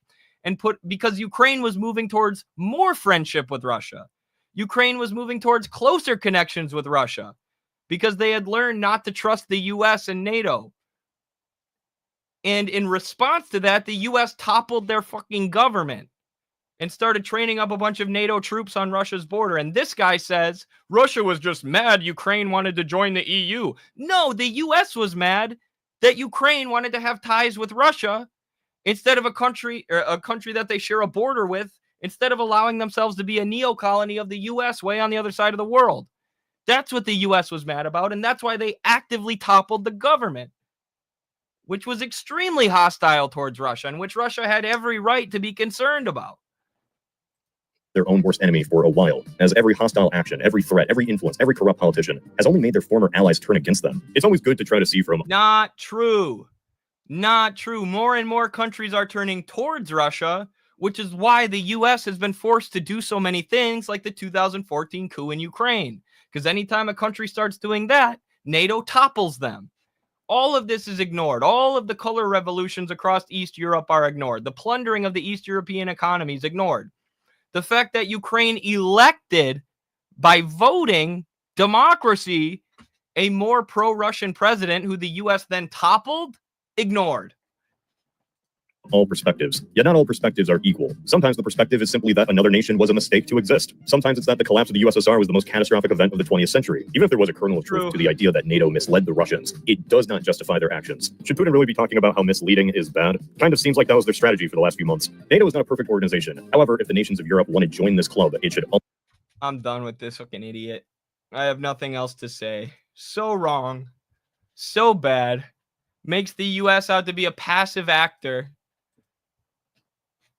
because Ukraine was moving towards more friendship with Russia. Ukraine was moving towards closer connections with Russia because they had learned not to trust the US and NATO. And in response to that, the US toppled their fucking government and started training up a bunch of NATO troops on Russia's border. And this guy says Russia was just mad Ukraine wanted to join the EU. No, the US was mad that Ukraine wanted to have ties with Russia instead of a country that they share a border with, instead of allowing themselves to be a neo-colony of the U.S. way on the other side of the world. That's what the U.S. was mad about, and that's why they actively toppled the government, which was extremely hostile towards Russia, and which Russia had every right to be concerned about. Their own worst enemy for a while, as every hostile action, every threat, every influence, every corrupt politician has only made their former allies turn against them. It's always good to try to see from... Not true. Not true. More and more countries are turning towards Russia, which is why the U.S. has been forced to do so many things like the 2014 coup in Ukraine. Because anytime a country starts doing that, NATO topples them. All of this is ignored. All of the color revolutions across East Europe are ignored. The plundering of the East European economy is ignored. The fact that Ukraine elected, by voting, democracy, a more pro-Russian president who the U.S. then toppled, ignored. All perspectives. Yet not all perspectives are equal. Sometimes the perspective is simply that another nation was a mistake to exist. Sometimes it's that the collapse of the USSR was the most catastrophic event of the 20th century. Even if there was a kernel of truth to the idea that NATO misled the Russians, it does not justify their actions. Should Putin really be talking about how misleading is bad? Kind of seems like that was their strategy for the last few months. NATO is not a perfect organization. However, if the nations of Europe want to join this club, it should... I'm done with this fucking idiot. I have nothing else to say. So wrong. So bad. Makes the U.S. out to be a passive actor.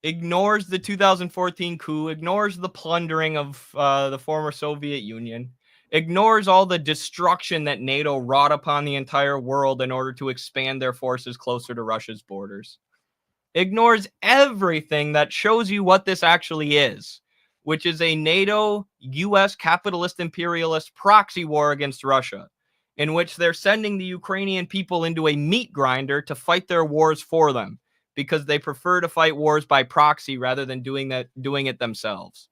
Ignores the 2014 coup, ignores the plundering of the former Soviet Union, ignores all the destruction that NATO wrought upon the entire world in order to expand their forces closer to Russia's borders. Ignores everything that shows you what this actually is, which is a NATO-US capitalist imperialist proxy war against Russia, in which they're sending the Ukrainian people into a meat grinder to fight their wars for them, because they prefer to fight wars by proxy rather than doing it themselves.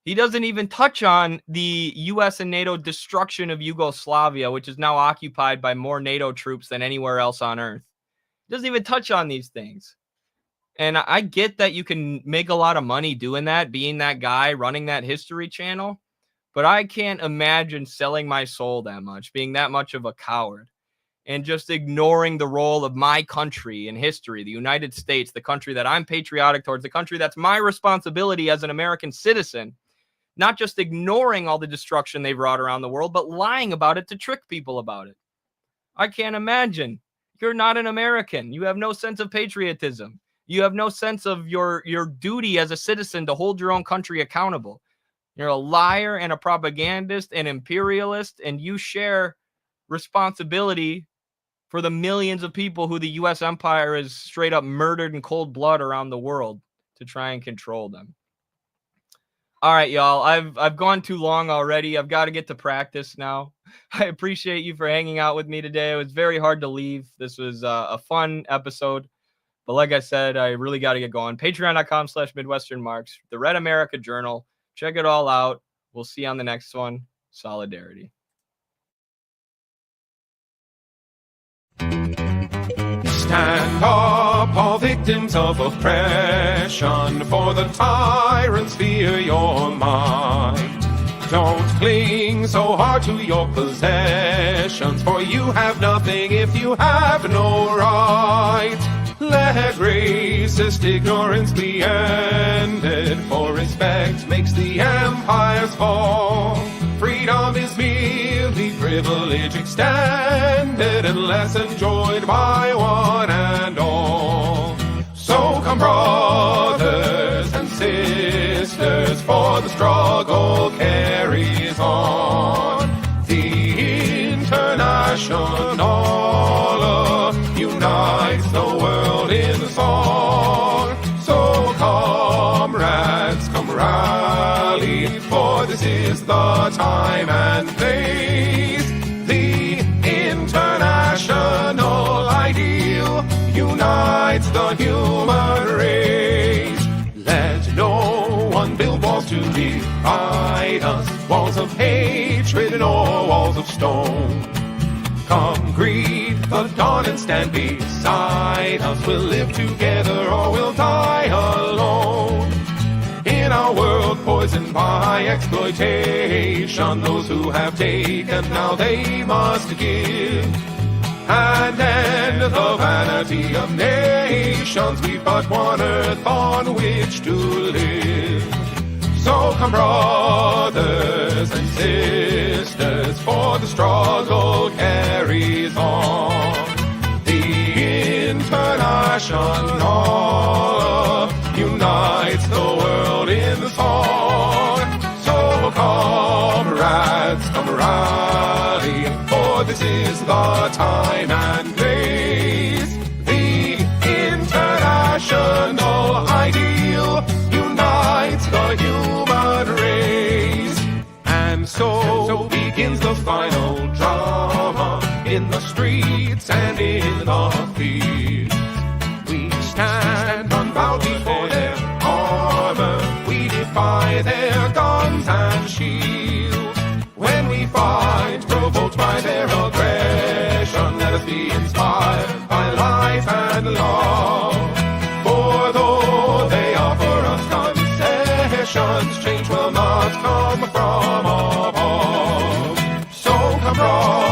He doesn't even touch on the US and NATO destruction of Yugoslavia, which is now occupied by more NATO troops than anywhere else on Earth. He doesn't even touch on these things. And I get that you can make a lot of money doing that, being that guy, running that history channel, but I can't imagine selling my soul that much, being that much of a coward, and just ignoring the role of my country in history, the United States, the country that I'm patriotic towards, the country that's my responsibility as an American citizen, not just ignoring all the destruction they've wrought around the world, but lying about it to trick people about it. I can't imagine. You're not an American. You have no sense of patriotism. You have no sense of your duty as a citizen to hold your own country accountable. You're a liar and a propagandist and imperialist, and you share responsibility for the millions of people who the U.S. empire has straight up murdered in cold blood around the world to try and control them. All right, y'all. I've gone too long already. I've got to get to practice now. I appreciate you for hanging out with me today. It was very hard to leave. This was a fun episode. But like I said, I really got to get going. Patreon.com/MidwesternMarx, the Red America Journal. Check it all out. We'll see you on the next one. Solidarity. Stand up, all victims of oppression, for the tyrants fear your might. Don't cling so hard to your possessions, for you have nothing if you have no right. Let racist ignorance be ended, for respect makes the empires fall. Freedom is merely privilege extended, unless enjoyed by one and all. So come, brothers and sisters, for the struggle carries on. The International unites the world in the song. So comrades, come rally, for this is the time and place. The international ideal unites the human race. Let no one build walls to divide us, walls of hatred nor walls of stone. Come greet the dawn and stand beside us. We'll live together or we'll die alone. In our world poisoned by exploitation, those who have taken, now they must give. And end the vanity of nations. We've but one earth on which to live. So come, brothers and sisters, for the struggle carries on. The International unites the world in the song. So comrades, come rally, for this is the time and place. The International in the streets and in the fields. We stand unbowed before their armor. We defy their guns and shields. When we fight, provoked by their aggression, let us be inspired by life and love. For though they offer us concessions, change will not come from above. So come